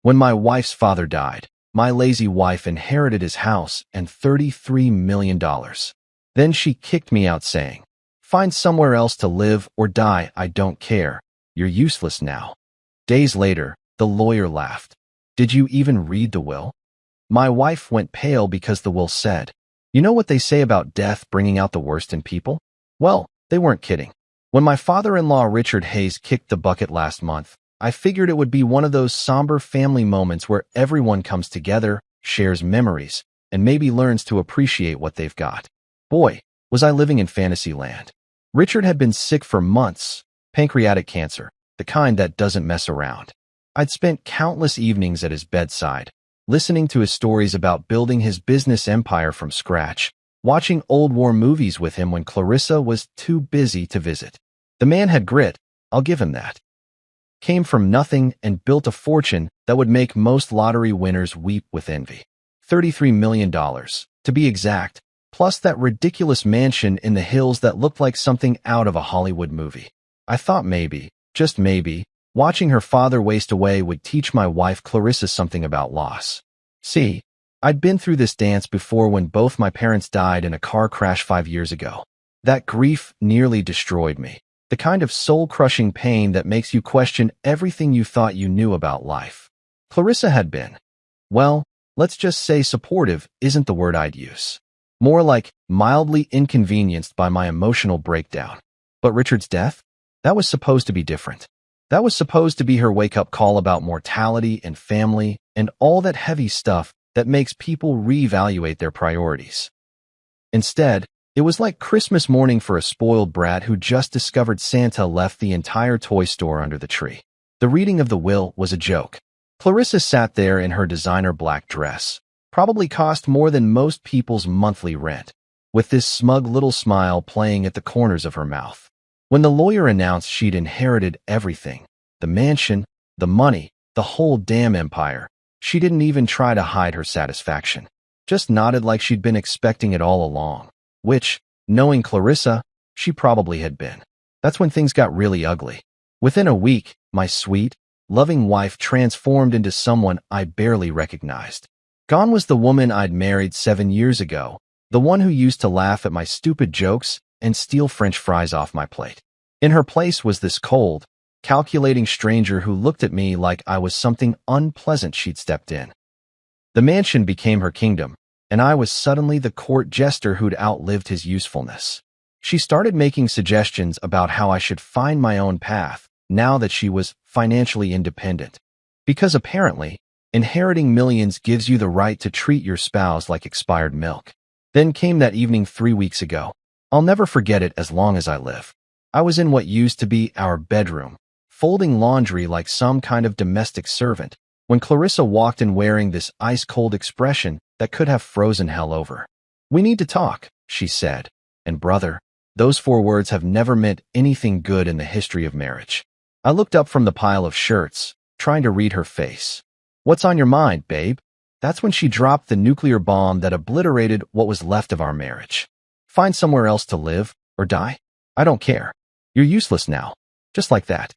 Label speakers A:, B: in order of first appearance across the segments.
A: When my wife's father died, my lazy wife inherited his house and $33 million. Then she kicked me out saying, "Find somewhere else to live or die, I don't care. You're useless now." Days later, the lawyer laughed. "Did you even read the will?" My wife went pale because the will said, "You know what they say about death bringing out the worst in people?" Well, they weren't kidding. When my father-in-law Richard Hayes kicked the bucket last month, I figured it would be one of those somber family moments where everyone comes together, shares memories, and maybe learns to appreciate what they've got. Boy, was I living in fantasy land. Richard had been sick for months, pancreatic cancer, the kind that doesn't mess around. I'd spent countless evenings at his bedside, listening to his stories about building his business empire from scratch, watching old war movies with him when Clarissa was too busy to visit. The man had grit, I'll give him that. Came from nothing and built a fortune that would make most lottery winners weep with envy. $33 million, to be exact, plus that ridiculous mansion in the hills that looked like something out of a Hollywood movie. I thought maybe, just maybe, watching her father waste away would teach my wife Clarissa something about loss. See, I'd been through this dance before when both my parents died in a car crash 5 years ago. That grief nearly destroyed me. The kind of soul-crushing pain that makes you question everything you thought you knew about life. Clarissa had been, well, let's just say supportive isn't the word I'd use. More like mildly inconvenienced by my emotional breakdown. But Richard's death? That was supposed to be different. That was supposed to be her wake-up call about mortality and family and all that heavy stuff that makes people reevaluate their priorities. Instead, it was like Christmas morning for a spoiled brat who just discovered Santa left the entire toy store under the tree. The reading of the will was a joke. Clarissa sat there in her designer black dress, probably cost more than most people's monthly rent, with this smug little smile playing at the corners of her mouth. When the lawyer announced she'd inherited everything, the mansion, the money, the whole damn empire, she didn't even try to hide her satisfaction. Just nodded like she'd been expecting it all along. Which, knowing Clarissa, she probably had been. That's when things got really ugly. Within a week, my sweet, loving wife transformed into someone I barely recognized. Gone was the woman I'd married 7 years ago, the one who used to laugh at my stupid jokes and steal French fries off my plate. In her place was this cold, calculating stranger who looked at me like I was something unpleasant she'd stepped in. The mansion became her kingdom, and I was suddenly the court jester who'd outlived his usefulness. She started making suggestions about how I should find my own path, now that she was financially independent. Because apparently, inheriting millions gives you the right to treat your spouse like expired milk. Then came that evening 3 weeks ago. I'll never forget it as long as I live. I was in what used to be our bedroom, folding laundry like some kind of domestic servant, when Clarissa walked in wearing this ice-cold expression that could have frozen hell over. "We need to talk," she said. And brother, those 4 words have never meant anything good in the history of marriage. I looked up from the pile of shirts, trying to read her face. "What's on your mind, babe?" That's when she dropped the nuclear bomb that obliterated what was left of our marriage. "Find somewhere else to live, or die? I don't care. You're useless now." Just like that.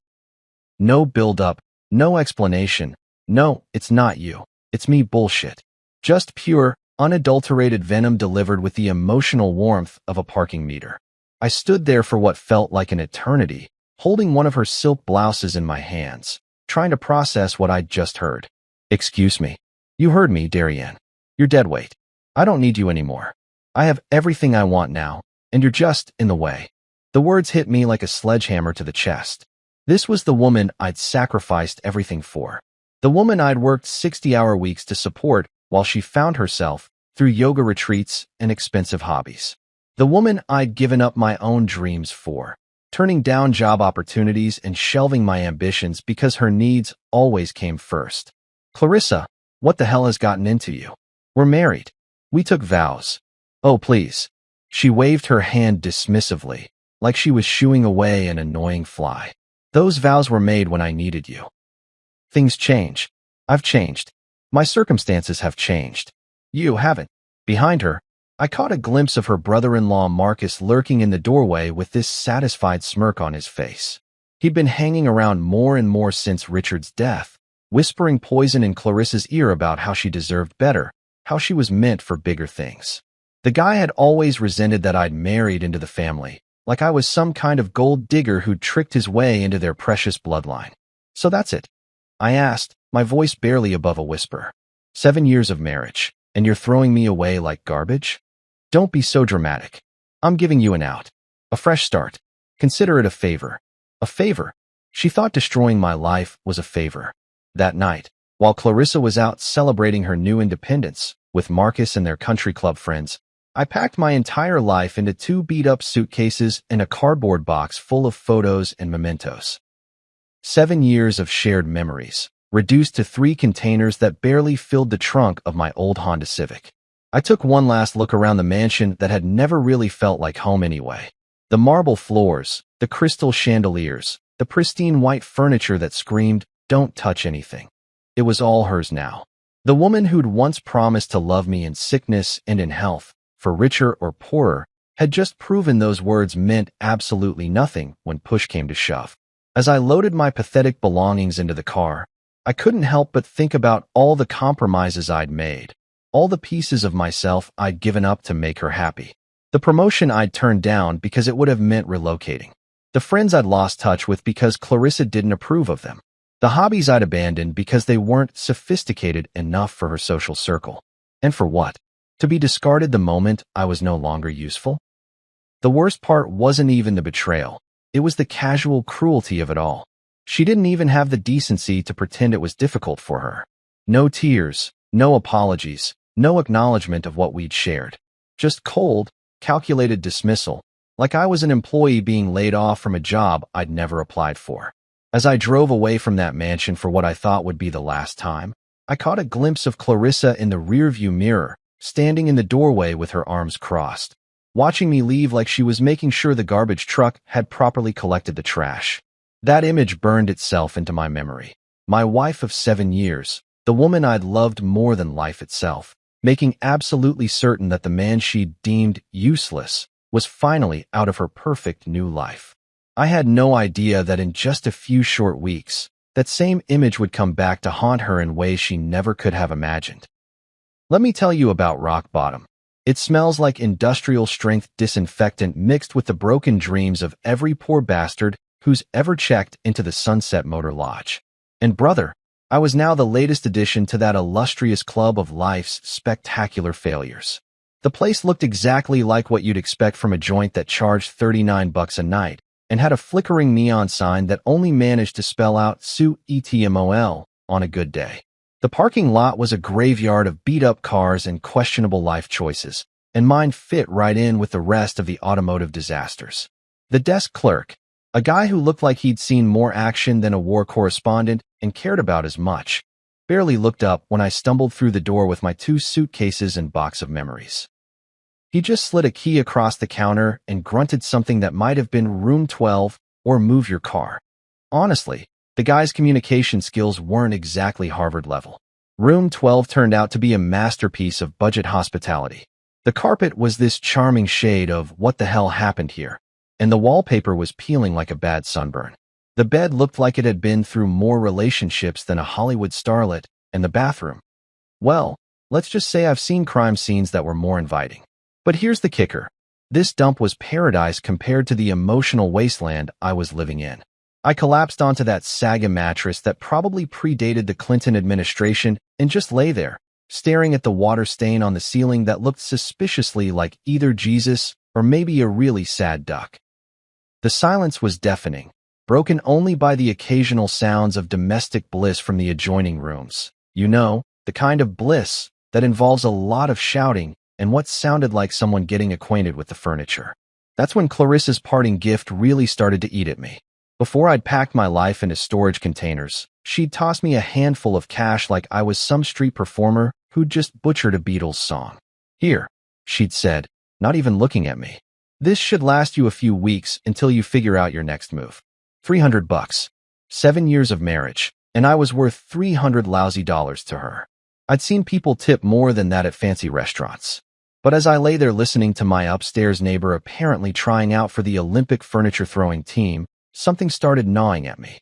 A: No build-up, no explanation. No, it's not you. It's me bullshit. Just pure, unadulterated venom delivered with the emotional warmth of a parking meter. I stood there for what felt like an eternity, holding one of her silk blouses in my hands, trying to process what I'd just heard. "Excuse me. You heard me, Darien. You're dead weight. I don't need you anymore. I have everything I want now, and you're just in the way." The words hit me like a sledgehammer to the chest. This was the woman I'd sacrificed everything for. The woman I'd worked 60-hour weeks to support while she found herself through yoga retreats and expensive hobbies. The woman I'd given up my own dreams for, turning down job opportunities and shelving my ambitions because her needs always came first. "Clarissa, what the hell has gotten into you? We're married. We took vows." "Oh, please." She waved her hand dismissively, like she was shooing away an annoying fly. "Those vows were made when I needed you." Things change. I've changed. My circumstances have changed. You haven't. Behind her, I caught a glimpse of her brother-in-law Marcus lurking in the doorway with this satisfied smirk on his face. He'd been hanging around more and more since Richard's death, whispering poison in Clarissa's ear about how she deserved better, how she was meant for bigger things. The guy had always resented that I'd married into the family, like I was some kind of gold digger who'd tricked his way into their precious bloodline. So that's it, I asked, my voice barely above a whisper. 7 years of marriage, and you're throwing me away like garbage? Don't be so dramatic. I'm giving you an out. A fresh start. Consider it a favor. A favor. She thought destroying my life was a favor. That night, while Clarissa was out celebrating her new independence with Marcus and their country club friends, I packed my entire life into 2 beat-up suitcases and a cardboard box full of photos and mementos. 7 years of shared memories, reduced to 3 containers that barely filled the trunk of my old Honda Civic. I took one last look around the mansion that had never really felt like home anyway. The marble floors, the crystal chandeliers, the pristine white furniture that screamed, "Don't touch anything." It was all hers now. The woman who'd once promised to love me in sickness and in health, for richer or poorer, had just proven those words meant absolutely nothing when push came to shove. As I loaded my pathetic belongings into the car, I couldn't help but think about all the compromises I'd made, all the pieces of myself I'd given up to make her happy. The promotion I'd turned down because it would have meant relocating. The friends I'd lost touch with because Clarissa didn't approve of them. The hobbies I'd abandoned because they weren't sophisticated enough for her social circle. And for what? To be discarded the moment I was no longer useful? The worst part wasn't even the betrayal. It was the casual cruelty of it all. She didn't even have the decency to pretend it was difficult for her. No tears, no apologies, no acknowledgement of what we'd shared. Just cold, calculated dismissal, like I was an employee being laid off from a job I'd never applied for. As I drove away from that mansion for what I thought would be the last time, I caught a glimpse of Clarissa in the rearview mirror, standing in the doorway with her arms crossed, watching me leave like she was making sure the garbage truck had properly collected the trash. That image burned itself into my memory. My wife of 7 years, the woman I'd loved more than life itself, making absolutely certain that the man she'd deemed useless was finally out of her perfect new life. I had no idea that in just a few short weeks, that same image would come back to haunt her in ways she never could have imagined. Let me tell you about rock bottom. It smells like industrial-strength disinfectant mixed with the broken dreams of every poor bastard who's ever checked into the Sunset Motor Lodge. And brother, I was now the latest addition to that illustrious club of life's spectacular failures. The place looked exactly like what you'd expect from a joint that charged $39 a night and had a flickering neon sign that only managed to spell out Sue ETMOL on a good day. The parking lot was a graveyard of beat-up cars and questionable life choices, and mine fit right in with the rest of the automotive disasters. The desk clerk, a guy who looked like he'd seen more action than a war correspondent and cared about as much, barely looked up when I stumbled through the door with my 2 suitcases and box of memories. He just slid a key across the counter and grunted something that might have been room 12 or move your car. Honestly, the guy's communication skills weren't exactly Harvard level. Room 12 turned out to be a masterpiece of budget hospitality. The carpet was this charming shade of "what the hell happened here?" and the wallpaper was peeling like a bad sunburn. The bed looked like it had been through more relationships than a Hollywood starlet, and the bathroom, well, let's just say I've seen crime scenes that were more inviting. But here's the kicker. This dump was paradise compared to the emotional wasteland I was living in. I collapsed onto that Saga mattress that probably predated the Clinton administration and just lay there, staring at the water stain on the ceiling that looked suspiciously like either Jesus or maybe a really sad duck. The silence was deafening, broken only by the occasional sounds of domestic bliss from the adjoining rooms. You know, the kind of bliss that involves a lot of shouting and what sounded like someone getting acquainted with the furniture. That's when Clarissa's parting gift really started to eat at me. Before I'd packed my life into storage containers, she'd tossed me a handful of cash like I was some street performer who'd just butchered a Beatles song. "Here," she'd said, not even looking at me. "This should last you a few weeks until you figure out your next move." $300. 7 years of marriage, and I was worth $300 lousy dollars to her. I'd seen people tip more than that at fancy restaurants. But as I lay there listening to my upstairs neighbor apparently trying out for the Olympic furniture throwing team, something started gnawing at me.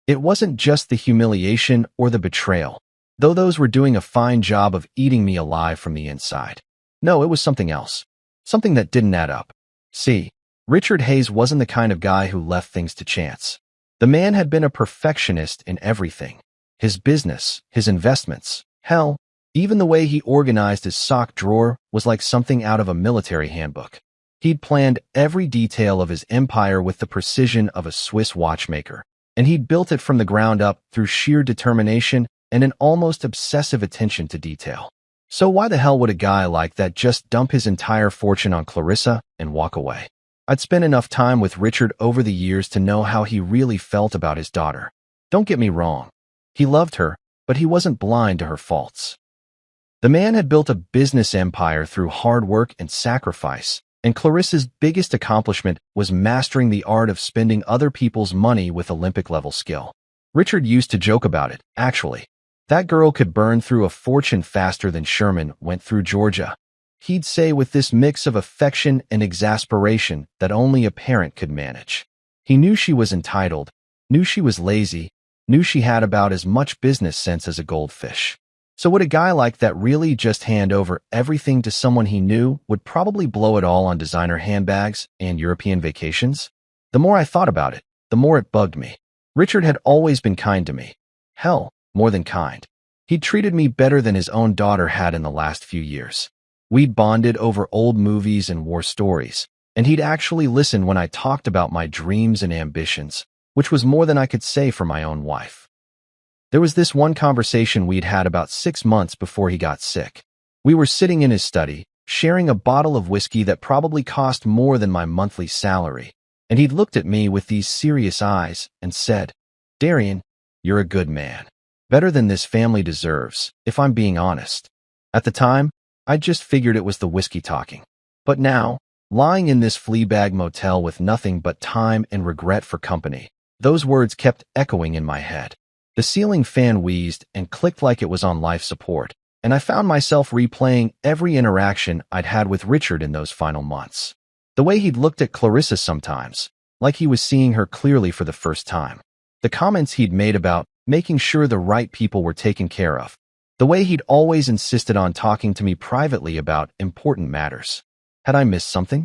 A: It wasn't just the humiliation or the betrayal, though those were doing a fine job of eating me alive from the inside. No, it was something else. Something that didn't add up. See, Richard Hayes wasn't the kind of guy who left things to chance. The man had been a perfectionist in everything. His business, his investments, hell, even the way he organized his sock drawer was like something out of a military handbook. He'd planned every detail of his empire with the precision of a Swiss watchmaker, and he'd built it from the ground up through sheer determination and an almost obsessive attention to detail. So why the hell would a guy like that just dump his entire fortune on Clarissa and walk away? I'd spent enough time with Richard over the years to know how he really felt about his daughter. Don't get me wrong. He loved her, but he wasn't blind to her faults. The man had built a business empire through hard work and sacrifice, and Clarissa's biggest accomplishment was mastering the art of spending other people's money with Olympic-level skill. Richard used to joke about it, actually. That girl could burn through a fortune faster than Sherman went through Georgia. He'd say with this mix of affection and exasperation that only a parent could manage. He knew she was entitled, knew she was lazy, knew she had about as much business sense as a goldfish. So would a guy like that really just hand over everything to someone he knew would probably blow it all on designer handbags and European vacations? The more I thought about it, the more it bugged me. Richard had always been kind to me. Hell, more than kind. He'd treated me better than his own daughter had in the last few years. We'd bonded over old movies and war stories, and he'd actually listened when I talked about my dreams and ambitions, which was more than I could say for my own wife. There was this one conversation we'd had about 6 months before he got sick. We were sitting in his study, sharing a bottle of whiskey that probably cost more than my monthly salary, and he'd looked at me with these serious eyes and said, "Darian, you're a good man. Better than this family deserves, if I'm being honest." At the time, I just figured it was the whiskey talking. But now, lying in this Fleabag motel with nothing but time and regret for company, those words kept echoing in my head. The ceiling fan wheezed and clicked like it was on life support, and I found myself replaying every interaction I'd had with Richard in those final months. The way he'd looked at Clarissa sometimes, like he was seeing her clearly for the first time. The comments he'd made about making sure the right people were taken care of. The way he'd always insisted on talking to me privately about important matters. Had I missed something?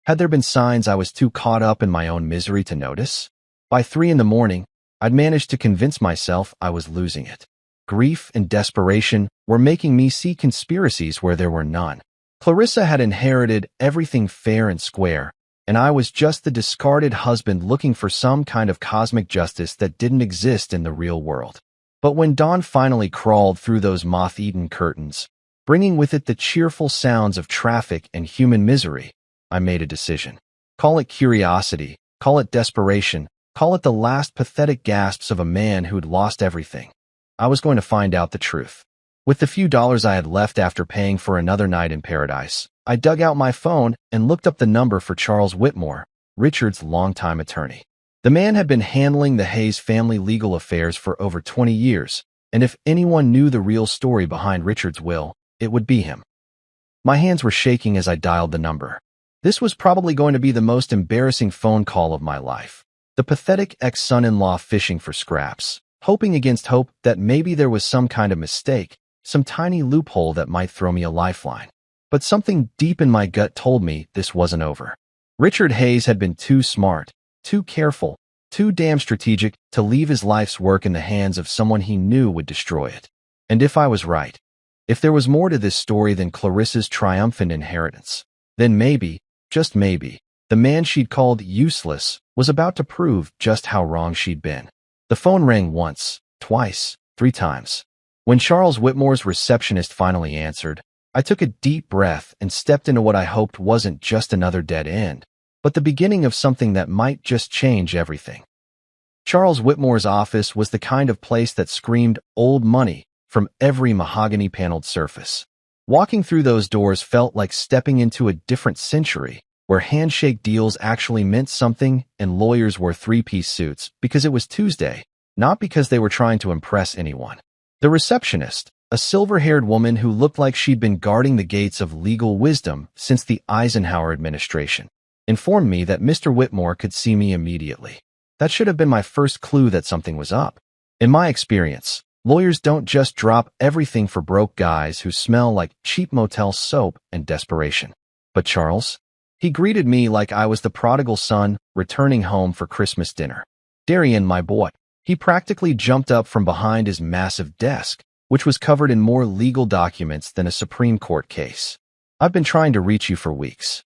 A: Had there been signs I was too caught up in my own misery to notice? By 3 in the morning, I'd managed to convince myself I was losing it. Grief and desperation were making me see conspiracies where there were none. Clarissa had inherited everything fair and square, and I was just the discarded husband looking for some kind of cosmic justice that didn't exist in the real world. But when dawn finally crawled through those moth-eaten curtains, bringing with it the cheerful sounds of traffic and human misery, I made a decision. Call it curiosity, call it desperation, call it the last pathetic gasps of a man who'd lost everything. I was going to find out the truth. With the few dollars I had left after paying for another night in paradise, I dug out my phone and looked up the number for Charles Whitmore, Richard's longtime attorney. The man had been handling the Hayes family legal affairs for over 20 years, and if anyone knew the real story behind Richard's will, it would be him. My hands were shaking as I dialed the number. This was probably going to be the most embarrassing phone call of my life. The pathetic ex-son-in-law fishing for scraps, hoping against hope that maybe there was some kind of mistake, some tiny loophole that might throw me a lifeline. But something deep in my gut told me this wasn't over. Richard Hayes had been too smart, too careful, too damn strategic to leave his life's work in the hands of someone he knew would destroy it. And if I was right, if there was more to this story than Clarissa's triumphant inheritance, then maybe, just maybe, the man she'd called useless was about to prove just how wrong she'd been. The phone rang once, twice, 3 times. When Charles Whitmore's receptionist finally answered, I took a deep breath and stepped into what I hoped wasn't just another dead end, but the beginning of something that might just change everything. Charles Whitmore's office was the kind of place that screamed old money from every mahogany-paneled surface. Walking through those doors felt like stepping into a different century, where handshake deals actually meant something and lawyers wore 3-piece suits because it was Tuesday, not because they were trying to impress anyone. The receptionist, a silver-haired woman who looked like she'd been guarding the gates of legal wisdom since the Eisenhower administration, informed me that Mr. Whitmore could see me immediately. That should have been my first clue that something was up. In my experience, lawyers don't just drop everything for broke guys who smell like cheap motel soap and desperation. But Charles? He greeted me like I was the prodigal son returning home for Christmas dinner. Darian, my boy. He practically jumped up from behind his massive desk, which was covered in more legal documents than a Supreme Court case. I've been trying to reach you for weeks.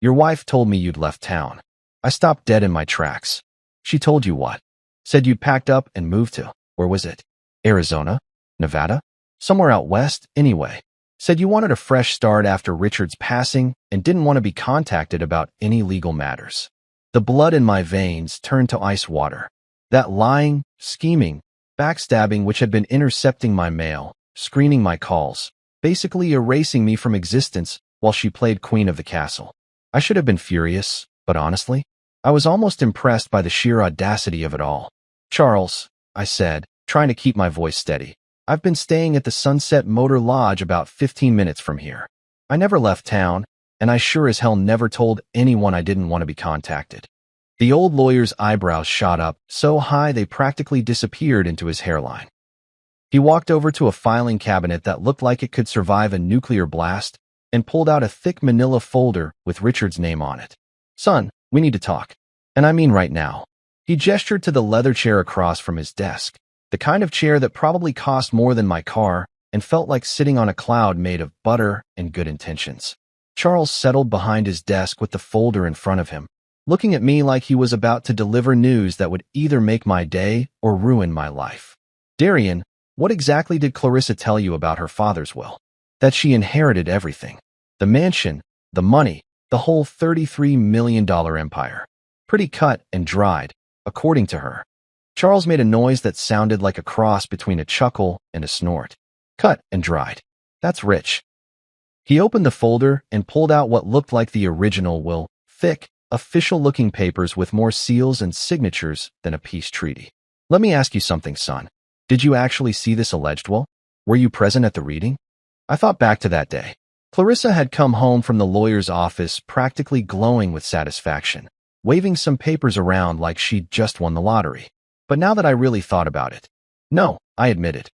A: Your wife told me you'd left town. I stopped dead in my tracks. She told you what? Said you'd packed up and moved to, where was it? Arizona? Nevada? Somewhere out west, anyway. Said you wanted a fresh start after Richard's passing and didn't want to be contacted about any legal matters. The blood in my veins turned to ice water. That lying, scheming, backstabbing which had been intercepting my mail, screening my calls, basically erasing me from existence while she played queen of the castle. I should have been furious, but honestly, I was almost impressed by the sheer audacity of it all. Charles, I said, trying to keep my voice steady, I've been staying at the Sunset Motor Lodge about 15 minutes from here. I never left town, and I sure as hell never told anyone I didn't want to be contacted. The old lawyer's eyebrows shot up so high they practically disappeared into his hairline. He walked over to a filing cabinet that looked like it could survive a nuclear blast and pulled out a thick manila folder with Richard's name on it. Son, we need to talk. And I mean right now. He gestured to the leather chair across from his desk, the kind of chair that probably cost more than my car and felt like sitting on a cloud made of butter and good intentions. Charles settled behind his desk with the folder in front of him, looking at me like he was about to deliver news that would either make my day or ruin my life. Darian, what exactly did Clarissa tell you about her father's will? That she inherited everything. The mansion, the money, the whole $33 million empire. Pretty cut and dried, according to her. Charles made a noise that sounded like a cross between a chuckle and a snort. Cut and dried. That's rich. He opened the folder and pulled out what looked like the original will, thick, official-looking papers with more seals and signatures than a peace treaty. Let me ask you something, son. Did you actually see this alleged will? Were you present at the reading? I thought back to that day. Clarissa had come home from the lawyer's office practically glowing with satisfaction, waving some papers around like she'd just won the lottery. But now that I really thought about it, no, I admitted.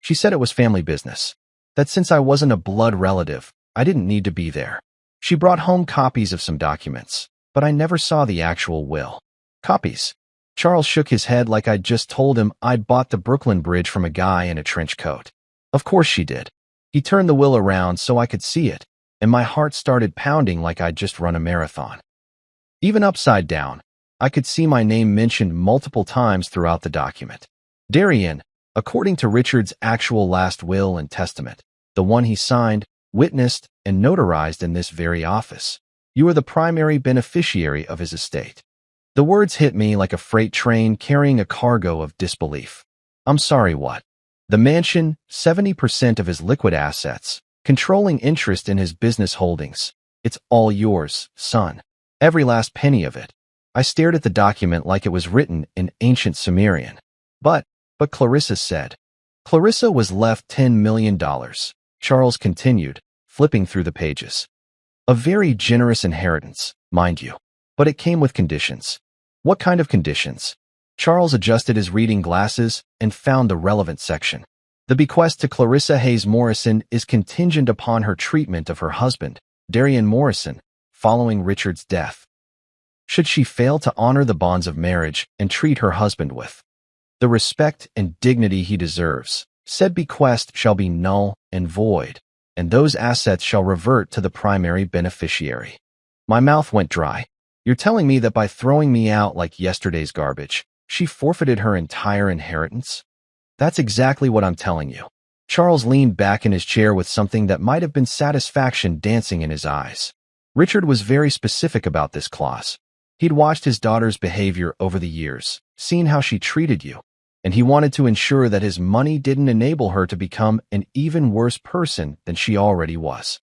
A: She said it was family business. That since I wasn't a blood relative, I didn't need to be there. She brought home copies of some documents, but I never saw the actual will. Copies. Charles shook his head like I'd just told him I'd bought the Brooklyn Bridge from a guy in a trench coat. Of course she did. He turned the will around so I could see it, and my heart started pounding like I'd just run a marathon. Even upside down, I could see my name mentioned multiple times throughout the document. Darian, according to Richard's actual last will and testament, the one he signed, witnessed, and notarized in this very office, you are the primary beneficiary of his estate. The words hit me like a freight train carrying a cargo of disbelief. I'm sorry, what? The mansion, 70% of his liquid assets, controlling interest in his business holdings. It's all yours, son. Every last penny of it. I stared at the document like it was written in ancient Sumerian. But Clarissa said. Clarissa was left $10 million, Charles continued, flipping through the pages. A very generous inheritance, mind you, but it came with conditions. What kind of conditions? Charles adjusted his reading glasses and found the relevant section. The bequest to Clarissa Hayes Morrison is contingent upon her treatment of her husband, Darian Morrison, following Richard's death. Should she fail to honor the bonds of marriage and treat her husband with the respect and dignity he deserves, said bequest shall be null and void, and those assets shall revert to the primary beneficiary. My mouth went dry. You're telling me that by throwing me out like yesterday's garbage, she forfeited her entire inheritance? That's exactly what I'm telling you. Charles leaned back in his chair with something that might have been satisfaction dancing in his eyes. Richard was very specific about this clause. He'd watched his daughter's behavior over the years, seen how she treated you, and he wanted to ensure that his money didn't enable her to become an even worse person than she already was.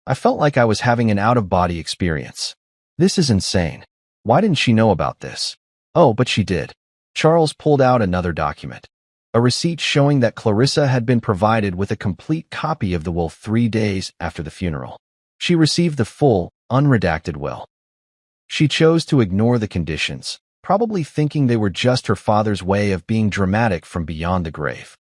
A: I felt like I was having an out-of-body experience. This is insane. Why didn't she know about this? Oh, but she did. Charles pulled out another document. A receipt showing that Clarissa had been provided with a complete copy of the will 3 days after the funeral. She received the full, unredacted will. She chose to ignore the conditions, probably thinking they were just her father's way of being dramatic from beyond the grave.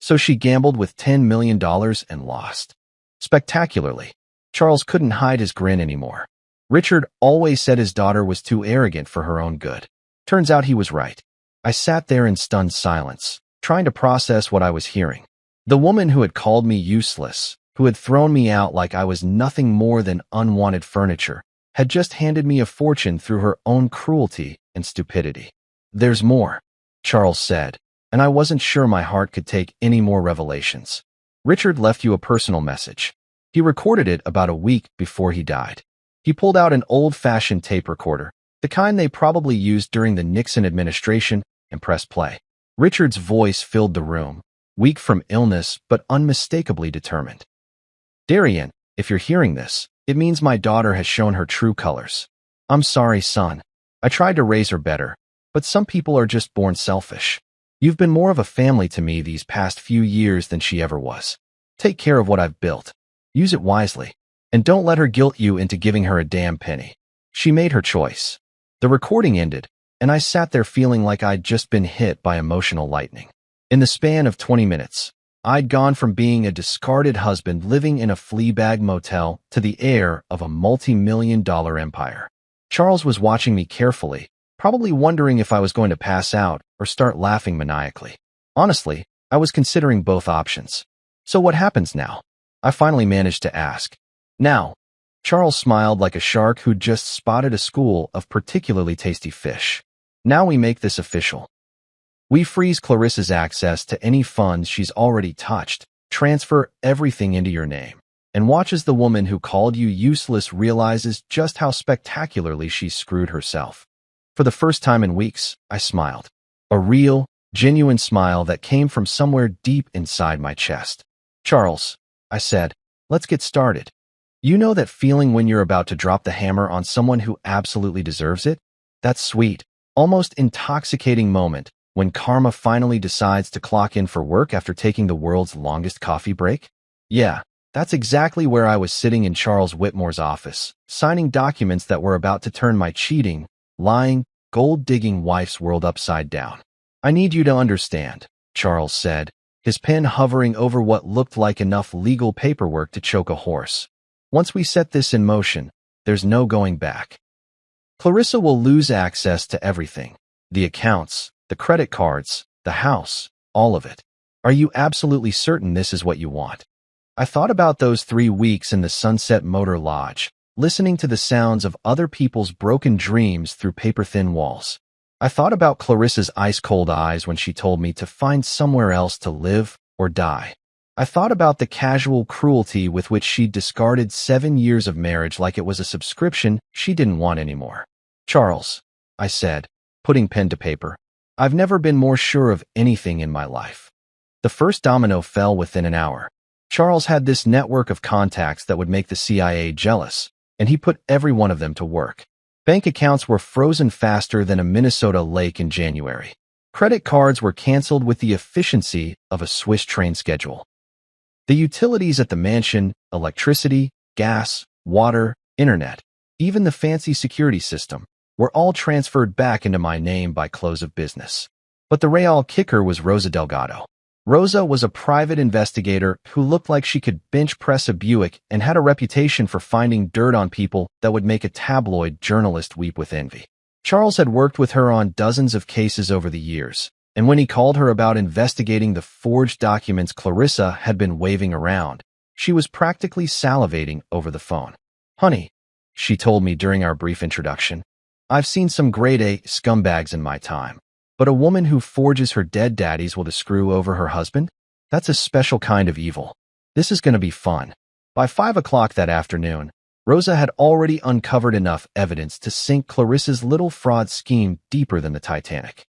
A: So she gambled with $10 million and lost. Spectacularly. Charles couldn't hide his grin anymore. Richard always said his daughter was too arrogant for her own good. Turns out he was right. I sat there in stunned silence, trying to process what I was hearing. The woman who had called me useless, who had thrown me out like I was nothing more than unwanted furniture, had just handed me a fortune through her own cruelty and stupidity. "There's more," Charles said, and I wasn't sure my heart could take any more revelations. "Richard left you a personal message. He recorded it about a week before he died." He pulled out an old-fashioned tape recorder, the kind they probably used during the Nixon administration, and pressed play. Richard's voice filled the room, weak from illness but unmistakably determined. "Darian, if you're hearing this, it means my daughter has shown her true colors. I'm sorry, son. I tried to raise her better, but some people are just born selfish. You've been more of a family to me these past few years than she ever was. Take care of what I've built. Use it wisely. And don't let her guilt you into giving her a damn penny." She made her choice. The recording ended, and I sat there feeling like I'd just been hit by emotional lightning. In the span of 20 minutes, I'd gone from being a discarded husband living in a Fleabag motel to the heir of a multi-million-dollar empire. Charles was watching me carefully, probably wondering if I was going to pass out or start laughing maniacally. Honestly, I was considering both options. "So what happens now?" I finally managed to ask. "Now," Charles smiled like a shark who'd just spotted a school of particularly tasty fish. "Now we make this official. We freeze Clarissa's access to any funds she's already touched, transfer everything into your name, and watch as the woman who called you useless realizes just how spectacularly she's screwed herself." For the first time in weeks, I smiled. A real, genuine smile that came from somewhere deep inside my chest. "Charles," I said, "let's get started. You know that feeling when you're about to drop the hammer on someone who absolutely deserves it? That sweet, almost intoxicating moment when karma finally decides to clock in for work after taking the world's longest coffee break? Yeah, that's exactly where I was sitting in Charles Whitmore's office, signing documents that were about to turn my cheating, lying, gold-digging wife's world upside down. "I need you to understand," Charles said, his pen hovering over what looked like enough legal paperwork to choke a horse. "Once we set this in motion, there's no going back. Clarissa will lose access to everything. The accounts, the credit cards, the house, all of it. Are you absolutely certain this is what you want?" I thought about those 3 weeks in the Sunset Motor Lodge, listening to the sounds of other people's broken dreams through paper-thin walls. I thought about Clarissa's ice-cold eyes when she told me to find somewhere else to live or die. I thought about the casual cruelty with which she'd discarded 7 years of marriage like it was a subscription she didn't want anymore. "Charles," I said, putting pen to paper, "I've never been more sure of anything in my life." The first domino fell within an hour. Charles had this network of contacts that would make the CIA jealous, and he put every one of them to work. Bank accounts were frozen faster than a Minnesota lake in January. Credit cards were canceled with the efficiency of a Swiss train schedule. The utilities at the mansion, electricity, gas, water, internet, even the fancy security system, were all transferred back into my name by close of business. But the real kicker was Rosa Delgado. Rosa was a private investigator who looked like she could bench press a Buick and had a reputation for finding dirt on people that would make a tabloid journalist weep with envy. Charles had worked with her on dozens of cases over the years, and when he called her about investigating the forged documents Clarissa had been waving around, she was practically salivating over the phone. "Honey," she told me during our brief introduction, "I've seen some grade-A scumbags in my time, but a woman who forges her dead daddy's will to screw over her husband? That's a special kind of evil. This is going to be fun." By 5 o'clock that afternoon, Rosa had already uncovered enough evidence to sink Clarissa's little fraud scheme deeper than the Titanic.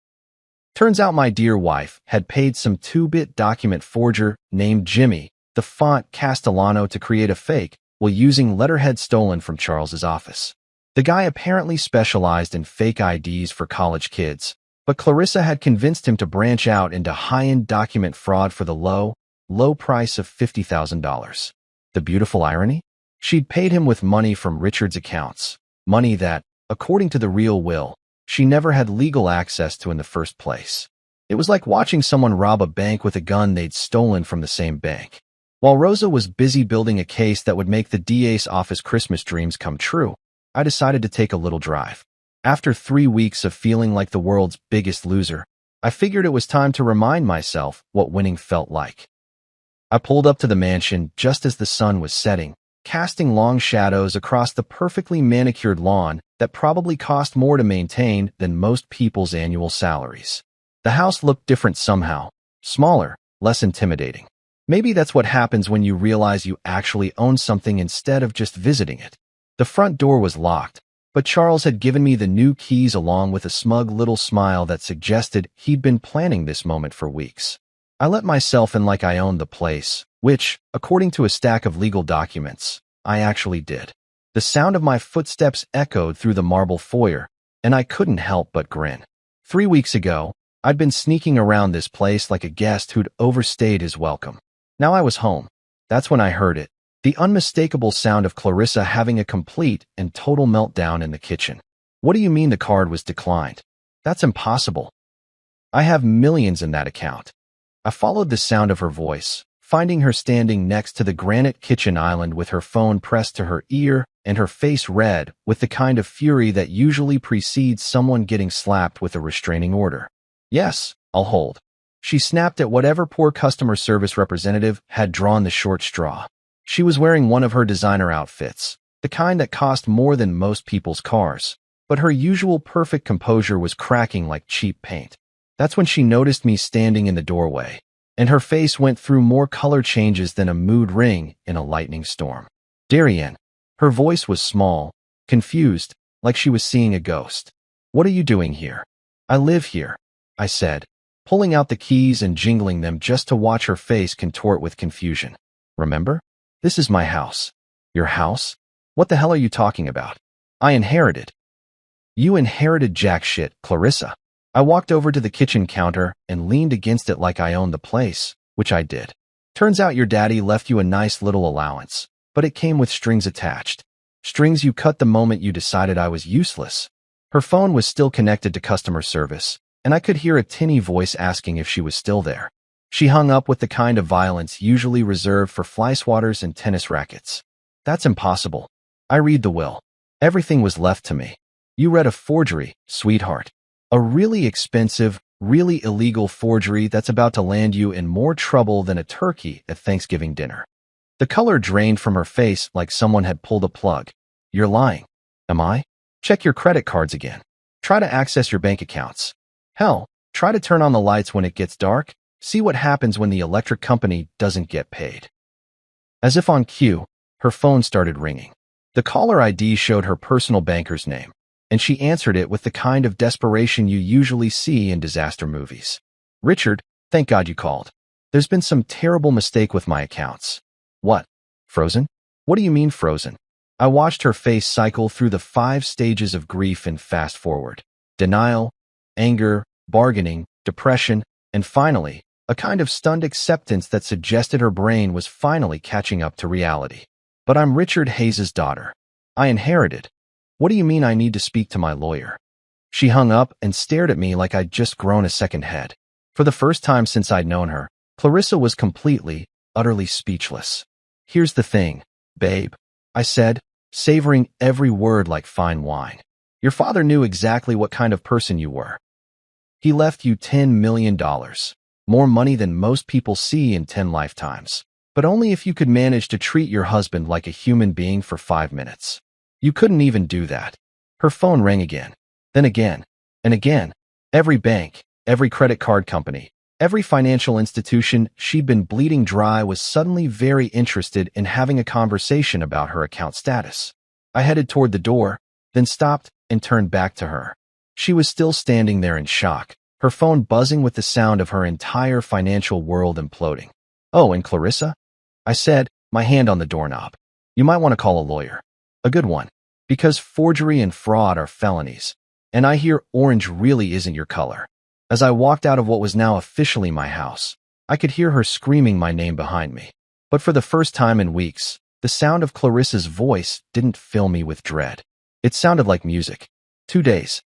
A: Turns out my dear wife had paid some 2-bit document forger named Jimmy, the font Castellano, to create a fake while using letterhead stolen from Charles's office. The guy apparently specialized in fake IDs for college kids, but Clarissa had convinced him to branch out into high-end document fraud for the low price of $50,000. The beautiful irony? She'd paid him with money from Richard's accounts, money that, according to the real will, she never had legal access to in the first place. It was like watching someone rob a bank with a gun they'd stolen from the same bank. While Rosa was busy building a case that would make the DA's office Christmas dreams come true, I decided to take a little drive. After 3 weeks of feeling like the world's biggest loser, I figured it was time to remind myself what winning felt like. I pulled up to the mansion just as the sun was setting, casting long shadows across the perfectly manicured lawn that probably cost more to maintain than most people's annual salaries. The house looked different somehow, smaller, less intimidating. Maybe that's what happens when you realize you actually own something instead of just visiting it. The front door was locked, but Charles had given me the new keys along with a smug little smile that suggested he'd been planning this moment for weeks. I let myself in like I owned the place, which, according to a stack of legal documents, I actually did. The sound of my footsteps echoed through the marble foyer, and I couldn't help but grin. 3 weeks ago, I'd been sneaking around this place like a guest who'd overstayed his welcome. Now I was home. That's when I heard it. The unmistakable sound of Clarissa having a complete and total meltdown in the kitchen. What do you mean the card was declined? That's impossible. I have millions in that account. I followed the sound of her voice, finding her standing next to the granite kitchen island with her phone pressed to her ear and her face red with the kind of fury that usually precedes someone getting slapped with a restraining order. Yes, I'll hold. She snapped at whatever poor customer service representative had drawn the short straw. She was wearing one of her designer outfits, the kind that cost more than most people's cars, but her usual perfect composure was cracking like cheap paint. That's when she noticed me standing in the doorway, and her face went through more color changes than a mood ring in a lightning storm. Darian. Her voice was small, confused, like she was seeing a ghost. What are you doing here? I live here, I said, pulling out the keys and jingling them just to watch her face contort with confusion. Remember? This is my house. Your house? What the hell are you talking about? I inherited. You inherited jack shit, Clarissa. I walked over to the kitchen counter and leaned against it like I owned the place, which I did. Turns out your daddy left you a nice little allowance, but it came with strings attached. Strings you cut the moment you decided I was useless. Her phone was still connected to customer service, and I could hear a tinny voice asking if she was still there. She hung up with the kind of violence usually reserved for fly swatters and tennis rackets. That's impossible. I read the will. Everything was left to me. You read a forgery, sweetheart. A really expensive, really illegal forgery that's about to land you in more trouble than a turkey at Thanksgiving dinner. The color drained from her face like someone had pulled a plug. You're lying. Am I? Check your credit cards again. Try to access your bank accounts. Hell, try to turn on the lights when it gets dark. See what happens when the electric company doesn't get paid. As if on cue, her phone started ringing. The caller ID showed her personal banker's name, and she answered it with the kind of desperation you usually see in disaster movies. Richard, thank God you called. There's been some terrible mistake with my accounts. What? Frozen? What do you mean frozen? I watched her face cycle through the 5 stages of grief in fast forward. Denial, anger, bargaining, depression, and finally, a kind of stunned acceptance that suggested her brain was finally catching up to reality. But I'm Richard Hayes' daughter. I inherited. What do you mean I need to speak to my lawyer? She hung up and stared at me like I'd just grown a second head. For the first time since I'd known her, Clarissa was completely, utterly speechless. Here's the thing, babe, I said, savoring every word like fine wine. Your father knew exactly what kind of person you were. He left you $10 million, more money than most people see in 10 lifetimes, but only if you could manage to treat your husband like a human being for 5 minutes. You couldn't even do that. Her phone rang again, then again, and again. Every bank, every credit card company, every financial institution she'd been bleeding dry was suddenly very interested in having a conversation about her account status. I headed toward the door, then stopped and turned back to her. She was still standing there in shock, her phone buzzing with the sound of her entire financial world imploding. Oh, and Clarissa? I said, my hand on the doorknob. You might want to call a lawyer. A good one. Because forgery and fraud are felonies. And I hear orange really isn't your color. As I walked out of what was now officially my house, I could hear her screaming my name behind me. But for the first time in weeks, the sound of Clarissa's voice didn't fill me with dread. It sounded like music. 2 days.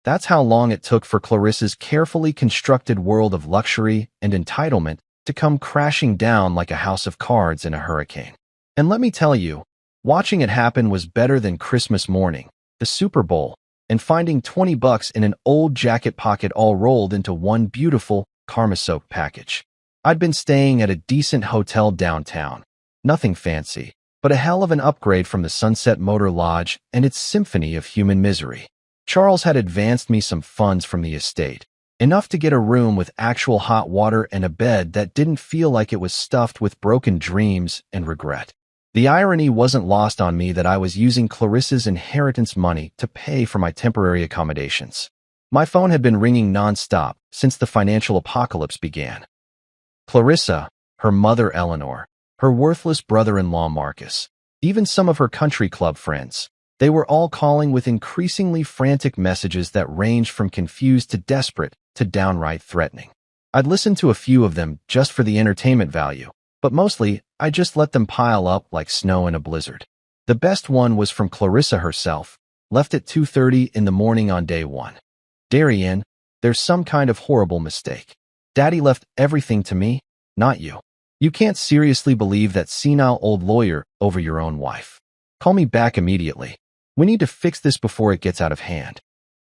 A: That's how long it took for Clarissa's carefully constructed world of luxury and entitlement to come crashing down like a house of cards in a hurricane. And let me tell you, watching it happen was better than Christmas morning, the Super Bowl, and finding $20 in an old jacket pocket all rolled into one beautiful, karma-soaked package. I'd been staying at a decent hotel downtown. Nothing fancy, but a hell of an upgrade from the Sunset Motor Lodge and its symphony of human misery. Charles had advanced me some funds from the estate, enough to get a room with actual hot water and a bed that didn't feel like it was stuffed with broken dreams and regret. The irony wasn't lost on me that I was using Clarissa's inheritance money to pay for my temporary accommodations. My phone had been ringing nonstop since the financial apocalypse began. Clarissa, her mother Eleanor, her worthless brother-in-law Marcus, even some of her country club friends. They were all calling with increasingly frantic messages that ranged from confused to desperate to downright threatening. I'd listened to a few of them just for the entertainment value, but mostly I just let them pile up like snow in a blizzard. The best one was from Clarissa herself, left at 2:30 in the morning on day one. Darian, there's some kind of horrible mistake. Daddy left everything to me, not you. You can't seriously believe that senile old lawyer over your own wife. Call me back immediately. We need to fix this before it gets out of hand.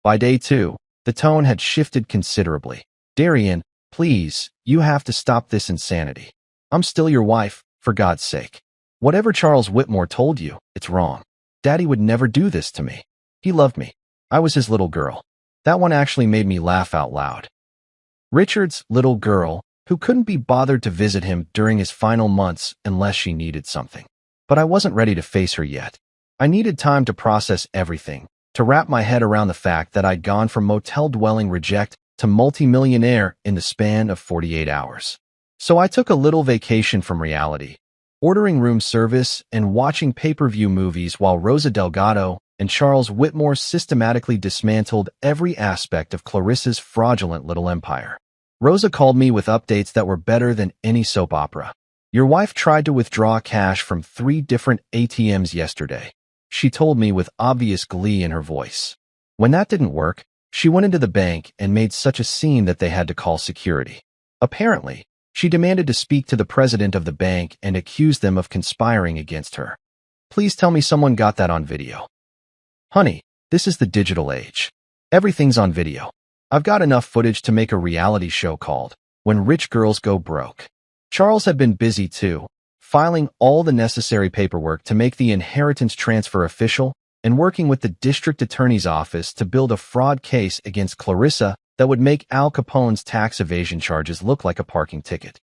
A: By day two, the tone had shifted considerably. Darian, please, you have to stop this insanity. I'm still your wife, for God's sake. Whatever Charles Whitmore told you, it's wrong. Daddy would never do this to me. He loved me. I was his little girl. That one actually made me laugh out loud. Richard's little girl, who couldn't be bothered to visit him during his final months unless she needed something. But I wasn't ready to face her yet. I needed time to process everything, to wrap my head around the fact that I'd gone from motel-dwelling reject to multimillionaire in the span of 48 hours. So I took a little vacation from reality, ordering room service and watching pay-per-view movies while Rosa Delgado and Charles Whitmore systematically dismantled every aspect of Clarissa's fraudulent little empire. Rosa called me with updates that were better than any soap opera. Your wife tried to withdraw cash from 3 different ATMs yesterday, she told me with obvious glee in her voice. When that didn't work, she went into the bank and made such a scene that they had to call security. Apparently, she demanded to speak to the president of the bank and accused them of conspiring against her. Please tell me someone got that on video. Honey, this is the digital age. Everything's on video. I've got enough footage to make a reality show called When Rich Girls Go Broke. Charles had been busy too, filing all the necessary paperwork to make the inheritance transfer official and working with the district attorney's office to build a fraud case against Clarissa that would make Al Capone's tax evasion charges look like a parking ticket.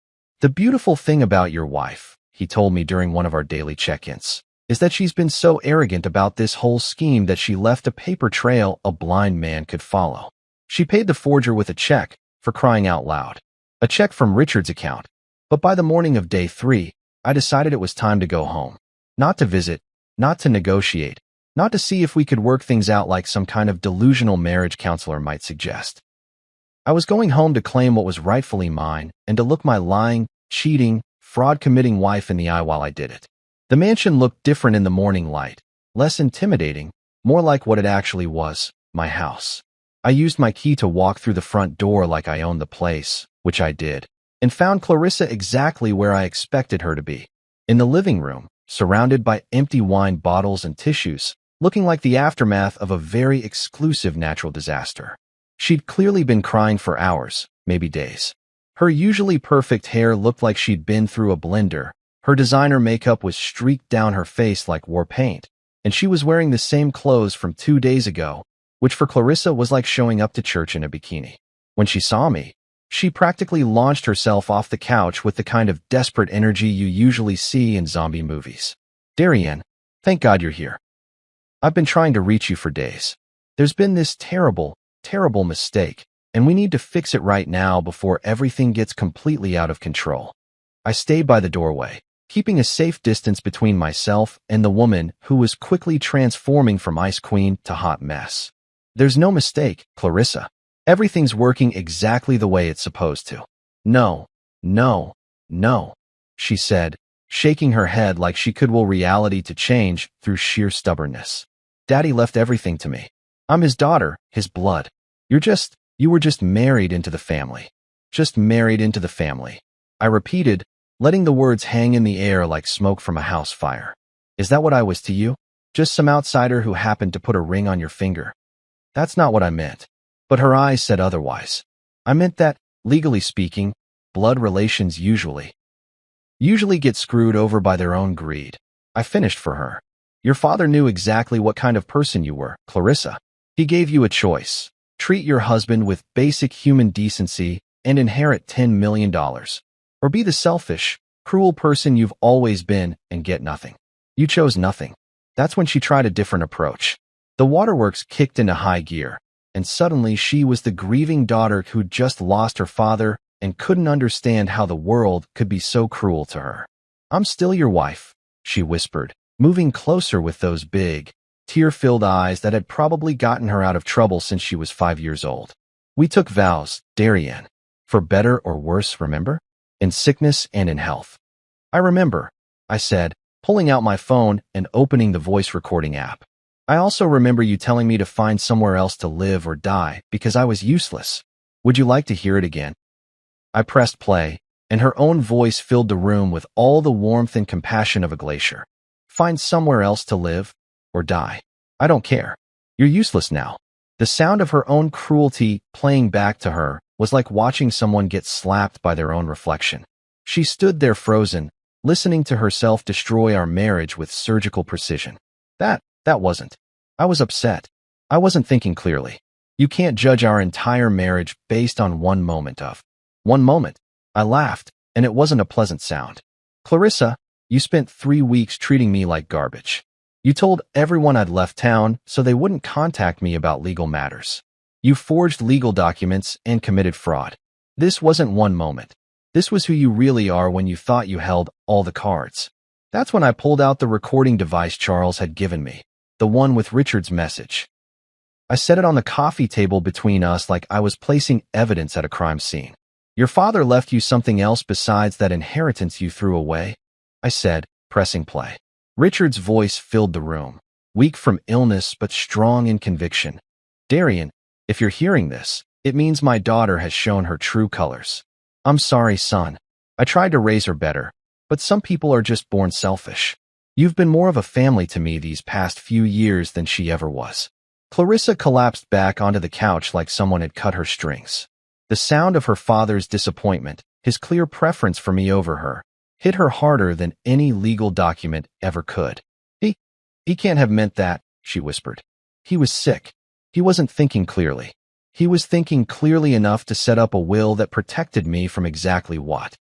A: The beautiful thing about your wife, he told me during one of our daily check-ins, is that she's been so arrogant about this whole scheme that she left a paper trail a blind man could follow. She paid the forger with a check, for crying out loud. A check from Richard's account. But by the morning of day 3, I decided it was time to go home. Not to visit, not to negotiate, not to see if we could work things out like some kind of delusional marriage counselor might suggest. I was going home to claim what was rightfully mine and to look my lying, cheating, fraud-committing wife in the eye while I did it. The mansion looked different in the morning light, less intimidating, more like what it actually was, my house. I used my key to walk through the front door like I owned the place, which I did, and found Clarissa exactly where I expected her to be. In the living room, surrounded by empty wine bottles and tissues, looking like the aftermath of a very exclusive natural disaster. She'd clearly been crying for hours, maybe days. Her usually perfect hair looked like she'd been through a blender, her designer makeup was streaked down her face like war paint, and she was wearing the same clothes from 2 days ago, which for Clarissa was like showing up to church in a bikini. When she saw me, she practically launched herself off the couch with the kind of desperate energy you usually see in zombie movies. Darian, thank God you're here. I've been trying to reach you for days. There's been this terrible mistake, and we need to fix it right now before everything gets completely out of control. I stayed by the doorway, keeping a safe distance between myself and the woman who was quickly transforming from ice queen to hot mess. There's no mistake, Clarissa. Everything's working exactly the way it's supposed to. No, she said, shaking her head like she could will reality to change through sheer stubbornness. Daddy left everything to me. I'm his daughter, his blood. You were just married into the family. Just married into the family. I repeated, letting the words hang in the air like smoke from a house fire. Is that what I was to you? Just some outsider who happened to put a ring on your finger? That's not what I meant. But her eyes said otherwise. I meant that, legally speaking, blood relations usually get screwed over by their own greed. I finished for her. Your father knew exactly what kind of person you were, Clarissa. He gave you a choice. Treat your husband with basic human decency and inherit $10 million. Or be the selfish, cruel person you've always been and get nothing. You chose nothing. That's when she tried a different approach. The waterworks kicked into high gear, and suddenly she was the grieving daughter who'd just lost her father and couldn't understand how the world could be so cruel to her. I'm still your wife, she whispered, moving closer with those big, tear-filled eyes that had probably gotten her out of trouble since she was 5 years old. We took vows, Darian. For better or worse, remember? In sickness and in health. I remember, I said, pulling out my phone and opening the voice recording app. I also remember you telling me to find somewhere else to live or die because I was useless. Would you like to hear it again? I pressed play, and her own voice filled the room with all the warmth and compassion of a glacier. Find somewhere else to live or die. I don't care. You're useless now. The sound of her own cruelty playing back to her was like watching someone get slapped by their own reflection. She stood there frozen, listening to herself destroy our marriage with surgical precision. That wasn't. I was upset. I wasn't thinking clearly. You can't judge our entire marriage based on one moment. I laughed, and it wasn't a pleasant sound. Clarissa, you spent 3 weeks treating me like garbage. You told everyone I'd left town so they wouldn't contact me about legal matters. You forged legal documents and committed fraud. This wasn't one moment. This was who you really are when you thought you held all the cards. That's when I pulled out the recording device Charles had given me, the one with Richard's message. I set it on the coffee table between us like I was placing evidence at a crime scene. Your father left you something else besides that inheritance you threw away, I said, pressing play. Richard's voice filled the room, weak from illness but strong in conviction. Darian, if you're hearing this, it means my daughter has shown her true colors. I'm sorry, son. I tried to raise her better, but some people are just born selfish. You've been more of a family to me these past few years than she ever was. Clarissa collapsed back onto the couch like someone had cut her strings. The sound of her father's disappointment, his clear preference for me over her, hit her harder than any legal document ever could. He can't have meant that, she whispered. He was sick. He wasn't thinking clearly. He was thinking clearly enough to set up a will that protected me from exactly what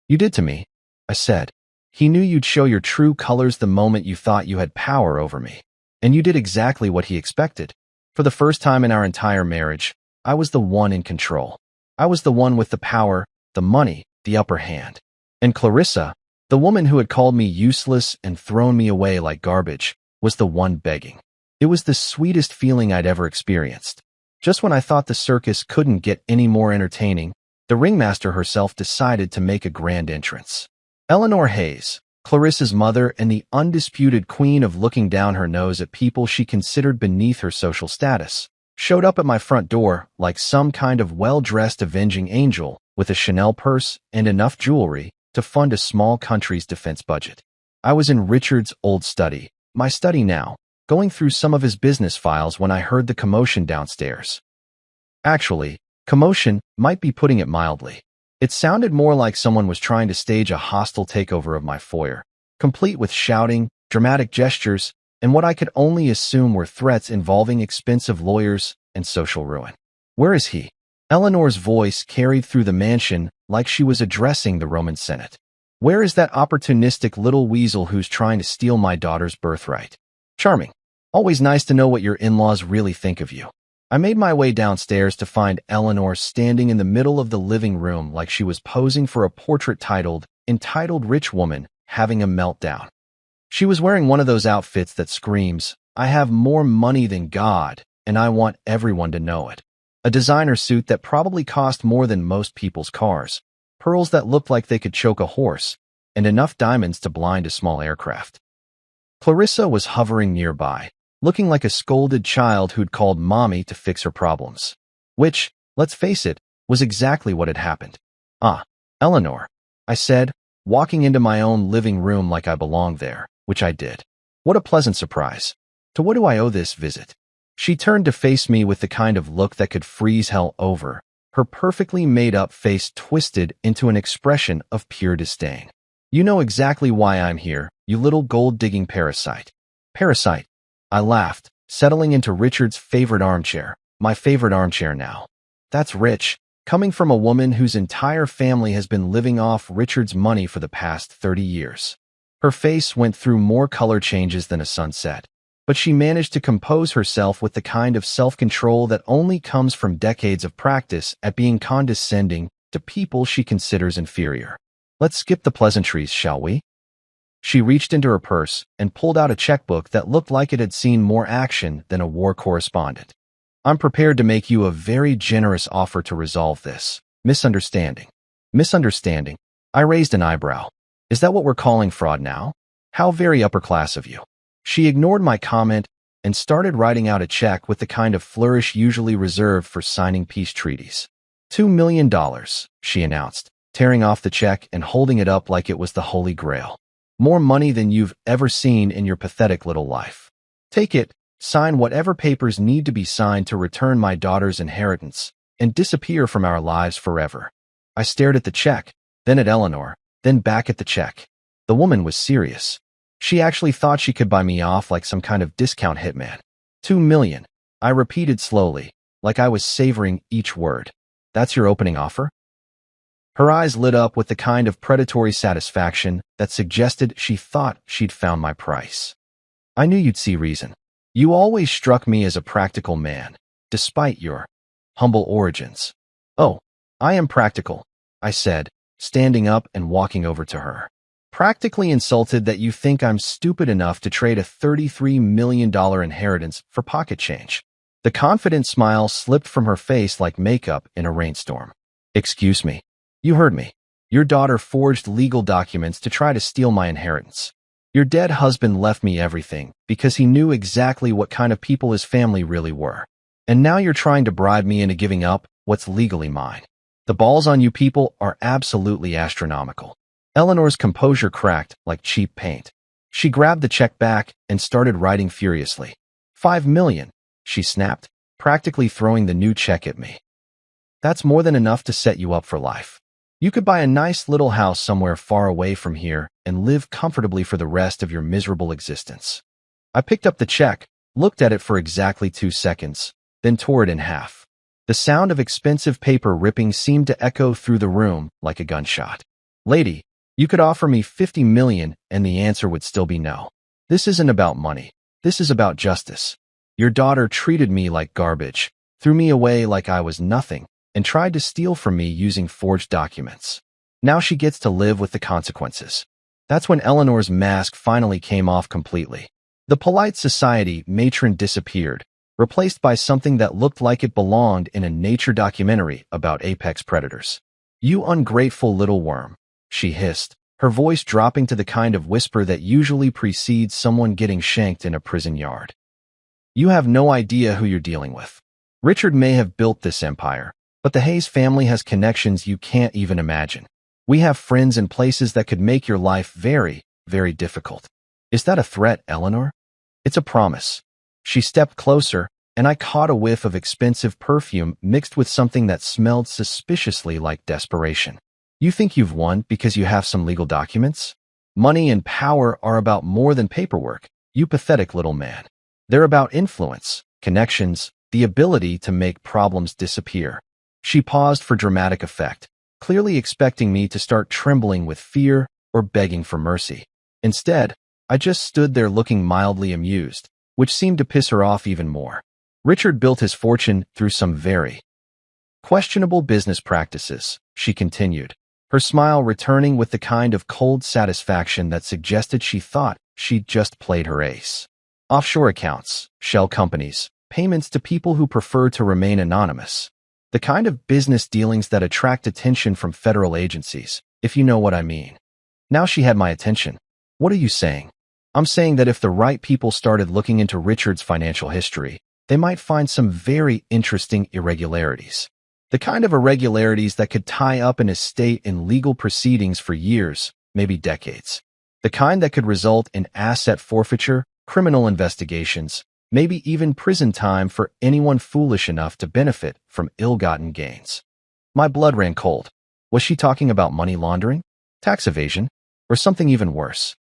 A: you did to me, I said. He knew you'd show your true colors the moment you thought you had power over me. And you did exactly what he expected. For the first time in our entire marriage, I was the one in control. I was the one with the power, the money, the upper hand. And Clarissa, the woman who had called me useless and thrown me away like garbage, was the one begging. It was the sweetest feeling I'd ever experienced. Just when I thought the circus couldn't get any more entertaining, the ringmaster herself decided to make a grand entrance. Eleanor Hayes, Clarissa's mother and the undisputed queen of looking down her nose at people she considered beneath her social status, showed up at my front door like some kind of well-dressed avenging angel with a Chanel purse and enough jewelry to fund a small country's defense budget. I was in Richard's old study, my study now, going through some of his business files when I heard the commotion downstairs. Actually, commotion might be putting it mildly. It sounded more like someone was trying to stage a hostile takeover of my foyer, complete with shouting, dramatic gestures, and what I could only assume were threats involving expensive lawyers and social ruin. Where is he? Eleanor's voice carried through the mansion like she was addressing the Roman Senate. Where is that opportunistic little weasel who's trying to steal my daughter's birthright? Charming. Always nice to know what your in-laws really think of you. I made my way downstairs to find Eleanor standing in the middle of the living room like she was posing for a portrait entitled Rich Woman Having a Meltdown. She was wearing one of those outfits that screams, I have more money than God, and I want everyone to know it. A designer suit that probably cost more than most people's cars, pearls that looked like they could choke a horse, and enough diamonds to blind a small aircraft. Clarissa was hovering nearby, looking like a scolded child who'd called mommy to fix her problems. Which, let's face it, was exactly what had happened. "Ah, Eleanor," I said, walking into my own living room like I belonged there, which I did. "What a pleasant surprise. To what do I owe this visit?" She turned to face me with the kind of look that could freeze hell over, her perfectly made-up face twisted into an expression of pure disdain. "You know exactly why I'm here, you little gold-digging parasite." "Parasite?" I laughed, settling into Richard's favorite armchair, my favorite armchair now. That's rich, coming from a woman whose entire family has been living off Richard's money for the past 30 years. Her face went through more color changes than a sunset, but she managed to compose herself with the kind of self-control that only comes from decades of practice at being condescending to people she considers inferior. "Let's skip the pleasantries, shall we?" She reached into her purse and pulled out a checkbook that looked like it had seen more action than a war correspondent. "I'm prepared to make you a very generous offer to resolve this misunderstanding." "Misunderstanding?" I raised an eyebrow. "Is that what we're calling fraud now? How very upper class of you." She ignored my comment and started writing out a check with the kind of flourish usually reserved for signing peace treaties. $2 million, she announced, tearing off the check and holding it up like it was the Holy Grail. "More money than you've ever seen in your pathetic little life. Take it, sign whatever papers need to be signed to return my daughter's inheritance, and disappear from our lives forever." I stared at the check, then at Eleanor, then back at the check. The woman was serious. She actually thought she could buy me off like some kind of discount hitman. $2 million, I repeated slowly, like I was savoring each word. "That's your opening offer?" Her eyes lit up with the kind of predatory satisfaction that suggested she thought she'd found my price. "I knew you'd see reason. You always struck me as a practical man, despite your humble origins." "Oh, I am practical," I said, standing up and walking over to her. "Practically insulted that you think I'm stupid enough to trade a $33 million inheritance for pocket change." The confident smile slipped from her face like makeup in a rainstorm. "Excuse me. You heard me. Your daughter forged legal documents to try to steal my inheritance. Your dead husband left me everything because he knew exactly what kind of people his family really were. And now you're trying to bribe me into giving up what's legally mine. The balls on you people are absolutely astronomical." Eleanor's composure cracked like cheap paint. She grabbed the check back and started writing furiously. $5 million, she snapped, practically throwing the new check at me. "That's more than enough to set you up for life. You could buy a nice little house somewhere far away from here and live comfortably for the rest of your miserable existence." I picked up the check, looked at it for exactly 2 seconds, then tore it in half. The sound of expensive paper ripping seemed to echo through the room like a gunshot. "Lady, you could offer me $50 million and the answer would still be no. This isn't about money. This is about justice. Your daughter treated me like garbage, threw me away like I was nothing, and tried to steal from me using forged documents. Now she gets to live with the consequences." That's when Eleanor's mask finally came off completely. The polite society matron disappeared, replaced by something that looked like it belonged in a nature documentary about apex predators. "You ungrateful little worm," she hissed, her voice dropping to the kind of whisper that usually precedes someone getting shanked in a prison yard. "You have no idea who you're dealing with. Richard may have built this empire, but the Hayes family has connections you can't even imagine. We have friends in places that could make your life very, very difficult." "Is that a threat, Eleanor?" "It's a promise." She stepped closer, and I caught a whiff of expensive perfume mixed with something that smelled suspiciously like desperation. "You think you've won because you have some legal documents? Money and power are about more than paperwork, you pathetic little man. They're about influence, connections, the ability to make problems disappear." She paused for dramatic effect, clearly expecting me to start trembling with fear or begging for mercy. Instead, I just stood there looking mildly amused, which seemed to piss her off even more. "Richard built his fortune through some very questionable business practices," she continued, her smile returning with the kind of cold satisfaction that suggested she thought she'd just played her ace. "Offshore accounts, shell companies, payments to people who prefer to remain anonymous. The kind of business dealings that attract attention from federal agencies, if you know what I mean." Now she had my attention. "What are you saying?" I'm saying that if the right people started looking into Richard's financial history, they might find some very interesting irregularities. The kind of irregularities that could tie up an estate in legal proceedings for years, maybe decades. The kind that could result in asset forfeiture, criminal investigations, maybe even prison time for anyone foolish enough to benefit from ill-gotten gains. My blood ran cold. Was she talking about money laundering, tax evasion, or something even worse?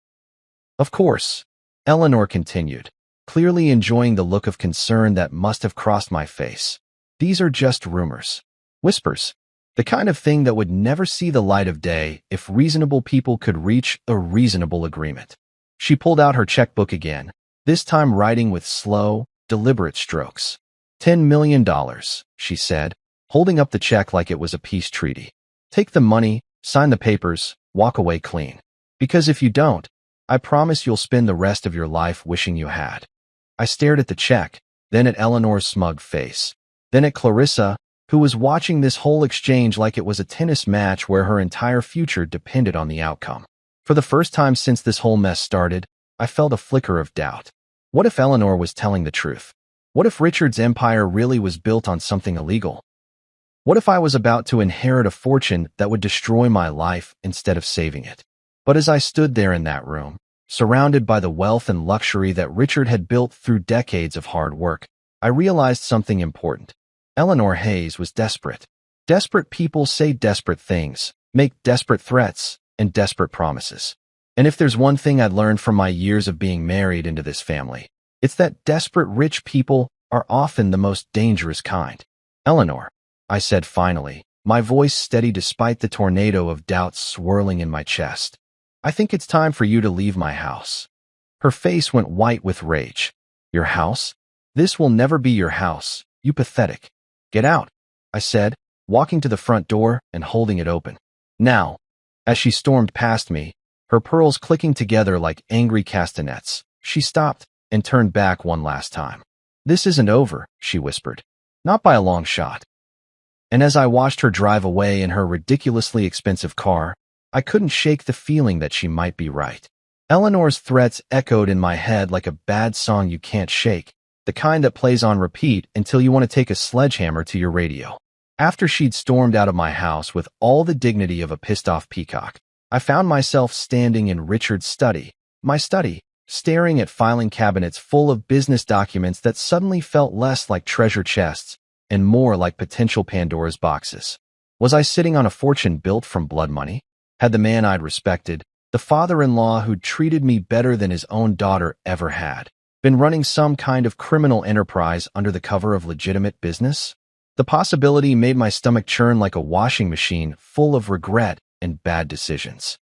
A: Of course, Eleanor continued, clearly enjoying the look of concern that must have crossed my face. These are just rumors. Whispers. The kind of thing that would never see the light of day if reasonable people could reach a reasonable agreement. She pulled out her checkbook again, this time writing with slow, deliberate strokes. $10 million, she said, holding up the check like it was a peace treaty. Take the money, sign the papers, walk away clean. Because if you don't, I promise you'll spend the rest of your life wishing you had. I stared at the check, then at Eleanor's smug face, then at Clarissa, who was watching this whole exchange like it was a tennis match where her entire future depended on the outcome. For the first time since this whole mess started, I felt a flicker of doubt. What if Eleanor was telling the truth? What if Richard's empire really was built on something illegal? What if I was about to inherit a fortune that would destroy my life instead of saving it? But as I stood there in that room, surrounded by the wealth and luxury that Richard had built through decades of hard work, I realized something important. Eleanor Hayes was desperate. Desperate people say desperate things, make desperate threats, and desperate promises. And if there's one thing I'd learned from my years of being married into this family, it's that desperate rich people are often the most dangerous kind. Eleanor, I said finally, my voice steady despite the tornado of doubts swirling in my chest. I think it's time for you to leave my house. Her face went white with rage. Your house? This will never be your house, you pathetic. Get out, I said, walking to the front door and holding it open. Now, as she stormed past me, her pearls clicking together like angry castanets, she stopped and turned back one last time. This isn't over, she whispered. Not by a long shot. And as I watched her drive away in her ridiculously expensive car, I couldn't shake the feeling that she might be right. Eleanor's threats echoed in my head like a bad song you can't shake, the kind that plays on repeat until you want to take a sledgehammer to your radio. After she'd stormed out of my house with all the dignity of a pissed-off peacock, I found myself standing in Richard's study, my study, staring at filing cabinets full of business documents that suddenly felt less like treasure chests and more like potential Pandora's boxes. Was I sitting on a fortune built from blood money? Had the man I'd respected, the father-in-law who'd treated me better than his own daughter ever had, been running some kind of criminal enterprise under the cover of legitimate business? The possibility made my stomach churn like a washing machine full of regret and bad decisions.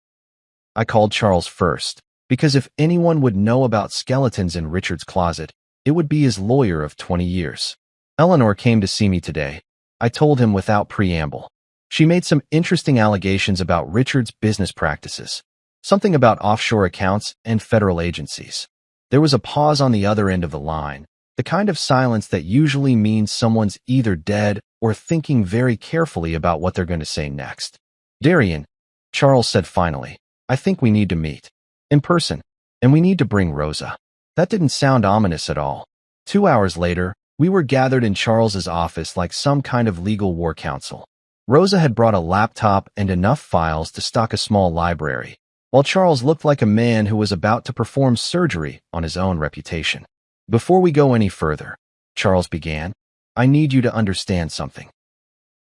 A: I called Charles first, because if anyone would know about skeletons in Richard's closet, it would be his lawyer of 20 years. Eleanor came to see me today, I told him without preamble. She made some interesting allegations about Richard's business practices, something about offshore accounts and federal agencies. There was a pause on the other end of the line, the kind of silence that usually means someone's either dead or thinking very carefully about what they're going to say next. Darian, Charles said finally, I think we need to meet. In person. And we need to bring Rosa. That didn't sound ominous at all. 2 hours later, we were gathered in Charles's office like some kind of legal war council. Rosa had brought a laptop and enough files to stock a small library, while Charles looked like a man who was about to perform surgery on his own reputation. Before we go any further, Charles began, I need you to understand something.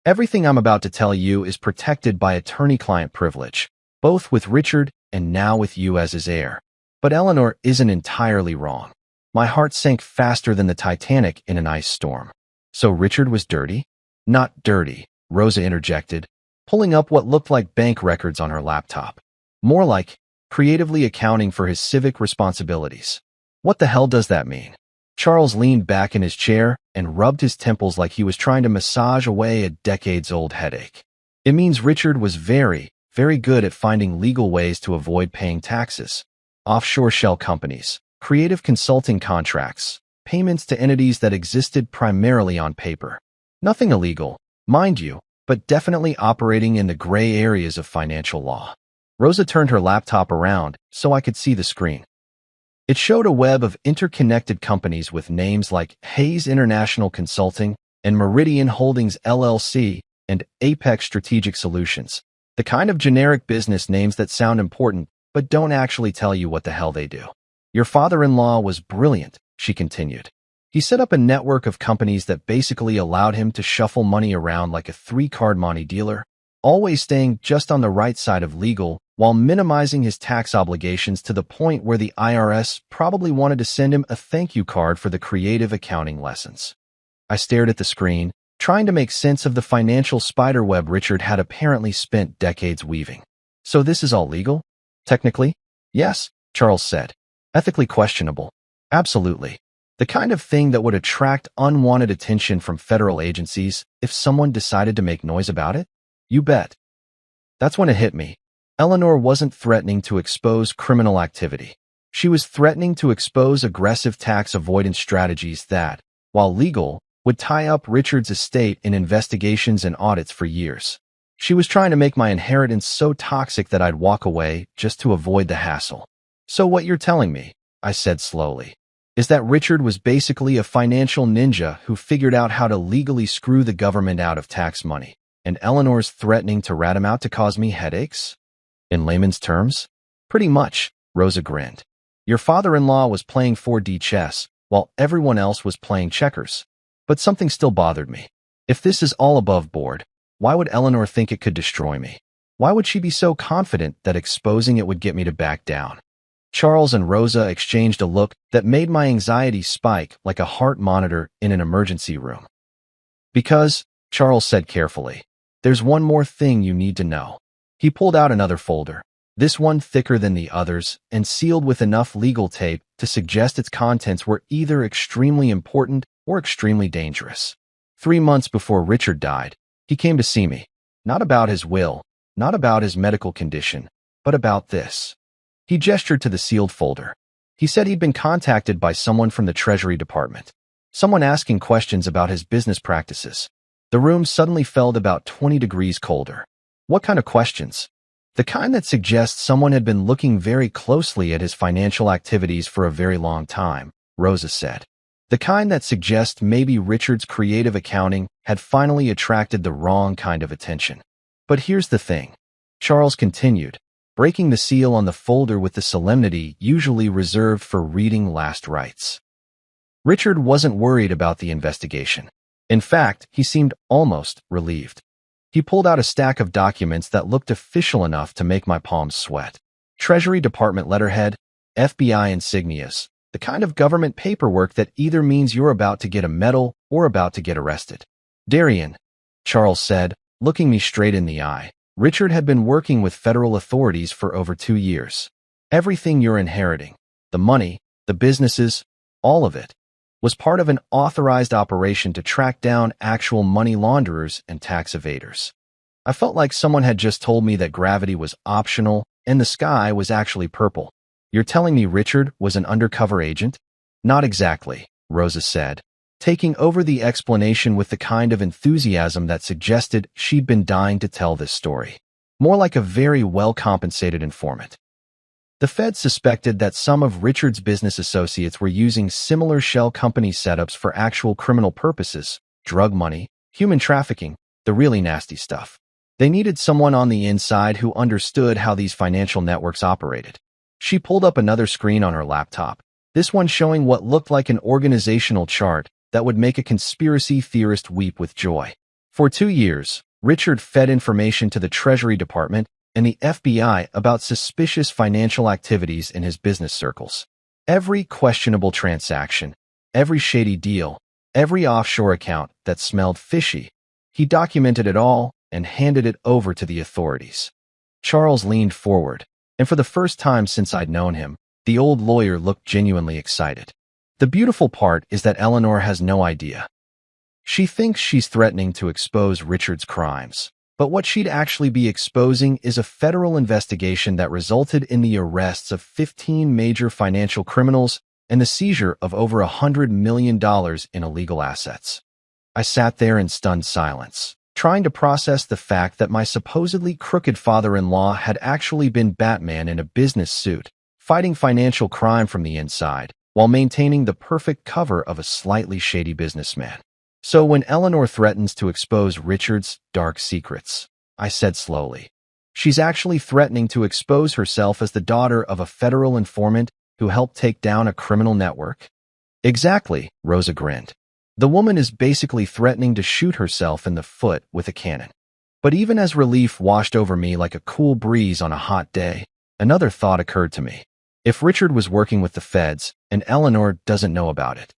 A: Everything I'm about to tell you is protected by attorney-client privilege, both with Richard and now with you as his heir. But Eleanor isn't entirely wrong. My heart sank faster than the Titanic in an ice storm. So Richard was dirty? Not dirty, Rosa interjected, pulling up what looked like bank records on her laptop. More like creatively accounting for his civic responsibilities. What the hell does that mean? Charles leaned back in his chair and rubbed his temples like he was trying to massage away a decades-old headache. It means Richard was very good at finding legal ways to avoid paying taxes. Offshore shell companies, creative consulting contracts, payments to entities that existed primarily on paper. Nothing illegal, mind you, but definitely operating in the gray areas of financial law. Rosa turned her laptop around so I could see the screen. It showed a web of interconnected companies with names like Hayes International Consulting and Meridian Holdings LLC and Apex Strategic Solutions. The kind of generic business names that sound important but don't actually tell you what the hell they do. Your father-in-law was brilliant, she continued. He set up a network of companies that basically allowed him to shuffle money around like a three-card money dealer, always staying just on the right side of legal while minimizing his tax obligations to the point where the IRS probably wanted to send him a thank you card for the creative accounting lessons. I stared at the screen, trying to make sense of the financial spiderweb Richard had apparently spent decades weaving. So this is all legal? Technically? Yes, Charles said. Ethically questionable? Absolutely. The kind of thing that would attract unwanted attention from federal agencies if someone decided to make noise about it? You bet. That's when it hit me. Eleanor wasn't threatening to expose criminal activity. She was threatening to expose aggressive tax avoidance strategies that, while legal, would tie up Richard's estate in investigations and audits for years. She was trying to make my inheritance so toxic that I'd walk away just to avoid the hassle. So what you're telling me, I said slowly, is that Richard was basically a financial ninja who figured out how to legally screw the government out of tax money, and Eleanor's threatening to rat him out to cause me headaches? In layman's terms? Pretty much, Rosa grinned. Your father-in-law was playing 4D chess, while everyone else was playing checkers. But something still bothered me. If this is all above board, why would Eleanor think it could destroy me? Why would she be so confident that exposing it would get me to back down? Charles and Rosa exchanged a look that made my anxiety spike like a heart monitor in an emergency room. Because, Charles said carefully, there's one more thing you need to know. He pulled out another folder, this one thicker than the others and sealed with enough legal tape to suggest its contents were either extremely important or extremely dangerous. 3 months before Richard died, he came to see me, not about his will, not about his medical condition, but about this. He gestured to the sealed folder. He said he'd been contacted by someone from the Treasury Department, someone asking questions about his business practices. The room suddenly felt about 20 degrees colder. What kind of questions? The kind that suggests someone had been looking very closely at his financial activities for a very long time, Rosa said. The kind that suggests maybe Richard's creative accounting had finally attracted the wrong kind of attention. But here's the thing, Charles continued, breaking the seal on the folder with the solemnity usually reserved for reading last rites. Richard wasn't worried about the investigation. In fact, he seemed almost relieved. He pulled out a stack of documents that looked official enough to make my palms sweat. Treasury Department letterhead, FBI insignias, the kind of government paperwork that either means you're about to get a medal or about to get arrested. Darian, Charles said, looking me straight in the eye, Richard had been working with federal authorities for over 2 years. Everything you're inheriting, the money, the businesses, all of it, was part of an authorized operation to track down actual money launderers and tax evaders. I felt like someone had just told me that gravity was optional and the sky was actually purple. You're telling me Richard was an undercover agent? Not exactly, Rosa said, taking over the explanation with the kind of enthusiasm that suggested she'd been dying to tell this story. More like a very well-compensated informant. The Fed suspected that some of Richard's business associates were using similar shell company setups for actual criminal purposes, drug money, human trafficking, the really nasty stuff. They needed someone on the inside who understood how these financial networks operated. She pulled up another screen on her laptop, this one showing what looked like an organizational chart that would make a conspiracy theorist weep with joy. For 2 years, Richard fed information to the Treasury Department and the FBI about suspicious financial activities in his business circles. Every questionable transaction, every shady deal, every offshore account that smelled fishy, he documented it all and handed it over to the authorities. Charles leaned forward, and for the first time since I'd known him, the old lawyer looked genuinely excited. The beautiful part is that Eleanor has no idea. She thinks she's threatening to expose Richard's crimes. But what she'd actually be exposing is a federal investigation that resulted in the arrests of 15 major financial criminals and the seizure of over $100 million in illegal assets. I sat there in stunned silence, trying to process the fact that my supposedly crooked father-in-law had actually been Batman in a business suit, fighting financial crime from the inside, while maintaining the perfect cover of a slightly shady businessman. So when Eleanor threatens to expose Richard's dark secrets, I said slowly, she's actually threatening to expose herself as the daughter of a federal informant who helped take down a criminal network? Exactly, Rosa grinned. The woman is basically threatening to shoot herself in the foot with a cannon. But even as relief washed over me like a cool breeze on a hot day, another thought occurred to me. If Richard was working with the feds and Eleanor doesn't know about it,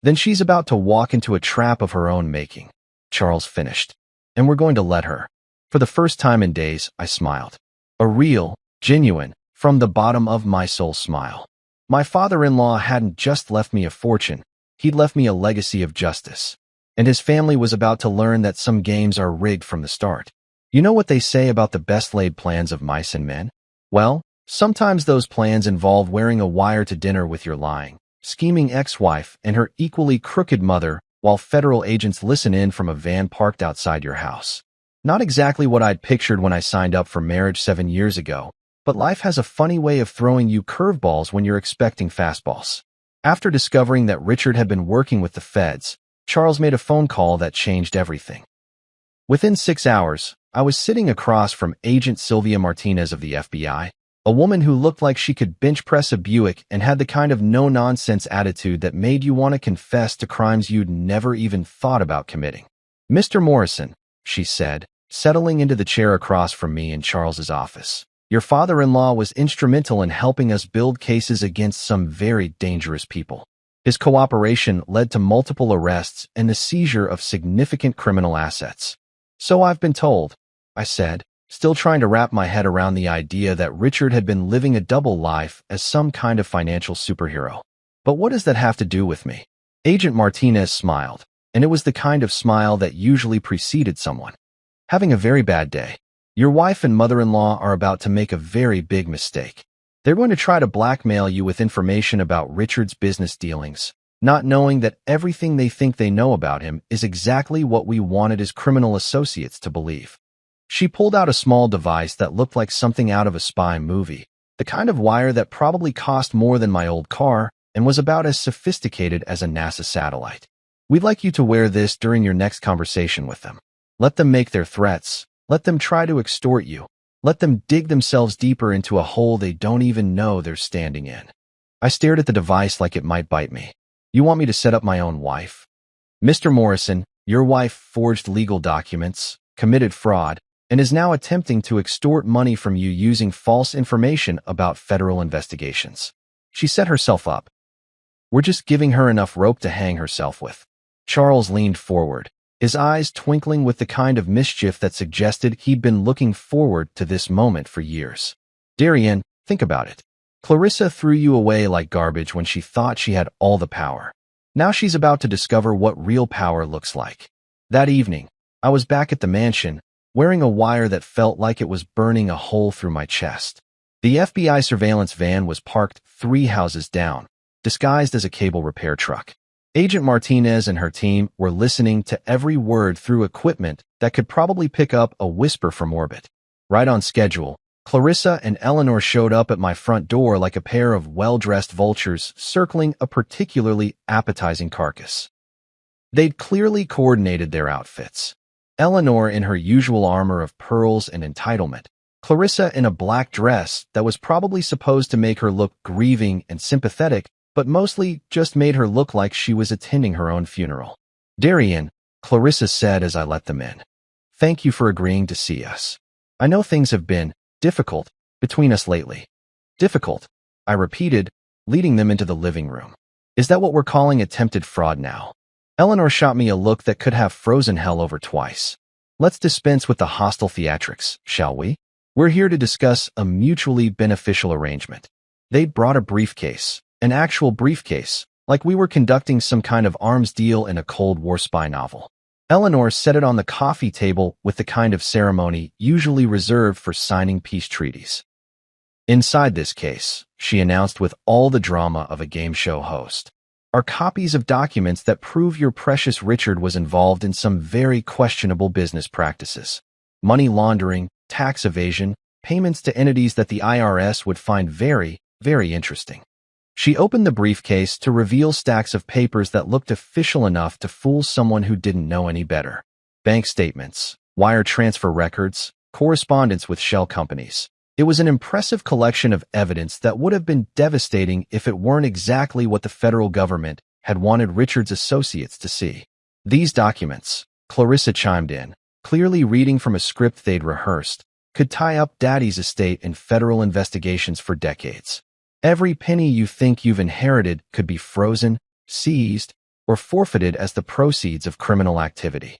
A: then she's about to walk into a trap of her own making. Charles finished. And we're going to let her. For the first time in days, I smiled. A real, genuine, from the bottom of my soul smile. My father-in-law hadn't just left me a fortune, he'd left me a legacy of justice. And his family was about to learn that some games are rigged from the start. You know what they say about the best-laid plans of mice and men? Well, sometimes those plans involve wearing a wire to dinner with your lying, scheming ex-wife and her equally crooked mother while federal agents listen in from a van parked outside your house. Not exactly what I'd pictured when I signed up for marriage 7 years ago, but life has a funny way of throwing you curveballs when you're expecting fastballs. After discovering that Richard had been working with the feds, Charles made a phone call that changed everything. Within 6 hours, I was sitting across from Agent Sylvia Martinez of the FBI, a woman who looked like she could bench press a Buick and had the kind of no-nonsense attitude that made you want to confess to crimes you'd never even thought about committing. "Mr. Morrison," she said, settling into the chair across from me in Charles's office. "Your father-in-law was instrumental in helping us build cases against some very dangerous people. His cooperation led to multiple arrests and the seizure of significant criminal assets." "So I've been told," I said, still trying to wrap my head around the idea that Richard had been living a double life as some kind of financial superhero. "But what does that have to do with me?" Agent Martinez smiled, and it was the kind of smile that usually preceded someone having a very bad day. "Your wife and mother-in-law are about to make a very big mistake. They're going to try to blackmail you with information about Richard's business dealings, not knowing that everything they think they know about him is exactly what we wanted his criminal associates to believe." She pulled out a small device that looked like something out of a spy movie, the kind of wire that probably cost more than my old car and was about as sophisticated as a NASA satellite. "We'd like you to wear this during your next conversation with them. Let them make their threats. Let them try to extort you. Let them dig themselves deeper into a hole they don't even know they're standing in." I stared at the device like it might bite me. "You want me to set up my own wife?" "Mr. Morrison, your wife forged legal documents, committed fraud, and is now attempting to extort money from you using false information about federal investigations. She set herself up. We're just giving her enough rope to hang herself with." Charles leaned forward, his eyes twinkling with the kind of mischief that suggested he'd been looking forward to this moment for years. "Darian, think about it. Clarissa threw you away like garbage when she thought she had all the power. Now she's about to discover what real power looks like." That evening, I was back at the mansion, wearing a wire that felt like it was burning a hole through my chest. The FBI surveillance van was parked 3 houses down, disguised as a cable repair truck. Agent Martinez and her team were listening to every word through equipment that could probably pick up a whisper from orbit. Right on schedule, Clarissa and Eleanor showed up at my front door like a pair of well-dressed vultures circling a particularly appetizing carcass. They'd clearly coordinated their outfits. Eleanor in her usual armor of pearls and entitlement, Clarissa in a black dress that was probably supposed to make her look grieving and sympathetic, but mostly just made her look like she was attending her own funeral. "Darian," Clarissa said as I let them in. "Thank you for agreeing to see us. I know things have been difficult between us lately." "Difficult," I repeated, leading them into the living room. "Is that what we're calling attempted fraud now?" Eleanor shot me a look that could have frozen hell over twice. "Let's dispense with the hostile theatrics, shall we? We're here to discuss a mutually beneficial arrangement." They'd brought a briefcase, an actual briefcase, like we were conducting some kind of arms deal in a Cold War spy novel. Eleanor set it on the coffee table with the kind of ceremony usually reserved for signing peace treaties. "Inside this case," she announced with all the drama of a game show host, "are copies of documents that prove your precious Richard was involved in some very questionable business practices. Money laundering, tax evasion, payments to entities that the IRS would find very, very interesting. She opened the briefcase to reveal stacks of papers that looked official enough to fool someone who didn't know any better. Bank statements, wire transfer records, correspondence with shell companies. It was an impressive collection of evidence that would have been devastating if it weren't exactly what the federal government had wanted Richard's associates to see. These documents, Clarissa chimed in, clearly reading from a script they'd rehearsed, could tie up Daddy's estate in federal investigations for decades. Every penny you think you've inherited could be frozen, seized, or forfeited as the proceeds of criminal activity.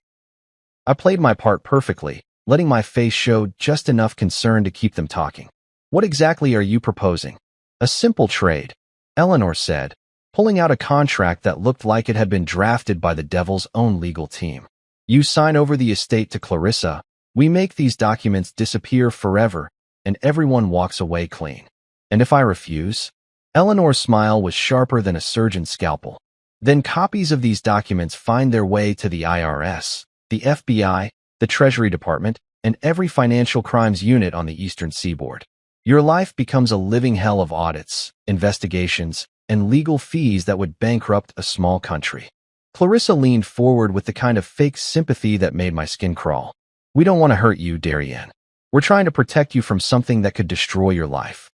A: I played my part perfectly, letting my face show just enough concern to keep them talking. What exactly are you proposing? A simple trade, Eleanor said, pulling out a contract that looked like it had been drafted by the devil's own legal team. You sign over the estate to Clarissa, we make these documents disappear forever, and everyone walks away clean. And if I refuse? Eleanor's smile was sharper than a surgeon's scalpel. Then copies of these documents find their way to the IRS, the FBI, the Treasury Department, and every financial crimes unit on the Eastern Seaboard. Your life becomes a living hell of audits, investigations, and legal fees that would bankrupt a small country. Clarissa leaned forward with the kind of fake sympathy that made my skin crawl. We don't want to hurt you, Darien. We're trying to protect you from something that could destroy your life.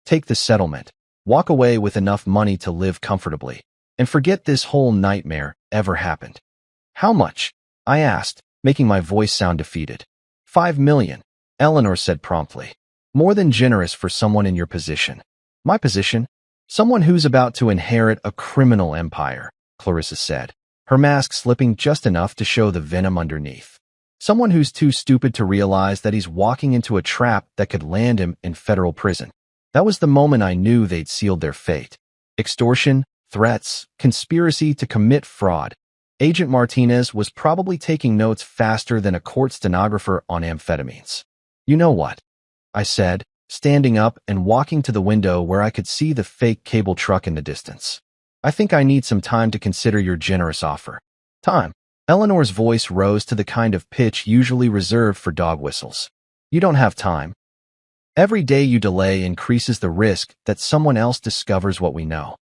A: Take the settlement, walk away with enough money to live comfortably, and forget this whole nightmare ever happened. How much? I asked, making my voice sound defeated. $5 million, Eleanor said promptly. More than generous for someone in your position. My position? Someone who's about to inherit a criminal empire, Clarissa said, her mask slipping just enough to show the venom underneath. Someone who's too stupid to realize that he's walking into a trap that could land him in federal prison. That was the moment I knew they'd sealed their fate. Extortion, threats, conspiracy to commit fraud. Agent Martinez was probably taking notes faster than a court stenographer on amphetamines. You know what? I said, standing up and walking to the window where I could see the fake cable truck in the distance. I think I need some time to consider your generous offer. Time. Eleanor's voice rose to the kind of pitch usually reserved for dog whistles. You don't have time. Every day you delay increases the risk that someone else discovers what we know.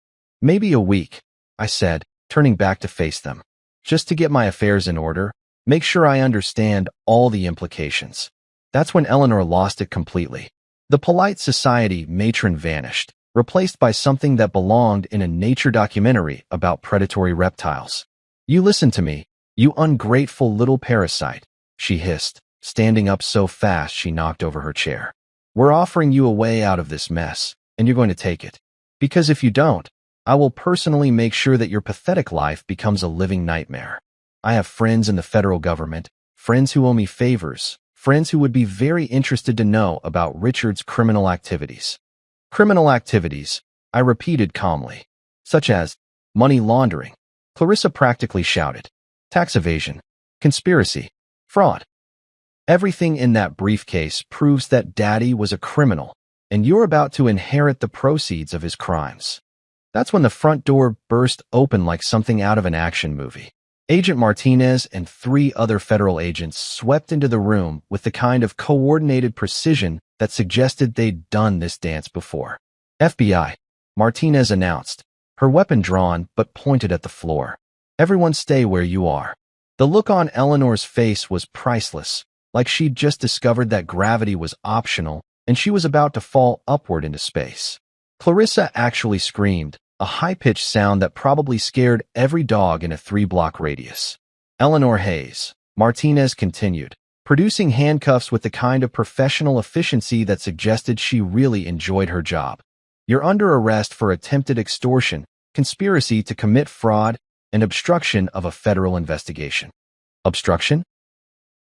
A: Maybe a week, I said, turning back to face them. Just to get my affairs in order, make sure I understand all the implications. That's when Eleanor lost it completely. The polite society matron vanished, replaced by something that belonged in a nature documentary about predatory reptiles. You listen to me, you ungrateful little parasite, she hissed, standing up so fast she knocked over her chair. We're offering you a way out of this mess, and you're going to take it. Because if you don't, I will personally make sure that your pathetic life becomes a living nightmare. I have friends in the federal government, friends who owe me favors, friends who would be very interested to know about Richard's criminal activities. Criminal activities, I repeated calmly, such as money laundering. Clarissa practically shouted. Tax evasion, conspiracy, fraud. Everything in that briefcase proves that Daddy was a criminal, and you're about to inherit the proceeds of his crimes. That's when the front door burst open like something out of an action movie. Agent Martinez and 3 other federal agents swept into the room with the kind of coordinated precision that suggested they'd done this dance before. FBI, Martinez announced, her weapon drawn but pointed at the floor. Everyone stay where you are. The look on Eleanor's face was priceless, like she'd just discovered that gravity was optional and she was about to fall upward into space. Clarissa actually screamed, a high-pitched sound that probably scared every dog in a 3-block radius. Eleanor Hayes, Martinez continued, producing handcuffs with the kind of professional efficiency that suggested she really enjoyed her job. You're under arrest for attempted extortion, conspiracy to commit fraud, and obstruction of a federal investigation. Obstruction?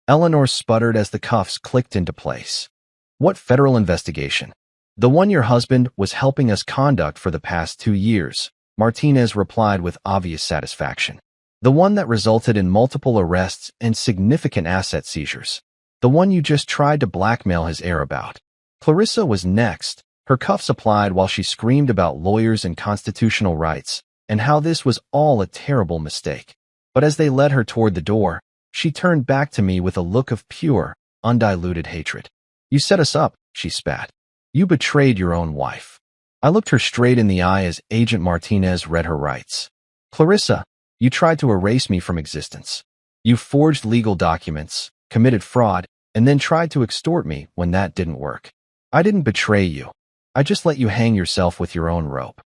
A: Eleanor sputtered as the cuffs clicked into place. What federal investigation? The one your husband was helping us conduct for the past 2 years, Martinez replied with obvious satisfaction. The one that resulted in multiple arrests and significant asset seizures. The one you just tried to blackmail his heir about. Clarissa was next, her cuffs applied while she screamed about lawyers and constitutional rights, and how this was all a terrible mistake. But as they led her toward the door, she turned back to me with a look of pure, undiluted hatred. You set us up, she spat. You betrayed your own wife. I looked her straight in the eye as Agent Martinez read her rights. Clarissa, you tried to erase me from existence. You forged legal documents, committed fraud, and then tried to extort me when that didn't work. I didn't betray you. I just let you hang yourself with your own rope.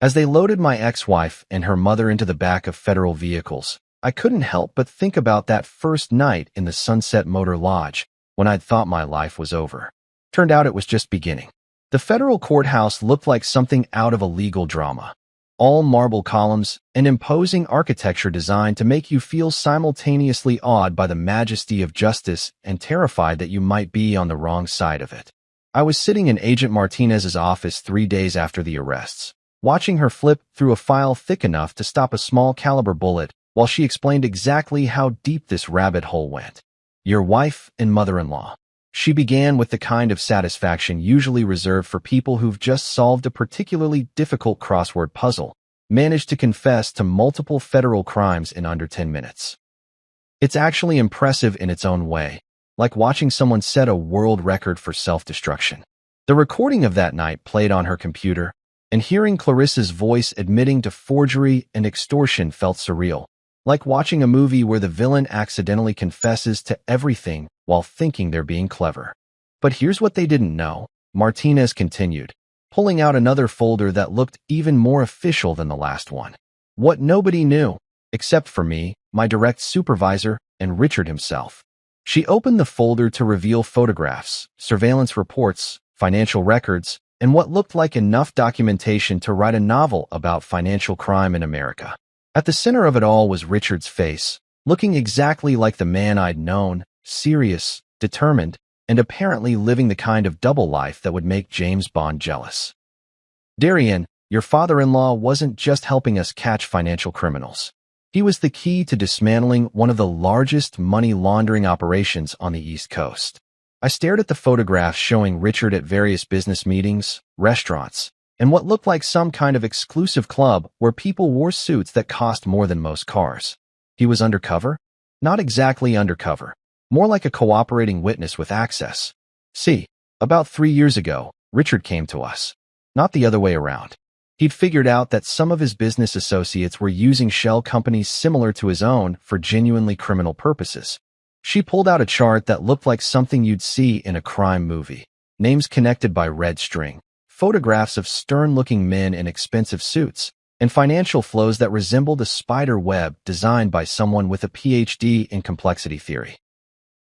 A: As they loaded my ex-wife and her mother into the back of federal vehicles, I couldn't help but think about that first night in the Sunset Motor Lodge when I'd thought my life was over. Turned out it was just beginning. The federal courthouse looked like something out of a legal drama. All marble columns and imposing architecture designed to make you feel simultaneously awed by the majesty of justice and terrified that you might be on the wrong side of it. I was sitting in Agent Martinez's office 3 days after the arrests, watching her flip through a file thick enough to stop a small caliber bullet while she explained exactly how deep this rabbit hole went. Your wife and mother-in-law. She began with the kind of satisfaction usually reserved for people who've just solved a particularly difficult crossword puzzle, managed to confess to multiple federal crimes in under 10 minutes. It's actually impressive in its own way, like watching someone set a world record for self-destruction. The recording of that night played on her computer, and hearing Clarissa's voice admitting to forgery and extortion felt surreal, like watching a movie where the villain accidentally confesses to everything while thinking they're being clever. But here's what they didn't know, Martinez continued, pulling out another folder that looked even more official than the last one. What nobody knew, except for me, my direct supervisor, and Richard himself. She opened the folder to reveal photographs, surveillance reports, financial records, and what looked like enough documentation to write a novel about financial crime in America. At the center of it all was Richard's face, looking exactly like the man I'd known, serious, determined, and apparently living the kind of double life that would make James Bond jealous. Darian, your father-in-law wasn't just helping us catch financial criminals. He was the key to dismantling one of the largest money laundering operations on the East Coast. I stared at the photographs showing Richard at various business meetings, restaurants, and what looked like some kind of exclusive club where people wore suits that cost more than most cars. He was undercover? Not exactly undercover. More like a cooperating witness with access. See, about 3 years ago, Richard came to us. Not the other way around. He'd figured out that some of his business associates were using shell companies similar to his own for genuinely criminal purposes. She pulled out a chart that looked like something you'd see in a crime movie. Names connected by red string, photographs of stern-looking men in expensive suits, and financial flows that resembled a spider web designed by someone with a PhD in complexity theory.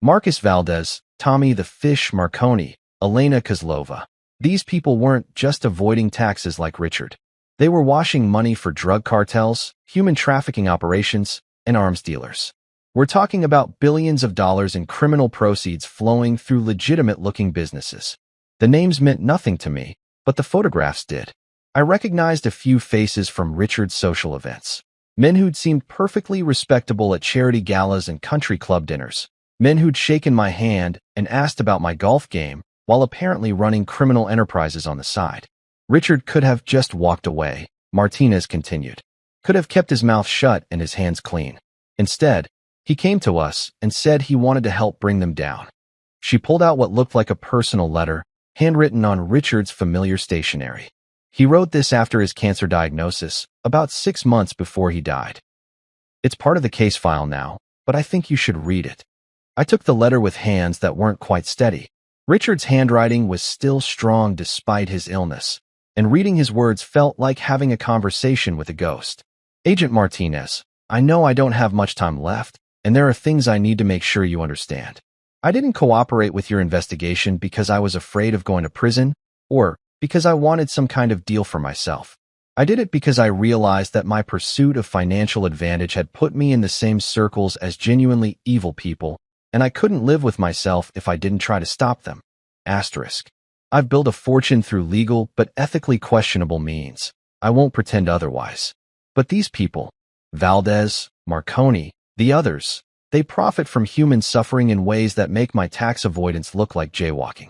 A: Marcus Valdez, Tommy the Fish Marconi, Elena Kozlova. These people weren't just avoiding taxes like Richard. They were washing money for drug cartels, human trafficking operations, and arms dealers. We're talking about billions of dollars in criminal proceeds flowing through legitimate-looking businesses. The names meant nothing to me, but the photographs did. I recognized a few faces from Richard's social events. Men who'd seemed perfectly respectable at charity galas and country club dinners. Men who'd shaken my hand and asked about my golf game while apparently running criminal enterprises on the side. Richard could have just walked away, Martinez continued. Could have kept his mouth shut and his hands clean. Instead, he came to us and said he wanted to help bring them down. She pulled out what looked like a personal letter, handwritten on Richard's familiar stationery. He wrote this after his cancer diagnosis, about 6 months before he died. It's part of the case file now, but I think you should read it. I took the letter with hands that weren't quite steady. Richard's handwriting was still strong despite his illness, and reading his words felt like having a conversation with a ghost. Agent Martinez, I know I don't have much time left, and there are things I need to make sure you understand. I didn't cooperate with your investigation because I was afraid of going to prison, or because I wanted some kind of deal for myself. I did it because I realized that my pursuit of financial advantage had put me in the same circles as genuinely evil people, and I couldn't live with myself if I didn't try to stop them. Asterisk. I've built a fortune through legal but ethically questionable means. I won't pretend otherwise. But these people, Valdez, Marconi, the others, they profit from human suffering in ways that make my tax avoidance look like jaywalking.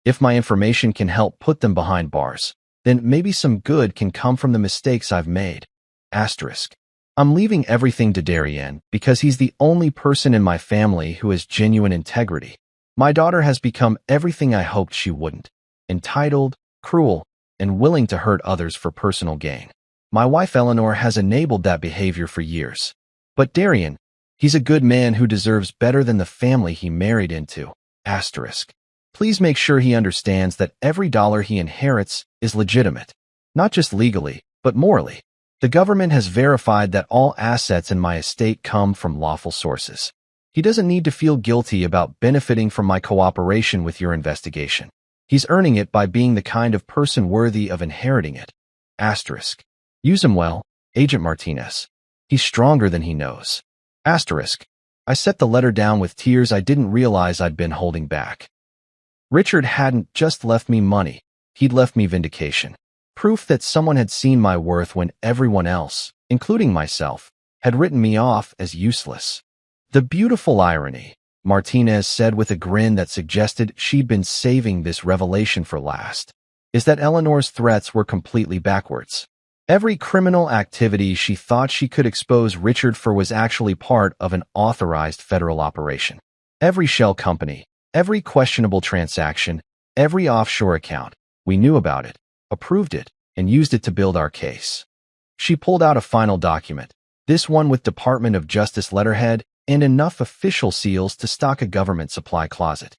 A: If my information can help put them behind bars, then maybe some good can come from the mistakes I've made. Asterisk. I'm leaving everything to Darian because he's the only person in my family who has genuine integrity. My daughter has become everything I hoped she wouldn't: entitled, cruel, and willing to hurt others for personal gain. My wife Eleanor has enabled that behavior for years. But Darian, he's a good man who deserves better than the family he married into. Asterisk. Please make sure he understands that every dollar he inherits is legitimate. Not just legally, but morally. The government has verified that all assets in my estate come from lawful sources. He doesn't need to feel guilty about benefiting from my cooperation with your investigation. He's earning it by being the kind of person worthy of inheriting it. Asterisk. Use him well, Agent Martinez. He's stronger than he knows. Asterisk. I set the letter down with tears I didn't realize I'd been holding back. Richard hadn't just left me money, he'd left me vindication. Proof that someone had seen my worth when everyone else, including myself, had written me off as useless. The beautiful irony, Martinez said with a grin that suggested she'd been saving this revelation for last, is that Eleanor's threats were completely backwards. Every criminal activity she thought she could expose Richard for was actually part of an authorized federal operation. Every shell company, every questionable transaction, every offshore account, we knew about it, approved it, and used it to build our case. She pulled out a final document, this one with Department of Justice letterhead and enough official seals to stock a government supply closet.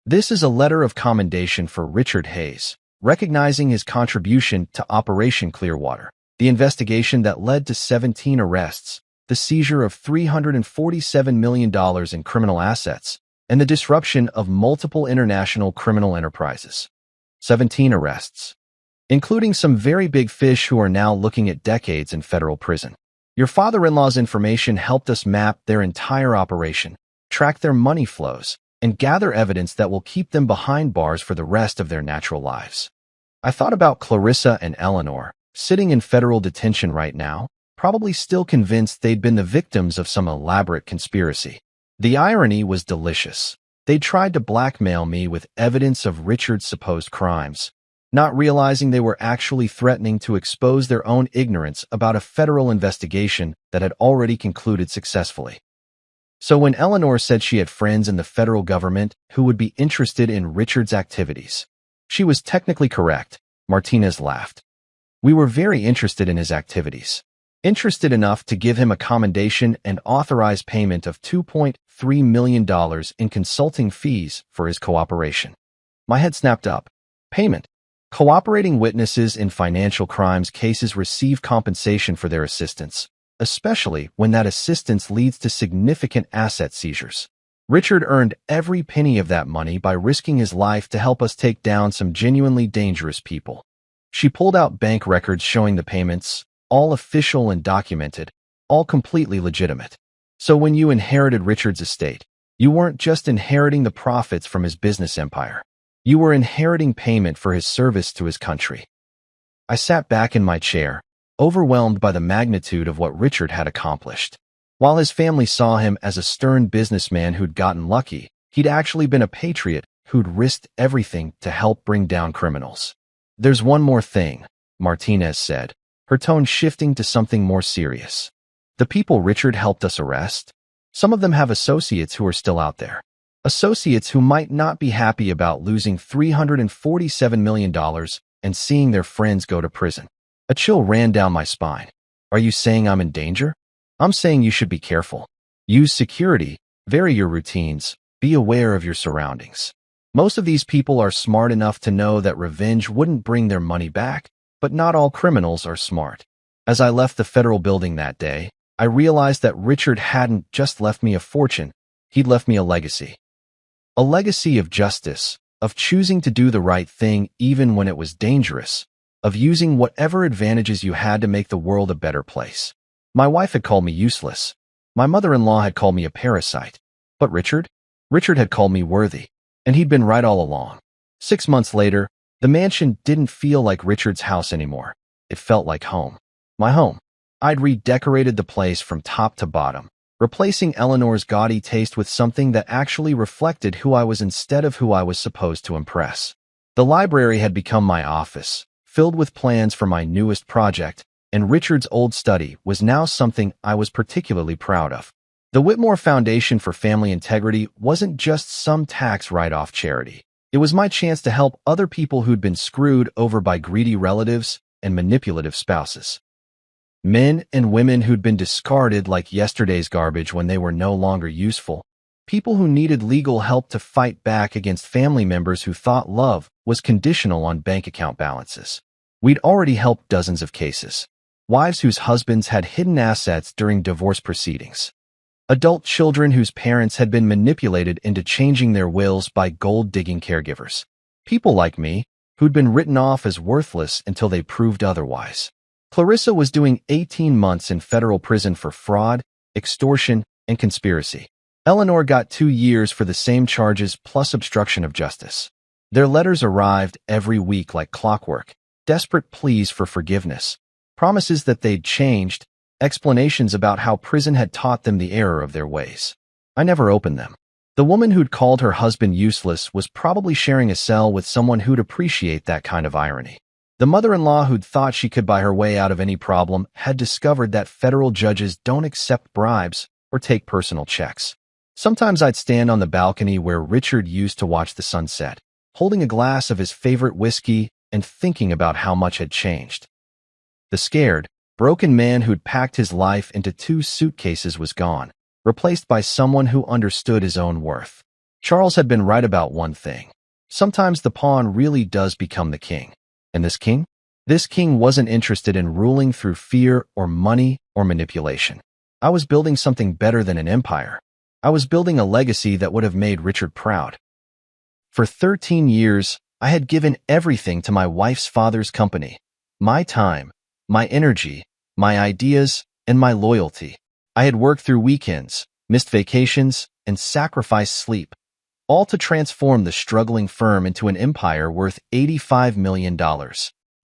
A: This is a letter of commendation for Richard Hayes, recognizing his contribution to Operation Clearwater, the investigation that led to 17 arrests, the seizure of $347 million in criminal assets, and the disruption of multiple international criminal enterprises. 17 arrests, including some very big fish who are now looking at decades in federal prison. Your father-in-law's information helped us map their entire operation, track their money flows, and gather evidence that will keep them behind bars for the rest of their natural lives. I thought about Clarissa and Eleanor, sitting in federal detention right now, probably still convinced they'd been the victims of some elaborate conspiracy. The irony was delicious. They tried to blackmail me with evidence of Richard's supposed crimes, not realizing they were actually threatening to expose their own ignorance about a federal investigation that had already concluded successfully. So when Eleanor said she had friends in the federal government who would be interested in Richard's activities, she was technically correct, Martinez laughed. We were very interested in his activities. Interested enough to give him a commendation and authorize payment of $2.3 million in consulting fees for his cooperation. My head snapped up. Payment. Cooperating witnesses in financial crimes cases receive compensation for their assistance, especially when that assistance leads to significant asset seizures. Richard earned every penny of that money by risking his life to help us take down some genuinely dangerous people. She pulled out bank records showing the payments, all official and documented, all completely legitimate. So when you inherited Richard's estate, you weren't just inheriting the profits from his business empire. You were inheriting payment for his service to his country. I sat back in my chair, overwhelmed by the magnitude of what Richard had accomplished. While his family saw him as a stern businessman who'd gotten lucky, he'd actually been a patriot who'd risked everything to help bring down criminals. There's one more thing, Martinez said, her tone shifting to something more serious. The people Richard helped us arrest, some of them have associates who are still out there. Associates who might not be happy about losing $347 million and seeing their friends go to prison. A chill ran down my spine. Are you saying I'm in danger? I'm saying you should be careful. Use security, vary your routines, be aware of your surroundings. Most of these people are smart enough to know that revenge wouldn't bring their money back, but not all criminals are smart. As I left the federal building that day, I realized that Richard hadn't just left me a fortune, he'd left me a legacy. A legacy of justice, of choosing to do the right thing even when it was dangerous, of using whatever advantages you had to make the world a better place. My wife had called me useless. My mother-in-law had called me a parasite. But Richard had called me worthy. And he'd been right all along. 6 months later, the mansion didn't feel like Richard's house anymore. It felt like home. My home. I'd redecorated the place from top to bottom, replacing Eleanor's gaudy taste with something that actually reflected who I was instead of who I was supposed to impress. The library had become my office, filled with plans for my newest project, and Richard's old study was now something I was particularly proud of. The Whitmore Foundation for Family Integrity wasn't just some tax write-off charity. It was my chance to help other people who'd been screwed over by greedy relatives and manipulative spouses. Men and women who'd been discarded like yesterday's garbage when they were no longer useful. People who needed legal help to fight back against family members who thought love was conditional on bank account balances. We'd already helped dozens of cases. Wives whose husbands had hidden assets during divorce proceedings. Adult children whose parents had been manipulated into changing their wills by gold-digging caregivers. People like me, who'd been written off as worthless until they proved otherwise. Clarissa was doing 18 months in federal prison for fraud, extortion, and conspiracy. Eleanor got 2 years for the same charges plus obstruction of justice. Their letters arrived every week like clockwork, desperate pleas for forgiveness, promises that they'd changed, explanations about how prison had taught them the error of their ways. I never opened them. The woman who'd called her husband useless was probably sharing a cell with someone who'd appreciate that kind of irony. The mother-in-law who'd thought she could buy her way out of any problem had discovered that federal judges don't accept bribes or take personal checks. Sometimes I'd stand on the balcony where Richard used to watch the sunset, holding a glass of his favorite whiskey and thinking about how much had changed. The scared, broken man who'd packed his life into 2 suitcases was gone, replaced by someone who understood his own worth. Charles had been right about one thing. Sometimes the pawn really does become the king. And this king? This king wasn't interested in ruling through fear or money or manipulation. I was building something better than an empire. I was building a legacy that would have made Richard proud. For 13 years, I had given everything to my wife's father's company. My time, my energy, my ideas, and my loyalty. I had worked through weekends, missed vacations, and sacrificed sleep, all to transform the struggling firm into an empire worth $85 million.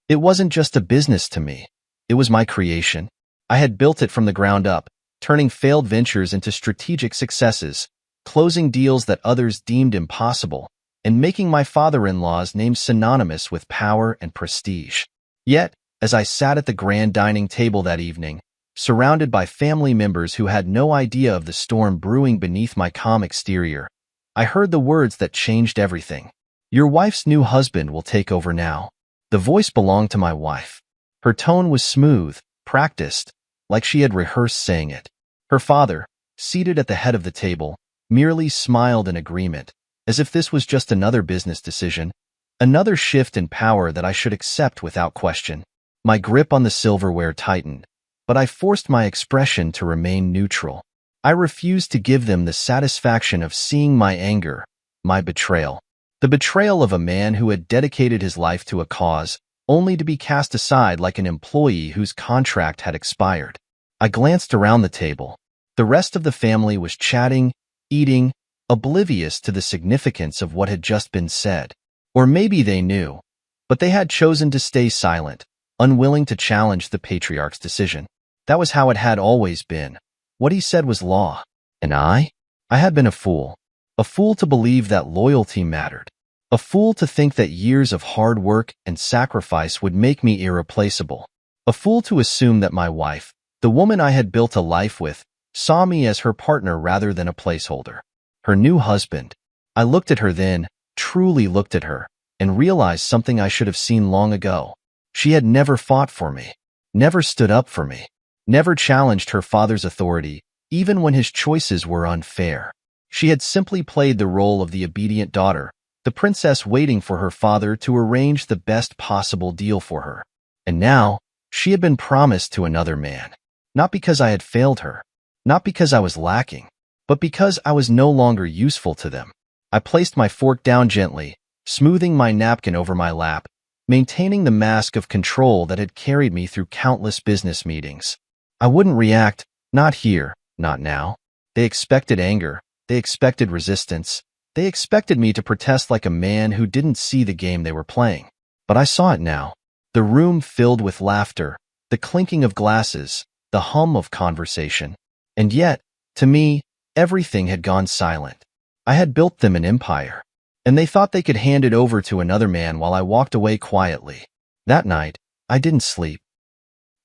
A: It wasn't just a business to me. It was my creation. I had built it from the ground up, turning failed ventures into strategic successes, closing deals that others deemed impossible, and making my father-in-law's name synonymous with power and prestige. Yet, as I sat at the grand dining table that evening, surrounded by family members who had no idea of the storm brewing beneath my calm exterior, I heard the words that changed everything. Your wife's new husband will take over now. The voice belonged to my wife. Her tone was smooth, practiced, like she had rehearsed saying it. Her father, seated at the head of the table, merely smiled in agreement, as if this was just another business decision, another shift in power that I should accept without question. My grip on the silverware tightened, but I forced my expression to remain neutral. I refused to give them the satisfaction of seeing my anger, my betrayal. The betrayal of a man who had dedicated his life to a cause, only to be cast aside like an employee whose contract had expired. I glanced around the table. The rest of the family was chatting, eating, oblivious to the significance of what had just been said. Or maybe they knew, but they had chosen to stay silent, unwilling to challenge the patriarch's decision. That was how it had always been. What he said was law. And I had been a fool to believe that loyalty mattered, a fool to think that years of hard work and sacrifice would make me irreplaceable, a fool to assume that my wife, the woman I had built a life with, saw me as her partner rather than a placeholder. Her new husband. I looked at her then, truly looked at her, and realized something I should have seen long ago. She had never fought for me, never stood up for me, never challenged her father's authority, even when his choices were unfair. She had simply played the role of the obedient daughter, the princess waiting for her father to arrange the best possible deal for her. And now, she had been promised to another man. Not because I had failed her, not because I was lacking, but because I was no longer useful to them. I placed my fork down gently, smoothing my napkin over my lap, maintaining the mask of control that had carried me through countless business meetings. I wouldn't react, not here, not now. They expected anger, they expected resistance, they expected me to protest like a man who didn't see the game they were playing. But I saw it now. The room filled with laughter, the clinking of glasses, the hum of conversation. And yet, to me, everything had gone silent. I had built them an empire, and they thought they could hand it over to another man while I walked away quietly. That night, I didn't sleep.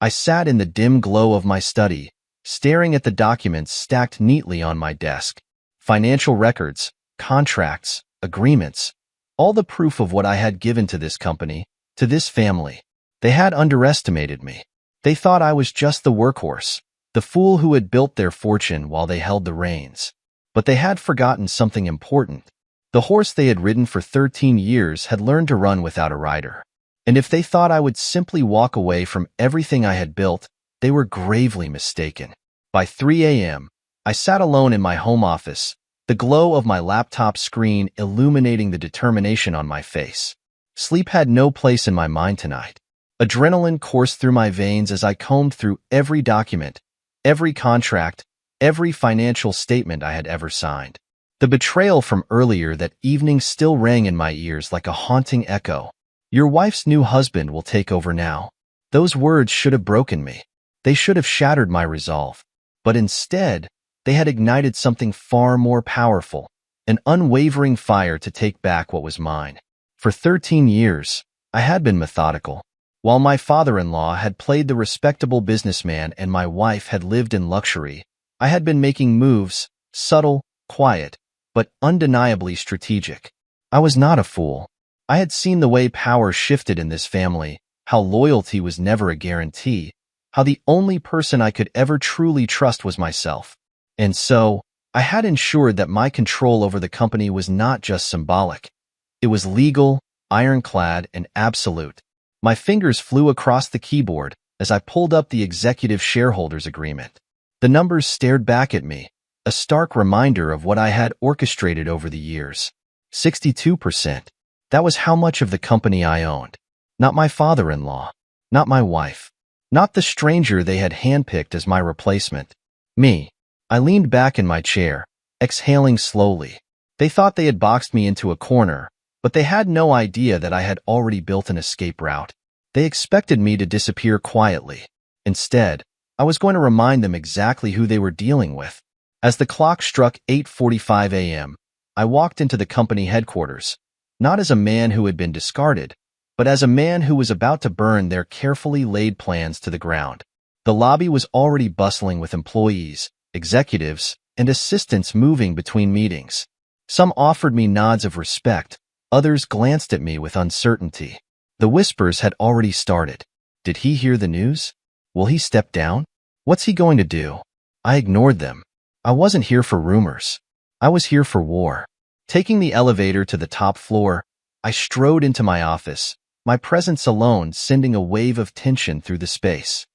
A: I sat in the dim glow of my study, staring at the documents stacked neatly on my desk. Financial records, contracts, agreements, all the proof of what I had given to this company, to this family. They had underestimated me. They thought I was just the workhorse, the fool who had built their fortune while they held the reins. But they had forgotten something important. The horse they had ridden for 13 years had learned to run without a rider. And if they thought I would simply walk away from everything I had built, they were gravely mistaken. By 3 a.m., I sat alone in my home office, the glow of my laptop screen illuminating the determination on my face. Sleep had no place in my mind tonight. Adrenaline coursed through my veins as I combed through every document, every contract, every financial statement I had ever signed. The betrayal from earlier that evening still rang in my ears like a haunting echo. Your wife's new husband will take over now. Those words should have broken me. They should have shattered my resolve. But instead, they had ignited something far more powerful, an unwavering fire to take back what was mine. For 13 years, I had been methodical. While my father-in-law had played the respectable businessman and my wife had lived in luxury, I had been making moves, subtle, quiet, but undeniably strategic. I was not a fool. I had seen the way power shifted in this family, how loyalty was never a guarantee, how the only person I could ever truly trust was myself. And so, I had ensured that my control over the company was not just symbolic. It was legal, ironclad, and absolute. My fingers flew across the keyboard as I pulled up the executive shareholders agreement. The numbers stared back at me, a stark reminder of what I had orchestrated over the years. 62%. That was how much of the company I owned. Not my father-in-law, not my wife, not the stranger they had handpicked as my replacement. Me. I leaned back in my chair, exhaling slowly. They thought they had boxed me into a corner, but they had no idea that I had already built an escape route. They expected me to disappear quietly. Instead, I was going to remind them exactly who they were dealing with. As the clock struck 8:45 a.m., I walked into the company headquarters, not as a man who had been discarded, but as a man who was about to burn their carefully laid plans to the ground. The lobby was already bustling with employees, executives, and assistants moving between meetings. Some offered me nods of respect, others glanced at me with uncertainty. The whispers had already started. Did he hear the news? Will he step down? What's he going to do? I ignored them. I wasn't here for rumors. I was here for war. Taking the elevator to the top floor, I strode into my office, my presence alone sending a wave of tension through the space.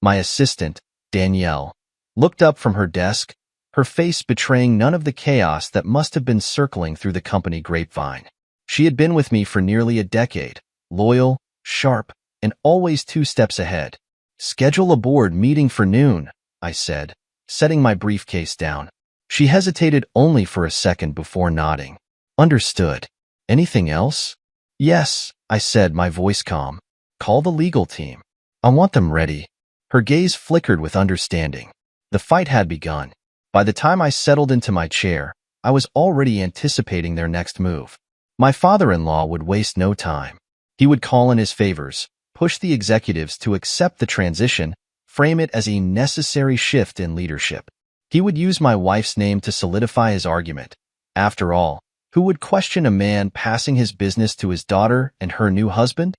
A: My assistant, Danielle, looked up from her desk, her face betraying none of the chaos that must have been circling through the company grapevine. She had been with me for nearly a decade, loyal, sharp, and always 2 steps ahead. Schedule a board meeting for noon, I said, setting my briefcase down. She hesitated only for a second before nodding. Understood. Anything else? Yes, I said, my voice calm. Call the legal team. I want them ready. Her gaze flickered with understanding. The fight had begun. By the time I settled into my chair, I was already anticipating their next move. My father-in-law would waste no time. He would call in his favors, push the executives to accept the transition, frame it as a necessary shift in leadership. He would use my wife's name to solidify his argument. After all, who would question a man passing his business to his daughter and her new husband?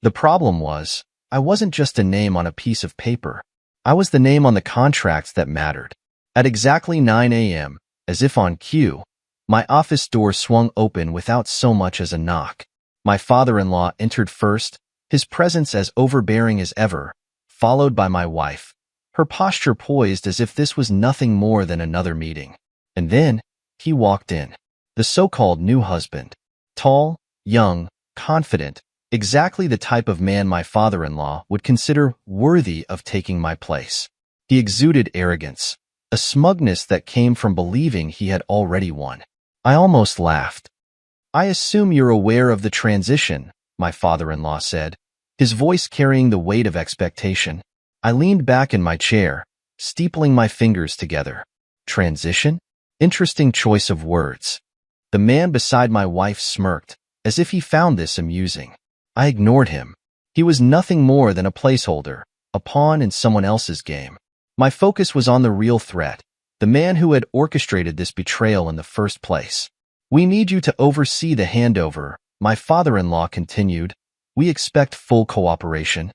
A: The problem was, I wasn't just a name on a piece of paper. I was the name on the contracts that mattered. At exactly 9 a.m., as if on cue, my office door swung open without so much as a knock. My father-in-law entered first, his presence as overbearing as ever, followed by my wife, her posture poised as if this was nothing more than another meeting. And then, he walked in. The so-called new husband. Tall, young, confident, exactly the type of man my father-in-law would consider worthy of taking my place. He exuded arrogance, a smugness that came from believing he had already won. I almost laughed. I assume you're aware of the transition, my father-in-law said, his voice carrying the weight of expectation. I leaned back in my chair, steepling my fingers together. Transition? Interesting choice of words. The man beside my wife smirked, as if he found this amusing. I ignored him. He was nothing more than a placeholder, a pawn in someone else's game. My focus was on the real threat, the man who had orchestrated this betrayal in the first place. "We need you to oversee the handover," my father-in-law continued. "We expect full cooperation."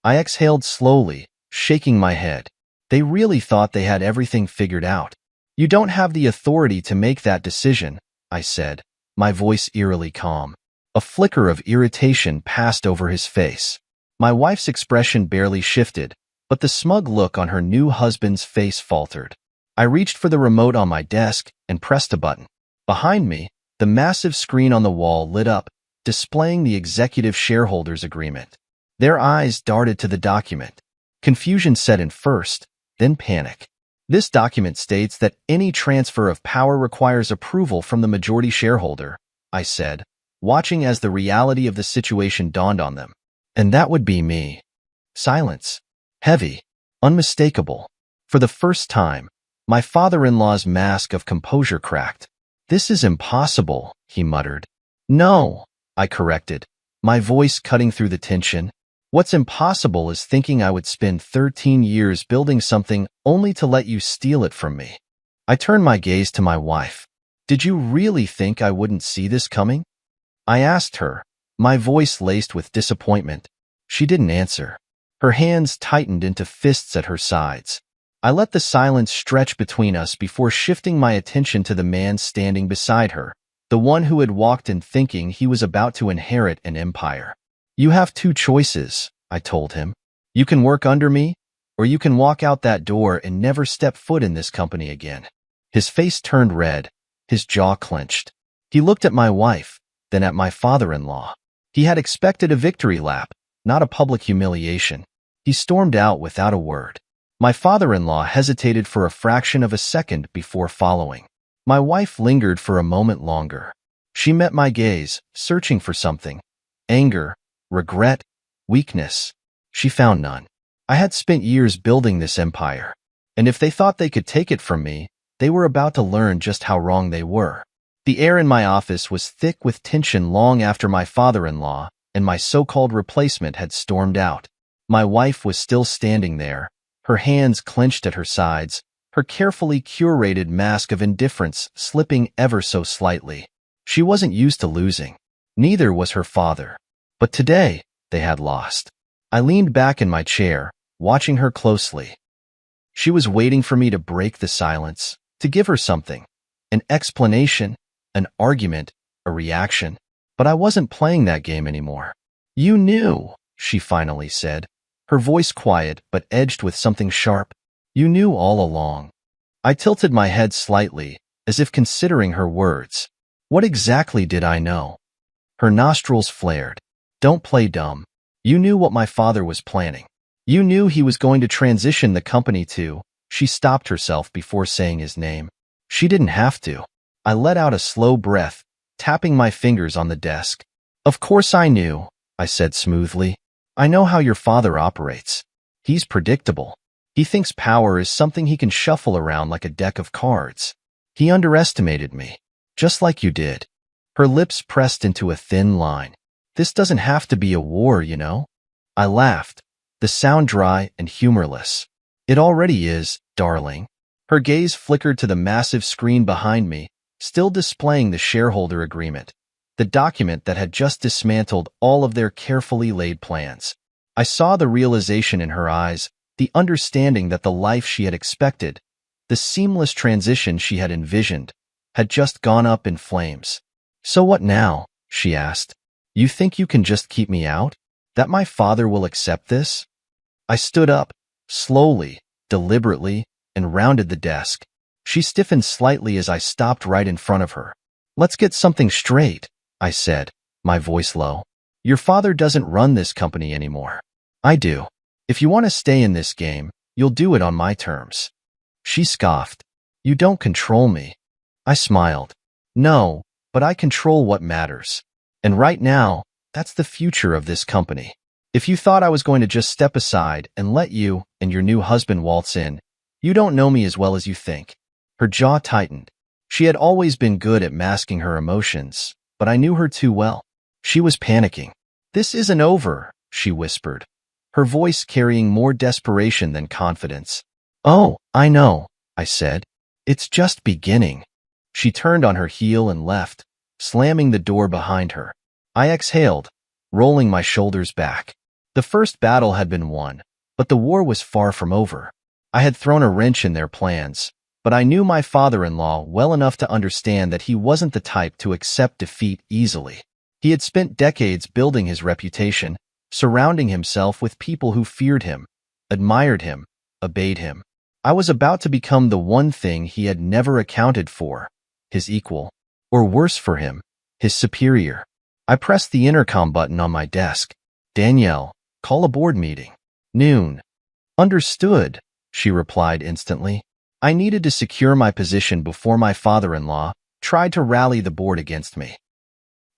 A: I exhaled slowly, shaking my head. They really thought they had everything figured out. "You don't have the authority to make that decision," I said, my voice eerily calm. A flicker of irritation passed over his face. My wife's expression barely shifted, but the smug look on her new husband's face faltered. I reached for the remote on my desk and pressed a button. Behind me, the massive screen on the wall lit up, displaying the executive shareholders agreement. Their eyes darted to the document. Confusion set in first, then panic. "This document states that any transfer of power requires approval from the majority shareholder," I said, watching as the reality of the situation dawned on them. And that would be me. Silence. Heavy. Unmistakable. For the first time, my father-in-law's mask of composure cracked. "This is impossible," he muttered. "No," I corrected, my voice cutting through the tension. "What's impossible is thinking I would spend 13 years building something only to let you steal it from me." I turned my gaze to my wife. "Did you really think I wouldn't see this coming?" I asked her, my voice laced with disappointment. She didn't answer. Her hands tightened into fists at her sides. I let the silence stretch between us before shifting my attention to the man standing beside her, the one who had walked in thinking he was about to inherit an empire. "You have two choices," I told him. "You can work under me, or you can walk out that door and never step foot in this company again." His face turned red, his jaw clenched. He looked at my wife, then at my father-in-law. He had expected a victory lap, not a public humiliation. He stormed out without a word. My father-in-law hesitated for a fraction of a second before following. My wife lingered for a moment longer. She met my gaze, searching for something. Anger, regret, weakness. She found none. I had spent years building this empire, and if they thought they could take it from me, they were about to learn just how wrong they were. The air in my office was thick with tension long after my father-in-law and my so-called replacement had stormed out. My wife was still standing there, her hands clenched at her sides, her carefully curated mask of indifference slipping ever so slightly. She wasn't used to losing. Neither was her father. But today, they had lost. I leaned back in my chair, watching her closely. She was waiting for me to break the silence, to give her something. An explanation, an argument, a reaction. But I wasn't playing that game anymore. "You knew," she finally said, her voice quiet but edged with something sharp. "You knew all along." I tilted my head slightly, as if considering her words. What exactly did I know? Her nostrils flared. "Don't play dumb. You knew what my father was planning. You knew he was going to transition the company to—" She stopped herself before saying his name. She didn't have to. I let out a slow breath, tapping my fingers on the desk. "Of course I knew," I said smoothly. "I know how your father operates. He's predictable. He thinks power is something he can shuffle around like a deck of cards. He underestimated me, just like you did." Her lips pressed into a thin line. "This doesn't have to be a war, you know." I laughed, the sound dry and humorless. "It already is, darling." Her gaze flickered to the massive screen behind me, still displaying the shareholder agreement, the document that had just dismantled all of their carefully laid plans. I saw the realization in her eyes, the understanding that the life she had expected, the seamless transition she had envisioned, had just gone up in flames. "So what now?" she asked. "You think you can just keep me out? That my father will accept this?" I stood up, slowly, deliberately, and rounded the desk. She stiffened slightly as I stopped right in front of her. "Let's get something straight," I said, my voice low. "Your father doesn't run this company anymore. I do. If you want to stay in this game, you'll do it on my terms." She scoffed. "You don't control me." I smiled. "No, but I control what matters. And right now, that's the future of this company. If you thought I was going to just step aside and let you and your new husband waltz in, you don't know me as well as you think." Her jaw tightened. She had always been good at masking her emotions, but I knew her too well. She was panicking. "This isn't over," she whispered, her voice carrying more desperation than confidence. Oh, I know, I said. It's just beginning. She turned on her heel and left, slamming the door behind her. I exhaled, rolling my shoulders back. The first battle had been won, but the war was far from over. I had thrown a wrench in their plans, but I knew my father-in-law well enough to understand that he wasn't the type to accept defeat easily. He had spent decades building his reputation, surrounding himself with people who feared him, admired him, obeyed him. I was about to become the one thing he had never accounted for, his equal, or worse for him, his superior. I pressed the intercom button on my desk. Danielle, call a board meeting. Noon. Understood, she replied instantly. I needed to secure my position before my father-in-law tried to rally the board against me.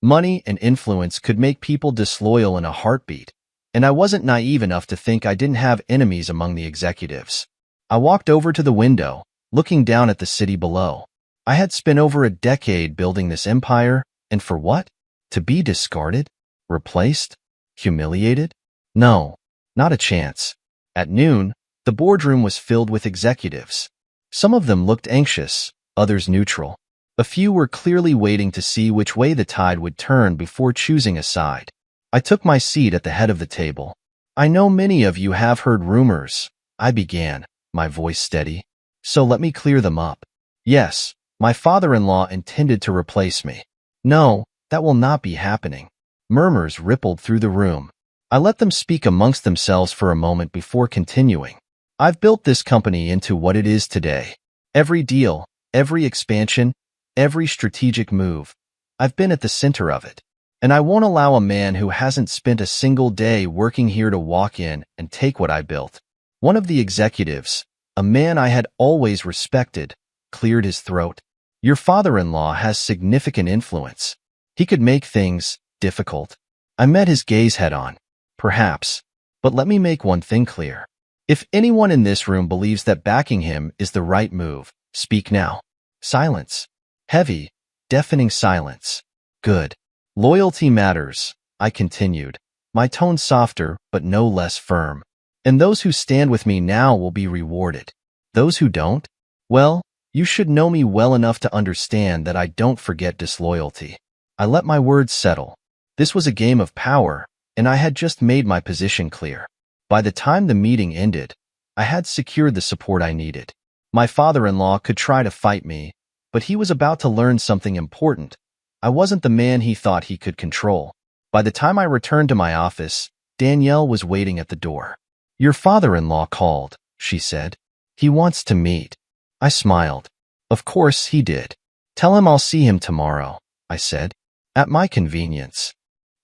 A: Money and influence could make people disloyal in a heartbeat, and I wasn't naive enough to think I didn't have enemies among the executives. I walked over to the window, looking down at the city below. I had spent over a decade building this empire, and for what? To be discarded? Replaced? Humiliated? No, not a chance. At noon, the boardroom was filled with executives. Some of them looked anxious, others neutral. A few were clearly waiting to see which way the tide would turn before choosing a side. I took my seat at the head of the table. I know many of you have heard rumors, I began, my voice steady. So let me clear them up. Yes, my father-in-law intended to replace me. No, that will not be happening. Murmurs rippled through the room. I let them speak amongst themselves for a moment before continuing. I've built this company into what it is today. Every deal, every expansion, every strategic move, I've been at the center of it. And I won't allow a man who hasn't spent a single day working here to walk in and take what I built. One of the executives, a man I had always respected, cleared his throat. Your father-in-law has significant influence. He could make things difficult. I met his gaze head-on. Perhaps. But let me make one thing clear. If anyone in this room believes that backing him is the right move, speak now. Silence. Heavy, deafening silence. Good. Loyalty matters, I continued, my tone softer but no less firm. And those who stand with me now will be rewarded. Those who don't? Well, you should know me well enough to understand that I don't forget disloyalty. I let my words settle. This was a game of power, and I had just made my position clear. By the time the meeting ended, I had secured the support I needed. My father-in-law could try to fight me, but he was about to learn something important. I wasn't the man he thought he could control. By the time I returned to my office, Danielle was waiting at the door. Your father-in-law called, she said. He wants to meet. I smiled. Of course he did. Tell him I'll see him tomorrow, I said. At my convenience.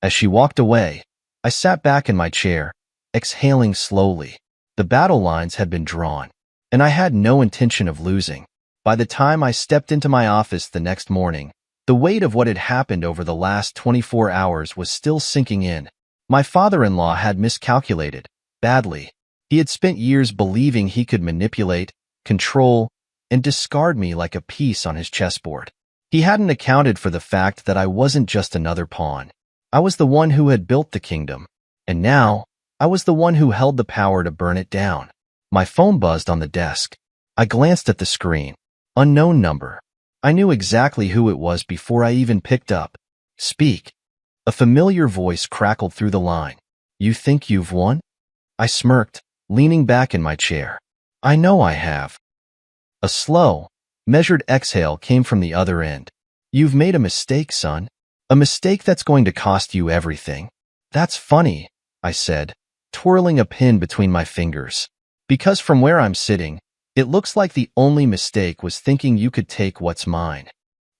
A: As she walked away, I sat back in my chair, exhaling slowly. The battle lines had been drawn, and I had no intention of losing. By the time I stepped into my office the next morning, the weight of what had happened over the last 24 hours was still sinking in. My father-in-law had miscalculated, badly. He had spent years believing he could manipulate, control, and discard me like a piece on his chessboard. He hadn't accounted for the fact that I wasn't just another pawn. I was the one who had built the kingdom, and now I was the one who held the power to burn it down. My phone buzzed on the desk. I glanced at the screen. Unknown number. I knew exactly who it was before I even picked up. Speak. A familiar voice crackled through the line. You think you've won? I smirked, leaning back in my chair. I know I have. A slow, measured exhale came from the other end. You've made a mistake, son. A mistake that's going to cost you everything. That's funny, I said, twirling a pin between my fingers. Because from where I'm sitting, it looks like the only mistake was thinking you could take what's mine.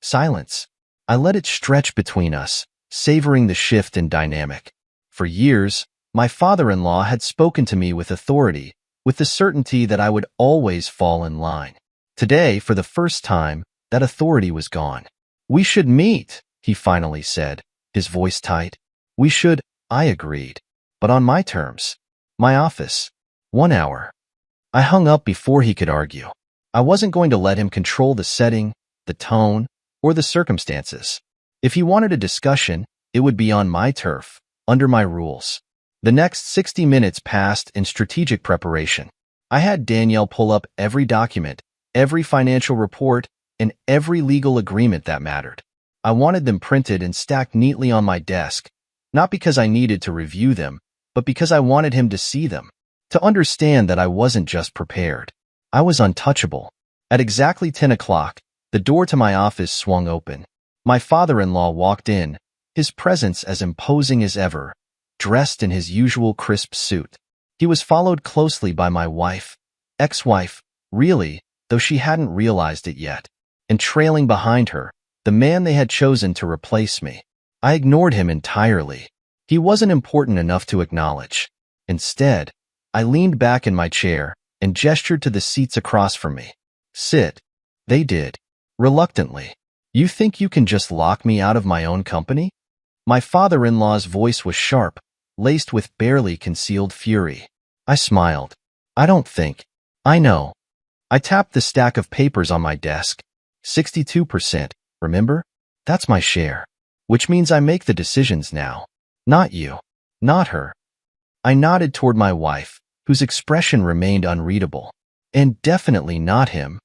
A: Silence. I let it stretch between us, savoring the shift in dynamic. For years, my father-in-law had spoken to me with authority, with the certainty that I would always fall in line. Today, for the first time, that authority was gone. We should meet, he finally said, his voice tight. We should, I agreed. But on my terms. My office. 1 hour. I hung up before he could argue. I wasn't going to let him control the setting, the tone, or the circumstances. If he wanted a discussion, it would be on my turf, under my rules. The next 60 minutes passed in strategic preparation. I had Danielle pull up every document, every financial report, and every legal agreement that mattered. I wanted them printed and stacked neatly on my desk, not because I needed to review them, but because I wanted him to see them, to understand that I wasn't just prepared. I was untouchable. At exactly 10 o'clock, the door to my office swung open. My father-in-law walked in, his presence as imposing as ever, dressed in his usual crisp suit. He was followed closely by my wife, ex-wife, really, though she hadn't realized it yet, and trailing behind her, the man they had chosen to replace me. I ignored him entirely. He wasn't important enough to acknowledge. Instead, I leaned back in my chair and gestured to the seats across from me. Sit. They did. Reluctantly. You think you can just lock me out of my own company? My father-in-law's voice was sharp, laced with barely concealed fury. I smiled. I don't think. I know. I tapped the stack of papers on my desk. 62%, remember? That's my share. Which means I make the decisions now. Not you. Not her. I nodded toward my wife, whose expression remained unreadable. And definitely not him.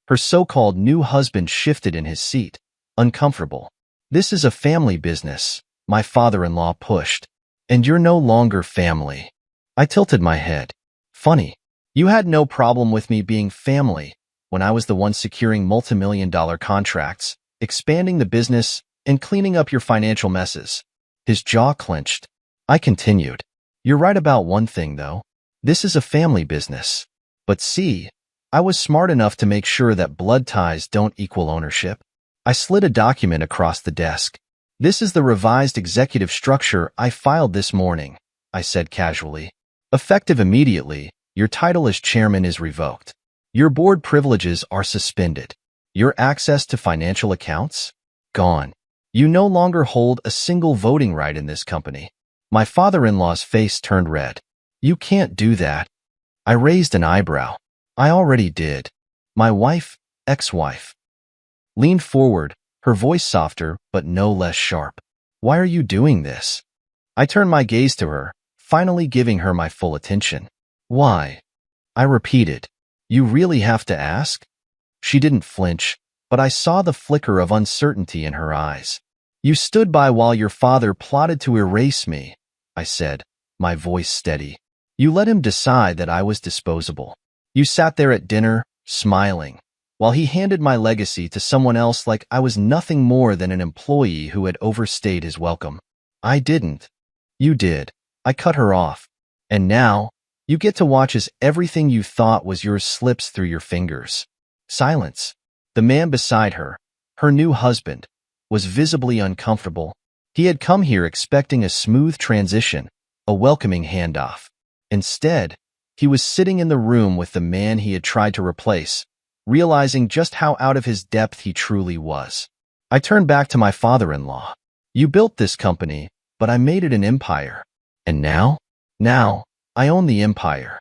A: Her so-called new husband shifted in his seat, uncomfortable. This is a family business, my father-in-law pushed. And you're no longer family. I tilted my head. Funny. You had no problem with me being family when I was the one securing multi-million-dollar contracts, expanding the business, and cleaning up your financial messes. His jaw clenched. I continued. You're right about one thing, though. This is a family business. But see, I was smart enough to make sure that blood ties don't equal ownership. I slid a document across the desk. This is the revised executive structure I filed this morning, I said casually. Effective immediately, your title as chairman is revoked. Your board privileges are suspended. Your access to financial accounts? Gone. You no longer hold a single voting right in this company. My father-in-law's face turned red. You can't do that. I raised an eyebrow. I already did. My wife, ex-wife, leaned forward, her voice softer but no less sharp. Why are you doing this? I turned my gaze to her, finally giving her my full attention. Why? I repeated. You really have to ask? She didn't flinch, but I saw the flicker of uncertainty in her eyes. You stood by while your father plotted to erase me, I said, my voice steady. You let him decide that I was disposable. You sat there at dinner, smiling, while he handed my legacy to someone else like I was nothing more than an employee who had overstayed his welcome. I didn't. You did. I cut her off. And now, you get to watch as everything you thought was yours slips through your fingers. Silence. The man beside her, her new husband, was visibly uncomfortable. He had come here expecting a smooth transition, a welcoming handoff. Instead, he was sitting in the room with the man he had tried to replace, realizing just how out of his depth he truly was. I turned back to my father-in-law. You built this company, but I made it an empire. And now? Now, I own the empire.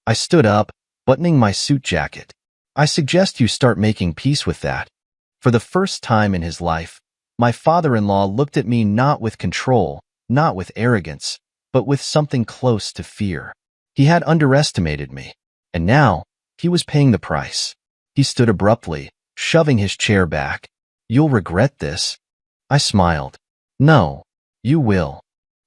A: I stood up, buttoning my suit jacket. I suggest you start making peace with that. For the first time in his life, my father-in-law looked at me not with control, not with arrogance, but with something close to fear. He had underestimated me, and now he was paying the price. He stood abruptly, shoving his chair back. You'll regret this. I smiled. No, you will.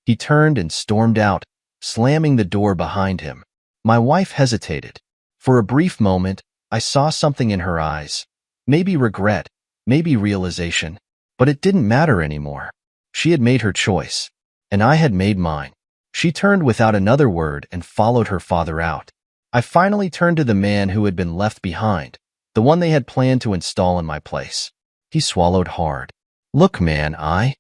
A: He turned and stormed out, slamming the door behind him. My wife hesitated. For a brief moment, I saw something in her eyes. Maybe regret, maybe realization. But it didn't matter anymore. She had made her choice, and I had made mine. She turned without another word and followed her father out. I finally turned to the man who had been left behind, the one they had planned to install in my place. He swallowed hard. Look, man, I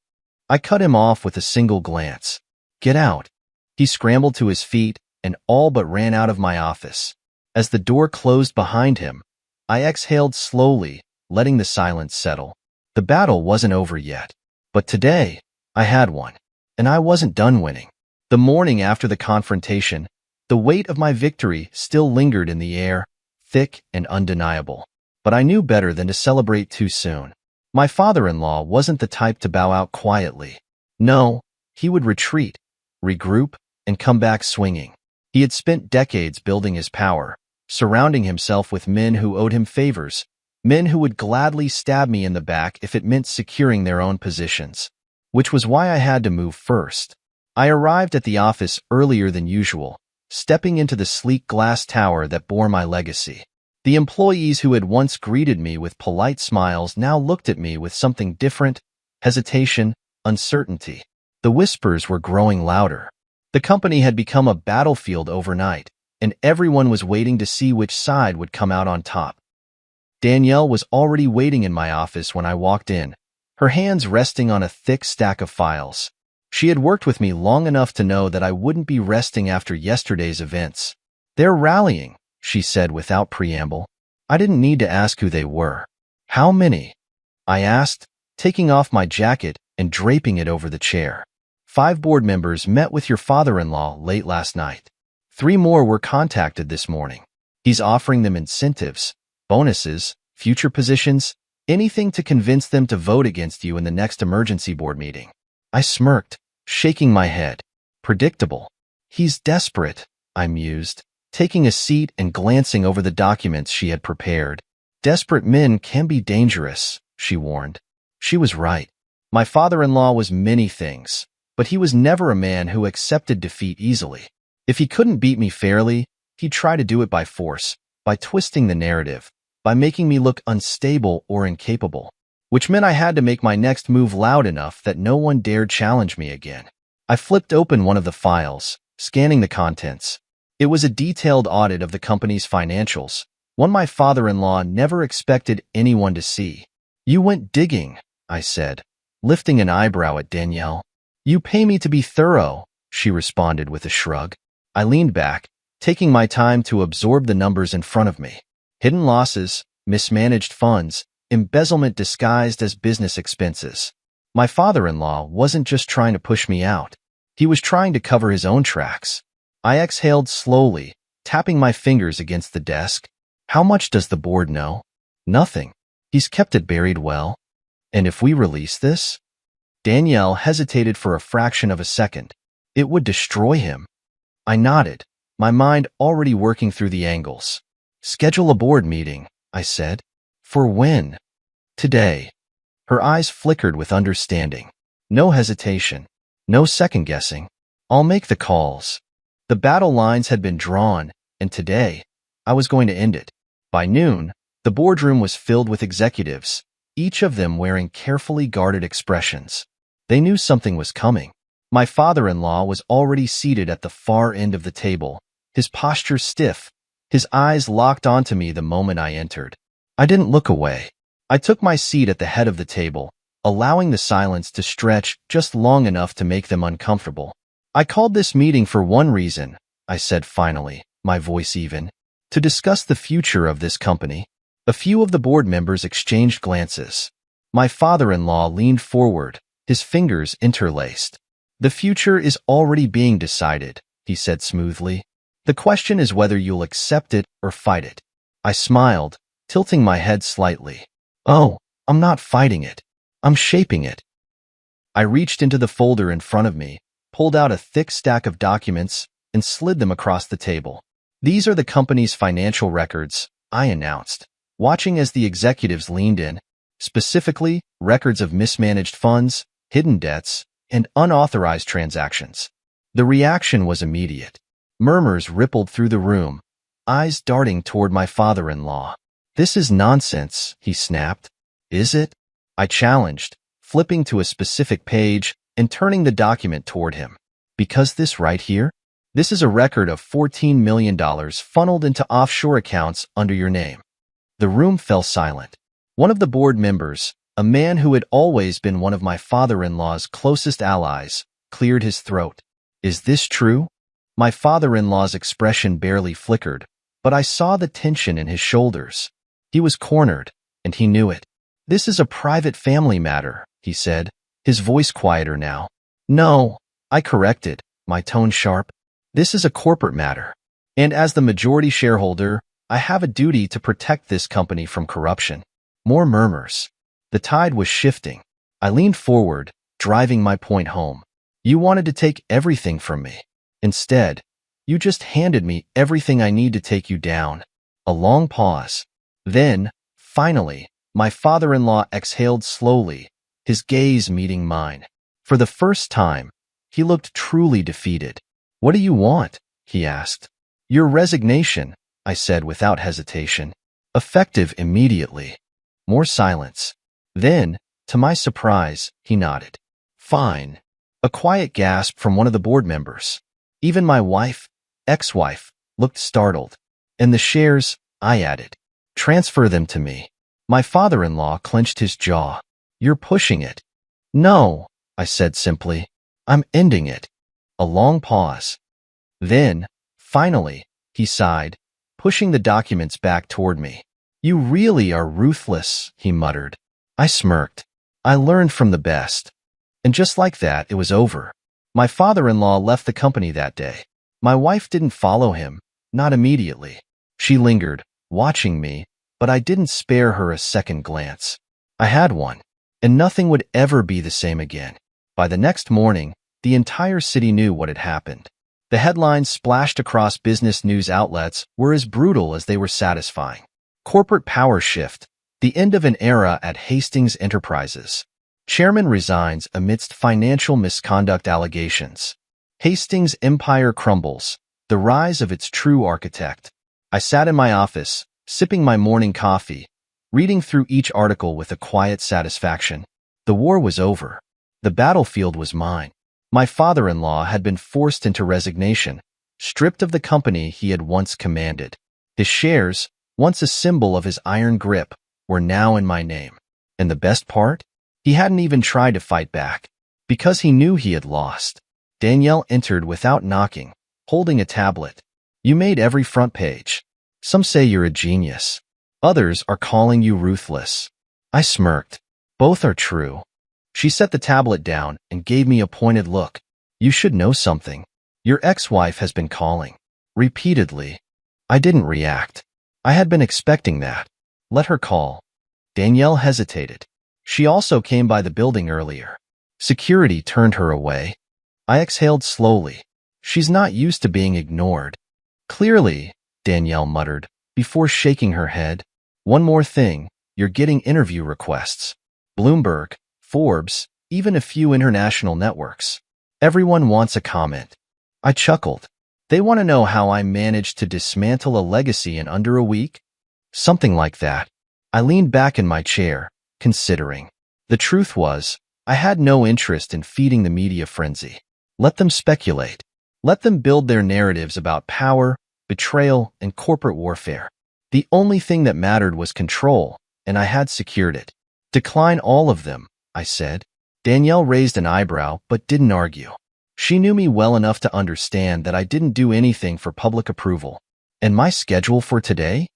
A: cut him off with a single glance. Get out. He scrambled to his feet and all but ran out of my office. As the door closed behind him, I exhaled slowly, letting the silence settle. The battle wasn't over yet, but today, I had one, and I wasn't done winning. The morning after the confrontation, the weight of my victory still lingered in the air, thick and undeniable. But I knew better than to celebrate too soon. My father-in-law wasn't the type to bow out quietly. No, he would retreat, regroup, and come back swinging. He had spent decades building his power, surrounding himself with men who owed him favors, men who would gladly stab me in the back if it meant securing their own positions. Which was why I had to move first. I arrived at the office earlier than usual, stepping into the sleek glass tower that bore my legacy. The employees who had once greeted me with polite smiles now looked at me with something different: hesitation, uncertainty. The whispers were growing louder. The company had become a battlefield overnight, and everyone was waiting to see which side would come out on top. Danielle was already waiting in my office when I walked in, her hands resting on a thick stack of files. She had worked with me long enough to know that I wouldn't be resting after yesterday's events. "They're rallying," she said without preamble. I didn't need to ask who they were. "How many?" I asked, taking off my jacket and draping it over the chair. "5 board members met with your father-in-law late last night. 3 more were contacted this morning. He's offering them incentives, bonuses, future positions, anything to convince them to vote against you in the next emergency board meeting." I smirked, shaking my head. Predictable. "He's desperate," I mused, taking a seat and glancing over the documents she had prepared. "Desperate men can be dangerous," she warned. She was right. My father-in-law was many things, but he was never a man who accepted defeat easily. If he couldn't beat me fairly, he'd try to do it by force, by twisting the narrative, by making me look unstable or incapable, which meant I had to make my next move loud enough that no one dared challenge me again. I flipped open one of the files, scanning the contents. It was a detailed audit of the company's financials, one my father-in-law never expected anyone to see. "You went digging," I said, lifting an eyebrow at Danielle. "You pay me to be thorough," she responded with a shrug. I leaned back, taking my time to absorb the numbers in front of me. Hidden losses, mismanaged funds, embezzlement disguised as business expenses. My father-in-law wasn't just trying to push me out. He was trying to cover his own tracks. I exhaled slowly, tapping my fingers against the desk. "How much does the board know?" "Nothing. He's kept it buried well." "And if we release this?" Danielle hesitated for a fraction of a second. "It would destroy him." I nodded, my mind already working through the angles. "Schedule a board meeting," I said. "For when?" "Today." Her eyes flickered with understanding. No hesitation. No second-guessing. "I'll make the calls." The battle lines had been drawn, and today, I was going to end it. By noon, the boardroom was filled with executives, each of them wearing carefully guarded expressions. They knew something was coming. My father-in-law was already seated at the far end of the table, his posture stiff, his eyes locked onto me the moment I entered. I didn't look away. I took my seat at the head of the table, allowing the silence to stretch just long enough to make them uncomfortable. "I called this meeting for one reason," I said finally, my voice even. "To discuss the future of this company." A few of the board members exchanged glances. My father-in-law leaned forward, his fingers interlaced. "The future is already being decided," he said smoothly. "The question is whether you'll accept it or fight it." I smiled, tilting my head slightly. "Oh, I'm not fighting it. I'm shaping it." I reached into the folder in front of me, pulled out a thick stack of documents, and slid them across the table. "These are the company's financial records," I announced, watching as the executives leaned in. Specifically, records of mismanaged funds, hidden debts, and unauthorized transactions. The reaction was immediate. Murmurs rippled through the room, eyes darting toward my father-in-law. "This is nonsense," he snapped. "Is it?" I challenged, flipping to a specific page and turning the document toward him. "Because this right here? This is a record of $14 million funneled into offshore accounts under your name." The room fell silent. One of the board members, a man who had always been one of my father-in-law's closest allies, cleared his throat. "Is this true?" My father-in-law's expression barely flickered, but I saw the tension in his shoulders. He was cornered, and he knew it. "This is a private family matter," he said, his voice quieter now. "No," I corrected, my tone sharp. "This is a corporate matter. And as the majority shareholder, I have a duty to protect this company from corruption." More murmurs. The tide was shifting. I leaned forward, driving my point home. "You wanted to take everything from me. Instead, you just handed me everything I need to take you down." A long pause. Then, finally, my father-in-law exhaled slowly, his gaze meeting mine. For the first time, he looked truly defeated. "What do you want?" he asked. "Your resignation," I said without hesitation. "Effective immediately." More silence. Then, to my surprise, he nodded. "Fine." A quiet gasp from one of the board members. Even my wife, ex-wife, looked startled. "And the shares," I added. "Transfer them to me." My father-in-law clenched his jaw. "You're pushing it." "No," I said simply. "I'm ending it." A long pause. Then, finally, he sighed, pushing the documents back toward me. "You really are ruthless," he muttered. I smirked. I learned from the best. And just like that, it was over. My father-in-law left the company that day. My wife didn't follow him, not immediately. She lingered, watching me, but I didn't spare her a second glance. I had one, and nothing would ever be the same again. By the next morning, the entire city knew what had happened. The headlines splashed across business news outlets were as brutal as they were satisfying. Corporate power shift, the end of an era at Hastings Enterprises. Chairman resigns amidst financial misconduct allegations. Hastings' empire crumbles, the rise of its true architect. I sat in my office, sipping my morning coffee, reading through each article with a quiet satisfaction. The war was over. The battlefield was mine. My father-in-law had been forced into resignation, stripped of the company he had once commanded. His shares, once a symbol of his iron grip, were now in my name. And the best part? He hadn't even tried to fight back, because he knew he had lost. Danielle entered without knocking, holding a tablet. "You made every front page. Some say you're a genius. Others are calling you ruthless." I smirked. Both are true. She set the tablet down and gave me a pointed look. "You should know something. Your ex-wife has been calling. Repeatedly." I didn't react. I had been expecting that. "Let her call." Danielle hesitated. She also came by the building earlier. Security turned her away. I exhaled slowly. She's not used to being ignored. "Clearly," Danielle muttered, before shaking her head. "One more thing, you're getting interview requests. Bloomberg, Forbes, even a few international networks. Everyone wants a comment." I chuckled. "They want to know how I managed to dismantle a legacy in under a week?" "Something like that." I leaned back in my chair, considering. The truth was, I had no interest in feeding the media frenzy. Let them speculate. Let them build their narratives about power, betrayal, and corporate warfare. The only thing that mattered was control, and I had secured it. "Decline all of them," I said. Danielle raised an eyebrow but didn't argue. She knew me well enough to understand that I didn't do anything for public approval. "And my schedule for today?"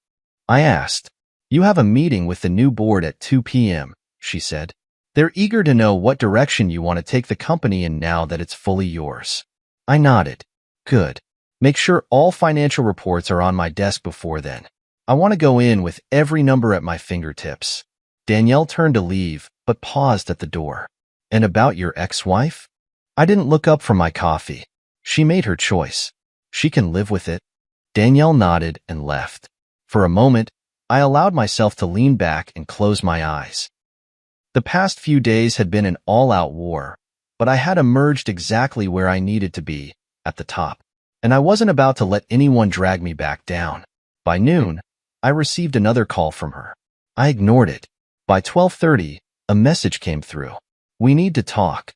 A: I asked. "You have a meeting with the new board at 2 p.m., she said. "They're eager to know what direction you want to take the company in now that it's fully yours." I nodded. "Good. Make sure all financial reports are on my desk before then. I want to go in with every number at my fingertips." Danielle turned to leave, but paused at the door. "And about your ex-wife?" I didn't look up from my coffee. She made her choice. She can live with it. Danielle nodded and left. For a moment, I allowed myself to lean back and close my eyes. The past few days had been an all-out war, but I had emerged exactly where I needed to be, at the top. And I wasn't about to let anyone drag me back down. By noon, I received another call from her. I ignored it. By 12:30, a message came through. "We need to talk."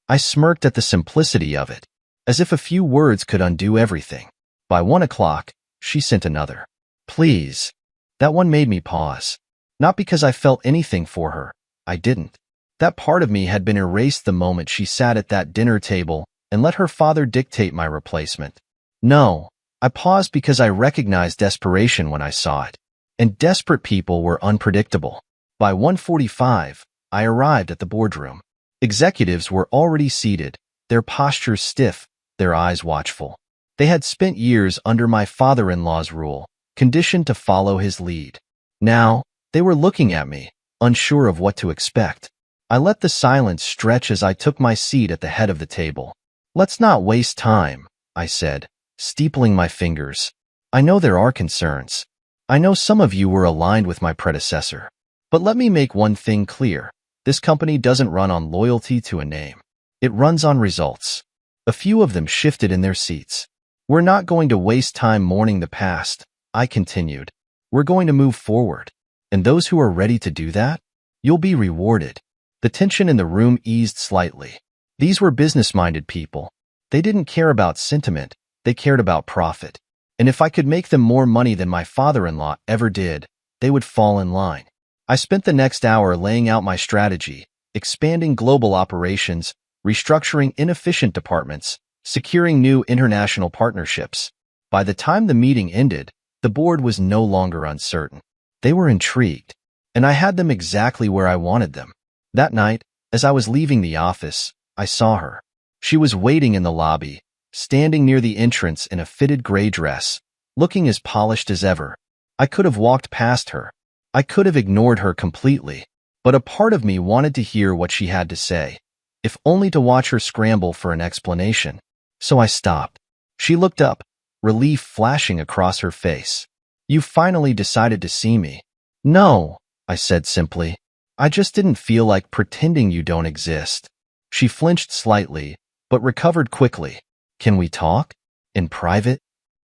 A: I smirked at the simplicity of it, as if a few words could undo everything. By 1 o'clock, she sent another. "Please." That one made me pause. Not because I felt anything for her. I didn't. That part of me had been erased the moment she sat at that dinner table and let her father dictate my replacement. No, I paused because I recognized desperation when I saw it. And desperate people were unpredictable. By 1:45, I arrived at the boardroom. Executives were already seated, their postures stiff, their eyes watchful. They had spent years under my father-in-law's rule, conditioned to follow his lead. Now, they were looking at me, unsure of what to expect. I let the silence stretch as I took my seat at the head of the table. "Let's not waste time," I said, steepling my fingers. "I know there are concerns. I know some of you were aligned with my predecessor, but let me make one thing clear. This company doesn't run on loyalty to a name. It runs on results. A few of them shifted in their seats. We're not going to waste time mourning the past, I continued. We're going to move forward. And those who are ready to do that, you'll be rewarded. The tension in the room eased slightly. These were business-minded people. They didn't care about sentiment. They cared about profit. And if I could make them more money than my father-in-law ever did, they would fall in line. I spent the next hour laying out my strategy, expanding global operations, restructuring inefficient departments, securing new international partnerships. By the time the meeting ended, the board was no longer uncertain. They were intrigued, and I had them exactly where I wanted them. That night, as I was leaving the office, I saw her. She was waiting in the lobby, standing near the entrance in a fitted gray dress, looking as polished as ever. I could have walked past her. I could have ignored her completely, but a part of me wanted to hear what she had to say, if only to watch her scramble for an explanation. So I stopped. She looked up, relief flashing across her face. You finally decided to see me. No, I said simply. I just didn't feel like pretending you don't exist. She flinched slightly, but recovered quickly. Can we talk? In private?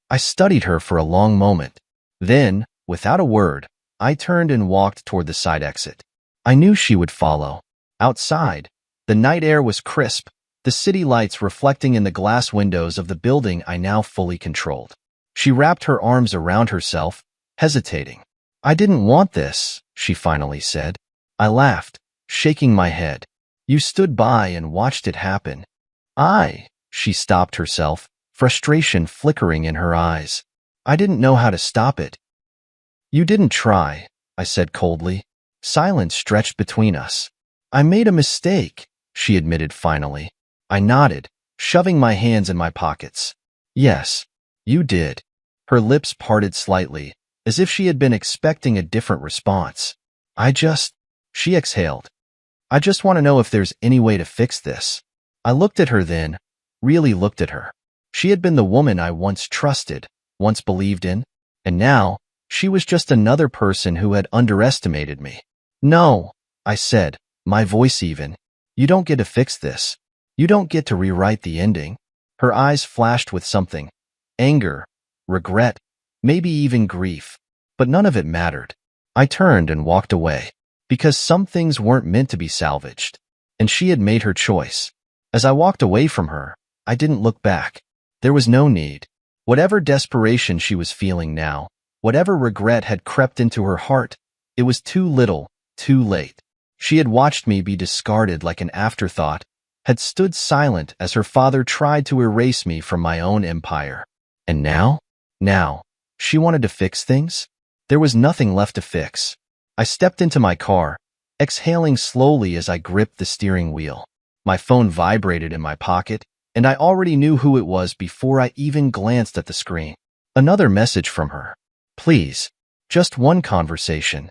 A: I studied her for a long moment. Then, without a word, I turned and walked toward the side exit. I knew she would follow. Outside, the night air was crisp, the city lights reflecting in the glass windows of the building I now fully controlled. She wrapped her arms around herself, hesitating. I didn't want this, she finally said. I laughed, shaking my head. You stood by and watched it happen. She stopped herself, frustration flickering in her eyes. I didn't know how to stop it. You didn't try, I said coldly. Silence stretched between us. I made a mistake, she admitted finally. I nodded, shoving my hands in my pockets. Yes, you did. Her lips parted slightly, as if she had been expecting a different response. She exhaled. I just want to know if there's any way to fix this. I looked at her then, really looked at her. She had been the woman I once trusted, once believed in, and now, she was just another person who had underestimated me. No, I said, my voice even. You don't get to fix this. You don't get to rewrite the ending. Her eyes flashed with something. Anger, regret, maybe even grief. But none of it mattered. I turned and walked away. Because some things weren't meant to be salvaged. And she had made her choice. As I walked away from her, I didn't look back. There was no need. Whatever desperation she was feeling now, whatever regret had crept into her heart, it was too little, too late. She had watched me be discarded like an afterthought, had stood silent as her father tried to erase me from my own empire. And now, she wanted to fix things? There was nothing left to fix. I stepped into my car, exhaling slowly as I gripped the steering wheel. My phone vibrated in my pocket, and I already knew who it was before I even glanced at the screen. Another message from her. Please, just one conversation.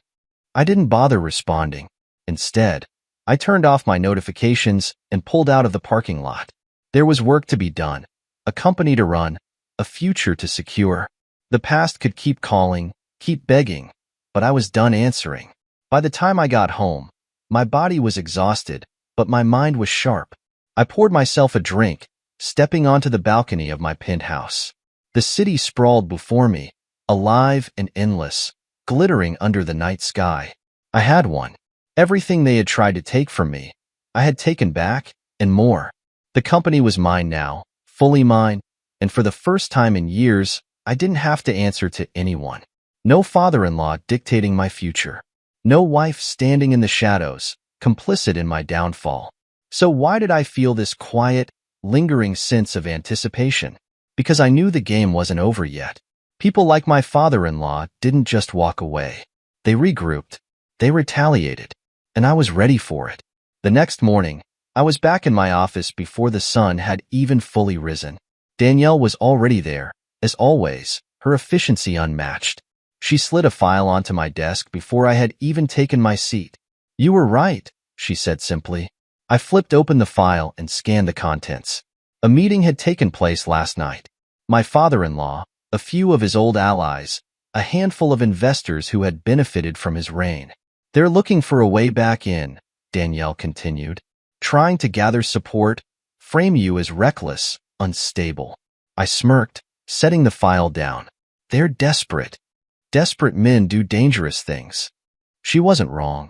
A: I didn't bother responding. Instead, I turned off my notifications and pulled out of the parking lot. There was work to be done, a company to run, a future to secure. The past could keep calling, keep begging, but I was done answering. By the time I got home, my body was exhausted, but my mind was sharp. I poured myself a drink, stepping onto the balcony of my penthouse. The city sprawled before me, alive and endless, glittering under the night sky. I had won. Everything they had tried to take from me, I had taken back, and more. The company was mine now, fully mine, and for the first time in years, I didn't have to answer to anyone. No father-in-law dictating my future. No wife standing in the shadows, complicit in my downfall. So why did I feel this quiet, lingering sense of anticipation? Because I knew the game wasn't over yet. People like my father-in-law didn't just walk away. They regrouped. They retaliated. And I was ready for it. The next morning, I was back in my office before the sun had even fully risen. Danielle was already there, as always, her efficiency unmatched. She slid a file onto my desk before I had even taken my seat. You were right, she said simply. I flipped open the file and scanned the contents. A meeting had taken place last night. My father-in-law, a few of his old allies, a handful of investors who had benefited from his reign. They're looking for a way back in, Danielle continued, trying to gather support, frame you as reckless, unstable. I smirked, setting the file down. They're desperate. Desperate men do dangerous things. She wasn't wrong.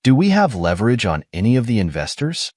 A: Do we have leverage on any of the investors?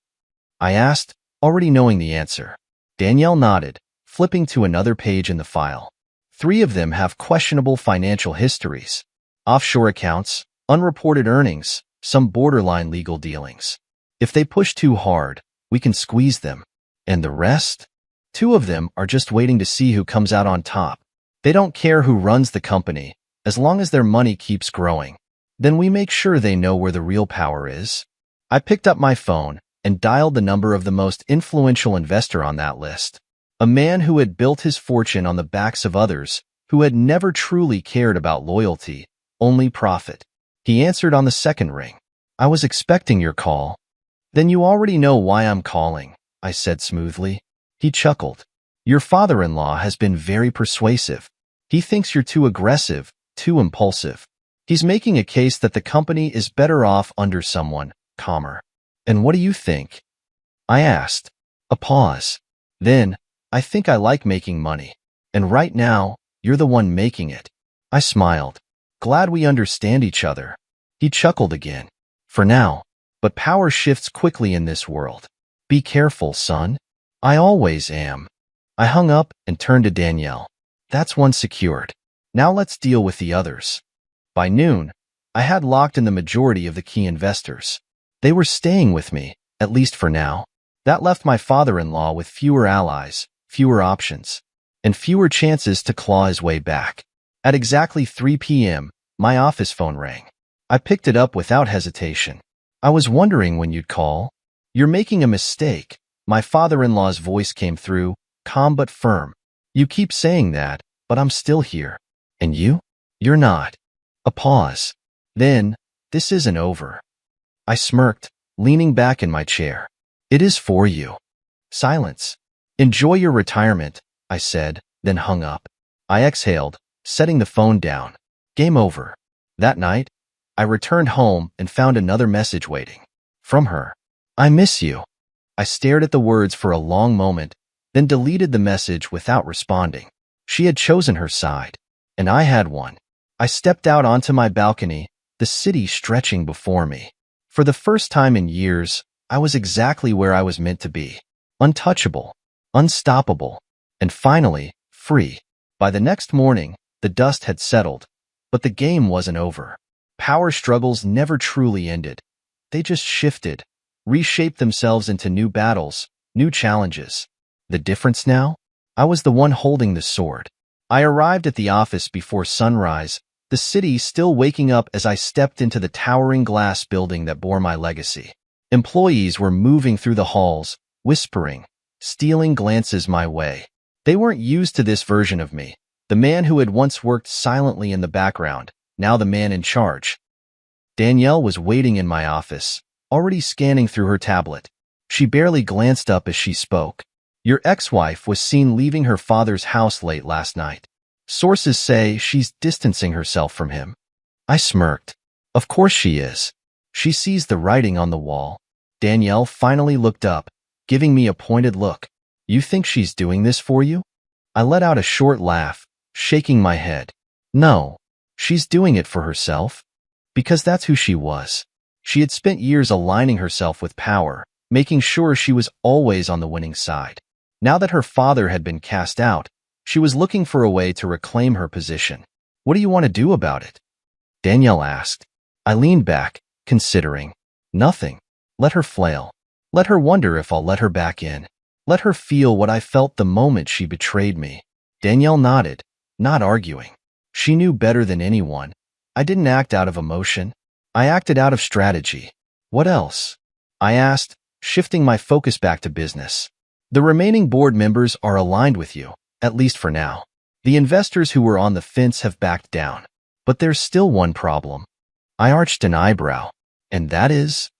A: I asked, already knowing the answer. Danielle nodded, flipping to another page in the file. 3 of them have questionable financial histories. Offshore accounts, unreported earnings, some borderline legal dealings. If they push too hard, we can squeeze them. And the rest? 2 of them are just waiting to see who comes out on top. They don't care who runs the company, as long as their money keeps growing. Then we make sure they know where the real power is. I picked up my phone and dialed the number of the most influential investor on that list. A man who had built his fortune on the backs of others, who had never truly cared about loyalty, only profit. He answered on the second ring. I was expecting your call. Then you already know why I'm calling, I said smoothly. He chuckled. Your father-in-law has been very persuasive. He thinks you're too aggressive, too impulsive. He's making a case that the company is better off under someone calmer. And what do you think? I asked. A pause. Then, I think I like making money. And right now, you're the one making it. I smiled. Glad we understand each other. He chuckled again. For now. But power shifts quickly in this world. Be careful, son. I always am. I hung up and turned to Danielle. That's one secured. Now let's deal with the others. By noon, I had locked in the majority of the key investors. They were staying with me, at least for now. That left my father-in-law with fewer allies, fewer options, and fewer chances to claw his way back. At exactly 3 p.m., my office phone rang. I picked it up without hesitation. I was wondering when you'd call. You're making a mistake. My father-in-law's voice came through, calm but firm. You keep saying that, but I'm still here. And you? You're not. A pause. Then, this isn't over. I smirked, leaning back in my chair. It is for you. Silence. Enjoy your retirement, I said, then hung up. I exhaled, setting the phone down. Game over. That night, I returned home and found another message waiting. From her. I miss you. I stared at the words for a long moment, then deleted the message without responding. She had chosen her side, and I had one. I stepped out onto my balcony, the city stretching before me. For the first time in years, I was exactly where I was meant to be. Untouchable, unstoppable, and finally, free. By the next morning, the dust had settled, but the game wasn't over. Power struggles never truly ended. They just shifted, reshaped themselves into new battles, new challenges. The difference now? I was the one holding the sword. I arrived at the office before sunrise, the city still waking up as I stepped into the towering glass building that bore my legacy. Employees were moving through the halls, whispering, stealing glances my way. They weren't used to this version of me, the man who had once worked silently in the background, now the man in charge. Danielle was waiting in my office, already scanning through her tablet. She barely glanced up as she spoke. Your ex-wife was seen leaving her father's house late last night. Sources say she's distancing herself from him. I smirked. Of course she is. She sees the writing on the wall. Danielle finally looked up, giving me a pointed look. You think she's doing this for you? I let out a short laugh, shaking my head. No, she's doing it for herself. Because that's who she was. She had spent years aligning herself with power, making sure she was always on the winning side. Now that her father had been cast out, she was looking for a way to reclaim her position. What do you want to do about it? Danielle asked. I leaned back, considering. Nothing. Let her flail. Let her wonder if I'll let her back in. Let her feel what I felt the moment she betrayed me. Danielle nodded, not arguing. She knew better than anyone. I didn't act out of emotion. I acted out of strategy. What else? I asked, shifting my focus back to business. The remaining board members are aligned with you, at least for now. The investors who were on the fence have backed down. But there's still one problem. I arched an eyebrow. And that is?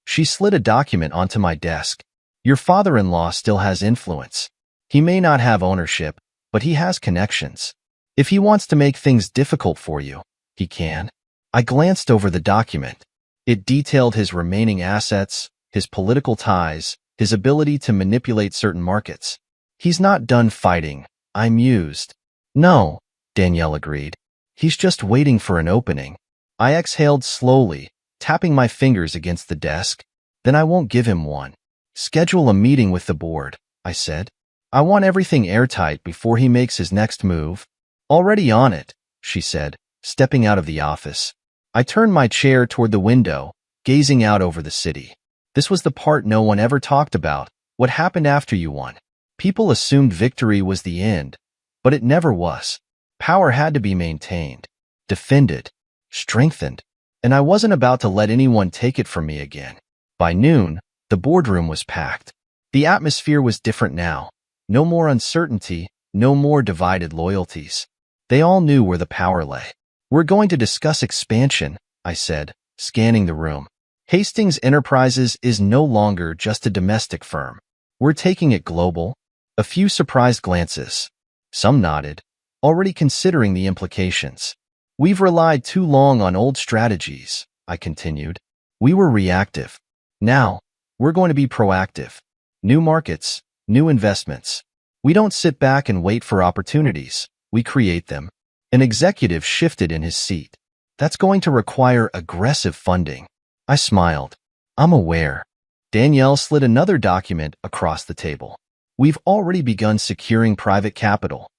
A: She slid a document onto my desk. Your father-in-law still has influence. He may not have ownership, but he has connections. If he wants to make things difficult for you, he can. I glanced over the document. It detailed his remaining assets, his political ties, his ability to manipulate certain markets. He's not done fighting, I mused. No, Danielle agreed. He's just waiting for an opening. I exhaled slowly, tapping my fingers against the desk. Then I won't give him one. Schedule a meeting with the board, I said. I want everything airtight before he makes his next move. Already on it, she said, stepping out of the office. I turned my chair toward the window, gazing out over the city. This was the part no one ever talked about, what happened after you won. People assumed victory was the end, but it never was. Power had to be maintained, defended, strengthened, and I wasn't about to let anyone take it from me again. By noon, the boardroom was packed. The atmosphere was different now. No more uncertainty, no more divided loyalties. They all knew where the power lay. We're going to discuss expansion, I said, scanning the room. Hastings Enterprises is no longer just a domestic firm. We're taking it global. A few surprised glances. Some nodded, already considering the implications. We've relied too long on old strategies, I continued. We were reactive. Now, we're going to be proactive. New markets, new investments. We don't sit back and wait for opportunities. We create them. An executive shifted in his seat. That's going to require aggressive funding. I smiled. I'm aware. Danielle slid another document across the table. We've already begun securing private capital.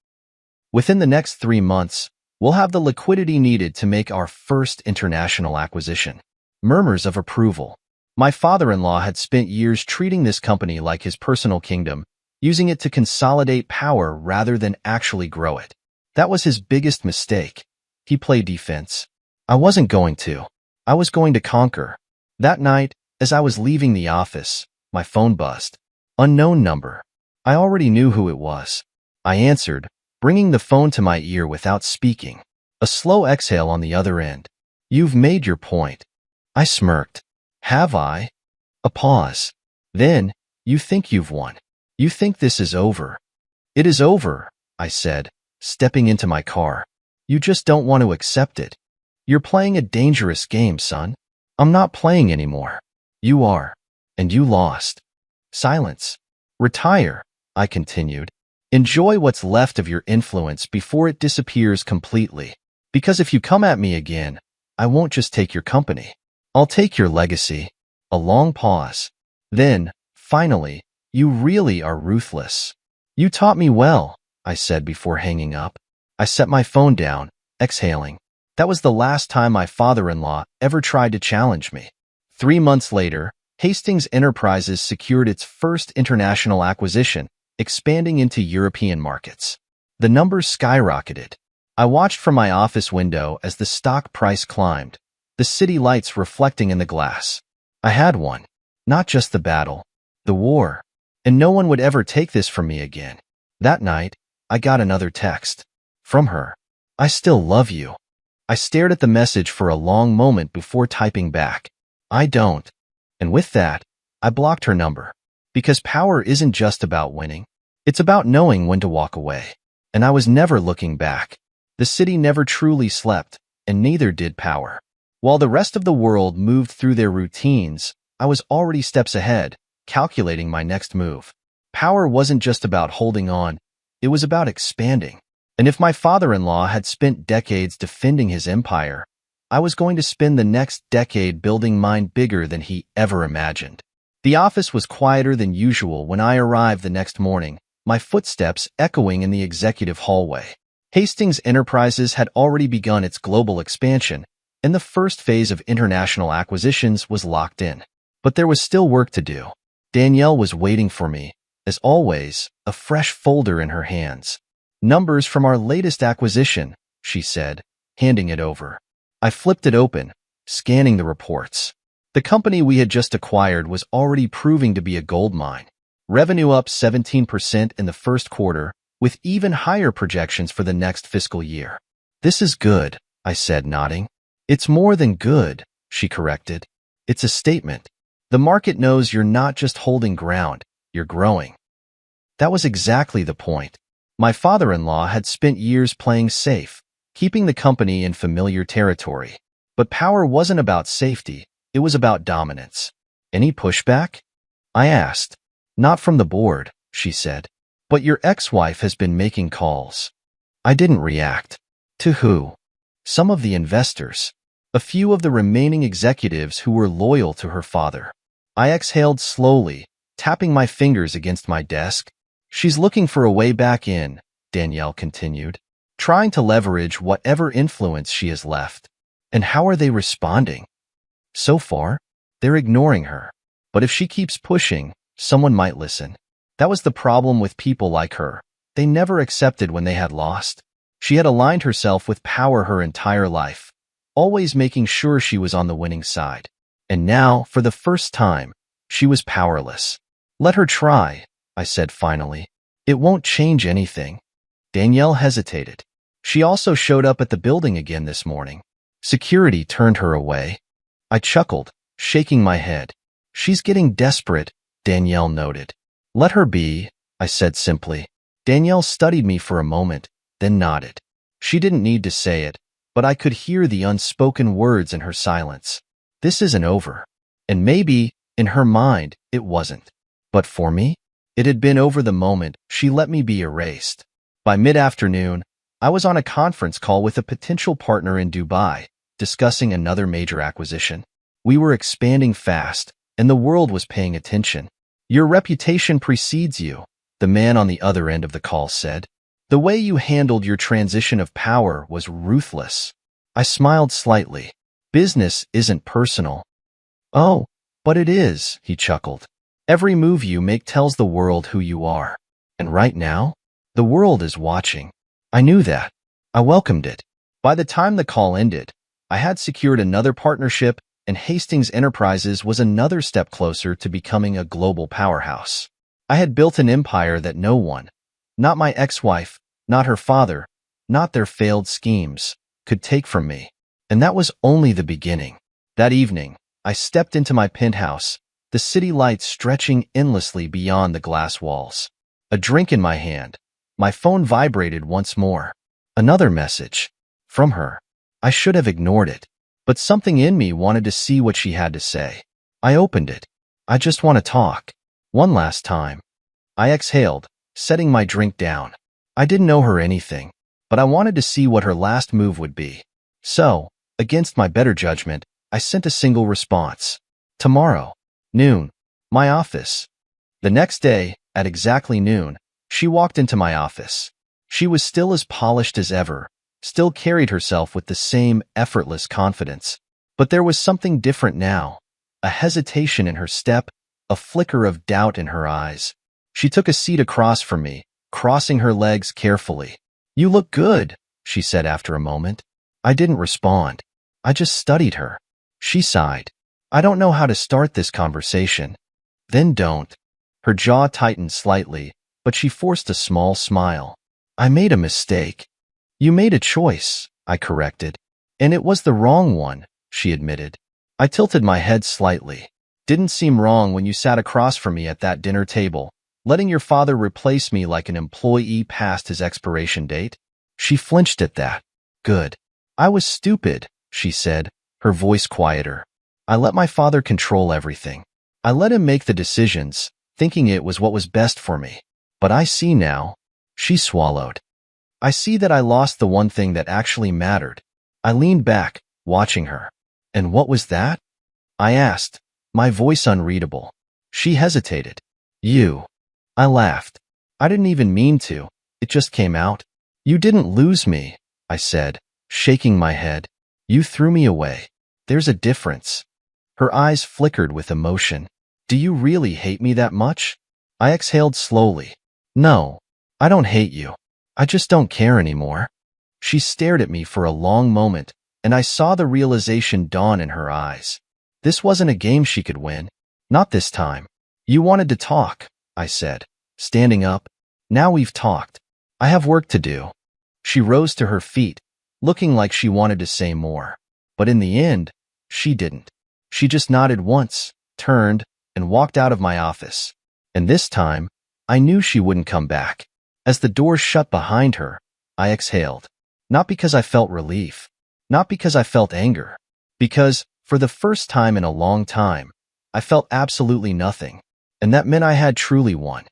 A: Within the next 3 months, we'll have the liquidity needed to make our first international acquisition. Murmurs of approval. My father-in-law had spent years treating this company like his personal kingdom, using it to consolidate power rather than actually grow it. That was his biggest mistake. He played defense. I wasn't going to. I was going to conquer. That night, as I was leaving the office, my phone buzzed. Unknown number. I already knew who it was. I answered, bringing the phone to my ear without speaking. A slow exhale on the other end. You've made your point. I smirked. Have I? A pause. Then, you think you've won. You think this is over. It is over, I said, stepping into my car. You just don't want to accept it. You're playing a dangerous game, son. I'm not playing anymore. You are. And you lost. Silence. Retire, I continued. Enjoy what's left of your influence before it disappears completely. Because if you come at me again, I won't just take your company. I'll take your legacy. A long pause. Then, finally, you really are ruthless. You taught me well, I said before hanging up. I set my phone down, exhaling. That was the last time my father-in-law ever tried to challenge me. 3 months later, Hastings Enterprises secured its first international acquisition, expanding into European markets. The numbers skyrocketed. I watched from my office window as the stock price climbed, the city lights reflecting in the glass. I had won. Not just the battle, the war. And no one would ever take this from me again. That night, I got another text. From her. I still love you. I stared at the message for a long moment before typing back. I don't. And with that, I blocked her number. Because power isn't just about winning. It's about knowing when to walk away. And I was never looking back. The city never truly slept, and neither did power. While the rest of the world moved through their routines, I was already steps ahead, calculating my next move. Power wasn't just about holding on, it was about expanding. And if my father-in-law had spent decades defending his empire, I was going to spend the next decade building mine bigger than he ever imagined. The office was quieter than usual when I arrived the next morning, my footsteps echoing in the executive hallway. Hastings Enterprises had already begun its global expansion, and the first phase of international acquisitions was locked in. But there was still work to do. Danielle was waiting for me, as always, a fresh folder in her hands. Numbers from our latest acquisition, she said, handing it over. I flipped it open, scanning the reports. The company we had just acquired was already proving to be a gold mine. Revenue up 17% in the first quarter, with even higher projections for the next fiscal year. This is good, I said, nodding. It's more than good, she corrected. It's a statement. The market knows you're not just holding ground, you're growing. That was exactly the point. My father-in-law had spent years playing safe, keeping the company in familiar territory. But power wasn't about safety, it was about dominance. Any pushback? I asked. Not from the board, she said. But your ex-wife has been making calls. I didn't react. To who? Some of the investors. A few of the remaining executives who were loyal to her father. I exhaled slowly, tapping my fingers against my desk. She's looking for a way back in, Danielle continued, trying to leverage whatever influence she has left. And how are they responding? So far, they're ignoring her. But if she keeps pushing, someone might listen. That was the problem with people like her. They never accepted when they had lost. She had aligned herself with power her entire life, always making sure she was on the winning side. And now, for the first time, she was powerless. Let her try, I said finally. It won't change anything. Danielle hesitated. She also showed up at the building again this morning. Security turned her away. I chuckled, shaking my head. She's getting desperate, Danielle noted. Let her be, I said simply. Danielle studied me for a moment, then nodded. She didn't need to say it, but I could hear the unspoken words in her silence. This isn't over. And maybe, in her mind, it wasn't. But for me, it had been over the moment she let me be erased. By mid-afternoon, I was on a conference call with a potential partner in Dubai, discussing another major acquisition. We were expanding fast, and the world was paying attention. Your reputation precedes you, the man on the other end of the call said. The way you handled your transition of power was ruthless. I smiled slightly. Business isn't personal. Oh, but it is, he chuckled. Every move you make tells the world who you are. And right now, the world is watching. I knew that. I welcomed it. By the time the call ended, I had secured another partnership, and Hastings Enterprises was another step closer to becoming a global powerhouse. I had built an empire that no one, not my ex-wife, not her father, not their failed schemes, could take from me. And that was only the beginning. That evening, I stepped into my penthouse, the city lights stretching endlessly beyond the glass walls. A drink in my hand. My phone vibrated once more. Another message. From her. I should have ignored it. But something in me wanted to see what she had to say. I opened it. I just want to talk. One last time. I exhaled, setting my drink down. I didn't know her anything, but I wanted to see what her last move would be. So, against my better judgment, I sent a single response. Tomorrow. Noon. My office. The next day, at exactly noon, she walked into my office. She was still as polished as ever, still carried herself with the same effortless confidence. But there was something different now, a hesitation in her step, a flicker of doubt in her eyes. She took a seat across from me, crossing her legs carefully. You look good, she said after a moment. I didn't respond. I just studied her. She sighed. I don't know how to start this conversation. Then don't. Her jaw tightened slightly, but she forced a small smile. I made a mistake. You made a choice, I corrected. And it was the wrong one, she admitted. I tilted my head slightly. Didn't seem wrong when you sat across from me at that dinner table, letting your father replace me like an employee past his expiration date. She flinched at that. Good. I was stupid, she said, her voice quieter. I let my father control everything. I let him make the decisions, thinking it was what was best for me. But I see now. She swallowed. I see that I lost the one thing that actually mattered. I leaned back, watching her. And what was that? I asked, my voice unreadable. She hesitated. You. I laughed. I didn't even mean to. It just came out. You didn't lose me, I said, shaking my head. You threw me away. There's a difference. Her eyes flickered with emotion. Do you really hate me that much? I exhaled slowly. No, I don't hate you. I just don't care anymore. She stared at me for a long moment, and I saw the realization dawn in her eyes. This wasn't a game she could win. Not this time. You wanted to talk, I said, standing up. Now we've talked. I have work to do. She rose to her feet, looking like she wanted to say more. But in the end, she didn't. She just nodded once, turned, and walked out of my office. And this time, I knew she wouldn't come back. As the door shut behind her, I exhaled. Not because I felt relief, not because I felt anger, because, for the first time in a long time, I felt absolutely nothing, and that meant I had truly won.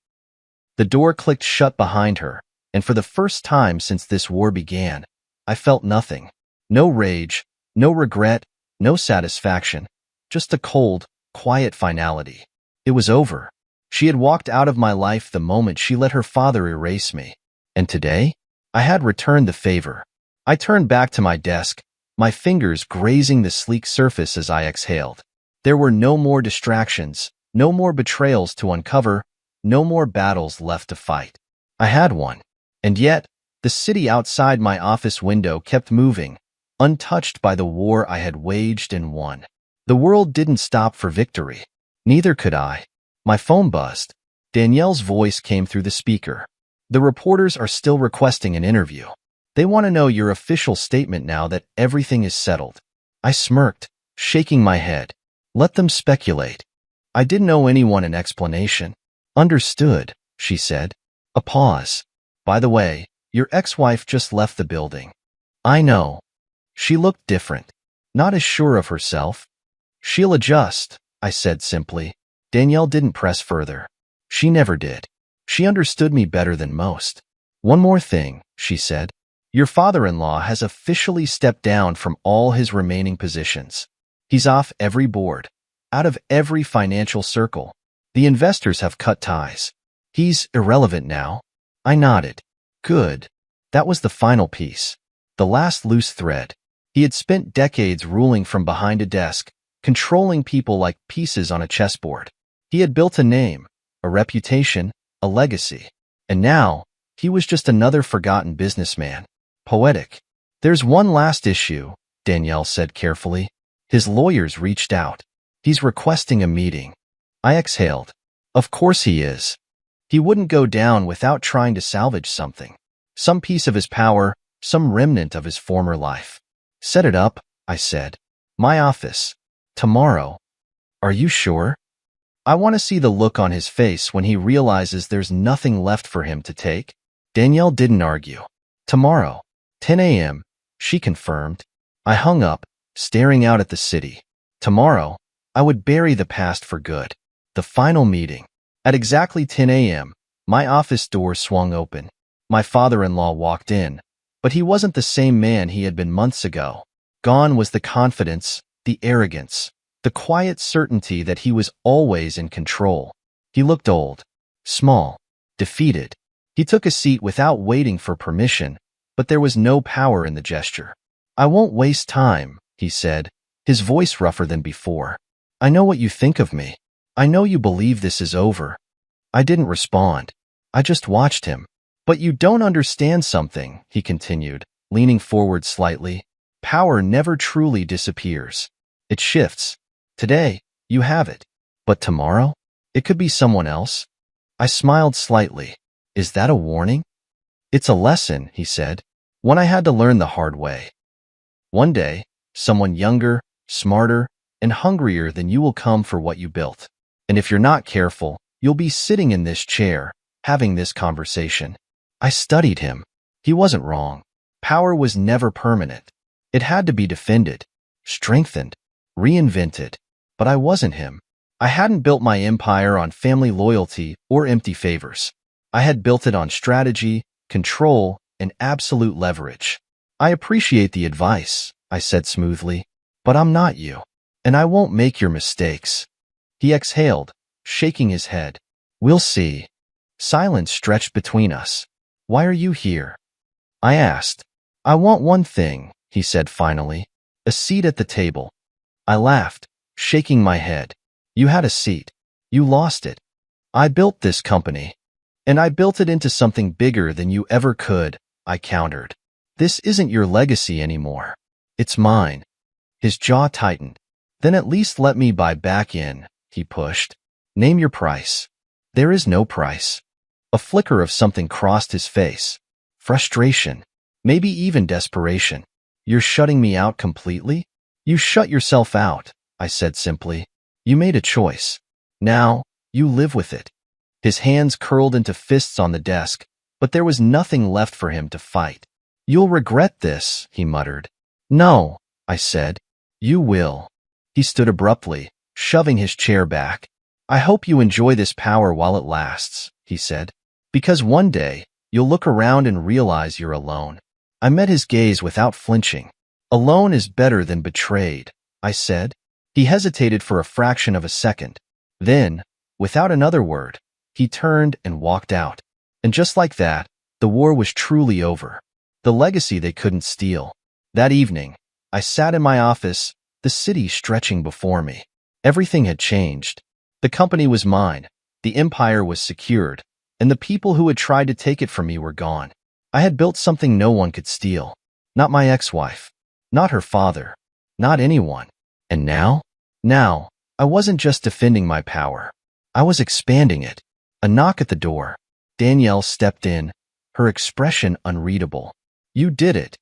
A: The door clicked shut behind her, and for the first time since this war began, I felt nothing. No rage, no regret, no satisfaction, just a cold, quiet finality. It was over. She had walked out of my life the moment she let her father erase me. And today, I had returned the favor. I turned back to my desk, my fingers grazing the sleek surface as I exhaled. There were no more distractions, no more betrayals to uncover, no more battles left to fight. I had one. And yet, the city outside my office window kept moving, untouched by the war I had waged and won. The world didn't stop for victory. Neither could I. My phone buzzed. Danielle's voice came through the speaker. The reporters are still requesting an interview. They want to know your official statement now that everything is settled. I smirked, shaking my head. Let them speculate. I didn't owe anyone an explanation. Understood, she said. A pause. By the way, your ex-wife just left the building. I know. She looked different. Not as sure of herself. She'll adjust, I said simply. Danielle didn't press further. She never did. She understood me better than most. One more thing, she said. Your father-in-law has officially stepped down from all his remaining positions. He's off every board, out of every financial circle. The investors have cut ties. He's irrelevant now. I nodded. Good. That was the final piece. The last loose thread. He had spent decades ruling from behind a desk, controlling people like pieces on a chessboard. He had built a name, a reputation, a legacy. And now, he was just another forgotten businessman. Poetic. There's one last issue, Danielle said carefully. His lawyers reached out. He's requesting a meeting. I exhaled. Of course he is. He wouldn't go down without trying to salvage something. Some piece of his power, some remnant of his former life. Set it up, I said. My office. Tomorrow. Are you sure? I want to see the look on his face when he realizes there's nothing left for him to take. Danielle didn't argue. Tomorrow. 10 a.m., she confirmed. I hung up, staring out at the city. Tomorrow, I would bury the past for good. The final meeting. At exactly 10 a.m., my office door swung open. My father-in-law walked in, but he wasn't the same man he had been months ago. Gone was the confidence, the arrogance, the quiet certainty that he was always in control. He looked old, small, defeated. He took a seat without waiting for permission, but there was no power in the gesture. I won't waste time, he said, his voice rougher than before. I know what you think of me. I know you believe this is over. I didn't respond. I just watched him. But you don't understand something, he continued, leaning forward slightly. Power never truly disappears. It shifts. Today, you have it. But tomorrow? It could be someone else. I smiled slightly. Is that a warning? It's a lesson, he said, one I had to learn the hard way. One day, someone younger, smarter, and hungrier than you will come for what you built. And if you're not careful, you'll be sitting in this chair, having this conversation. I studied him. He wasn't wrong. Power was never permanent. It had to be defended, strengthened, reinvented. But I wasn't him. I hadn't built my empire on family loyalty or empty favors. I had built it on strategy, control, and absolute leverage. I appreciate the advice, I said smoothly, but I'm not you, and I won't make your mistakes. He exhaled, shaking his head. We'll see. Silence stretched between us. Why are you here? I asked. I want one thing, he said finally. A seat at the table. I laughed, shaking my head. You had a seat. You lost it. I built this company. And I built it into something bigger than you ever could, I countered. This isn't your legacy anymore. It's mine. His jaw tightened. Then at least let me buy back in, he pushed. Name your price. There is no price. A flicker of something crossed his face. Frustration. Maybe even desperation. You're shutting me out completely? You shut yourself out, I said simply. You made a choice. Now, you live with it. His hands curled into fists on the desk, but there was nothing left for him to fight. "You'll regret this," he muttered. "No," I said. "You will." He stood abruptly, shoving his chair back. "I hope you enjoy this power while it lasts," he said. "Because one day, you'll look around and realize you're alone." I met his gaze without flinching. "Alone is better than betrayed," I said. He hesitated for a fraction of a second. Then, without another word, he turned and walked out. And just like that, the war was truly over. The legacy they couldn't steal. That evening, I sat in my office, the city stretching before me. Everything had changed. The company was mine, the empire was secured, and the people who had tried to take it from me were gone. I had built something no one could steal. Not my ex-wife. Not her father. Not anyone. And now? Now, I wasn't just defending my power. I was expanding it. A knock at the door. Danielle stepped in, her expression unreadable. "You did it."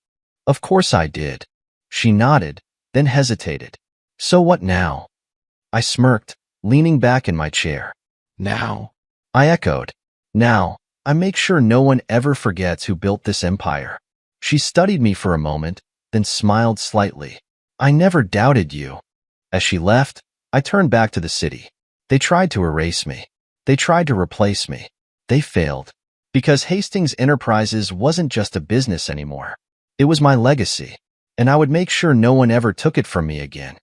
A: "Of course I did." She nodded, then hesitated. "So what now?" I smirked, leaning back in my chair.
B: "Now?"
A: I echoed. "Now, I make sure no one ever forgets who built this empire." She studied me for a moment, then smiled slightly. "I never doubted you." As she left, I turned back to the city. They tried to erase me. They tried to replace me. They failed. Because Hastings Enterprises wasn't just a business anymore. It was my legacy, and I would make sure no one ever took it from me again.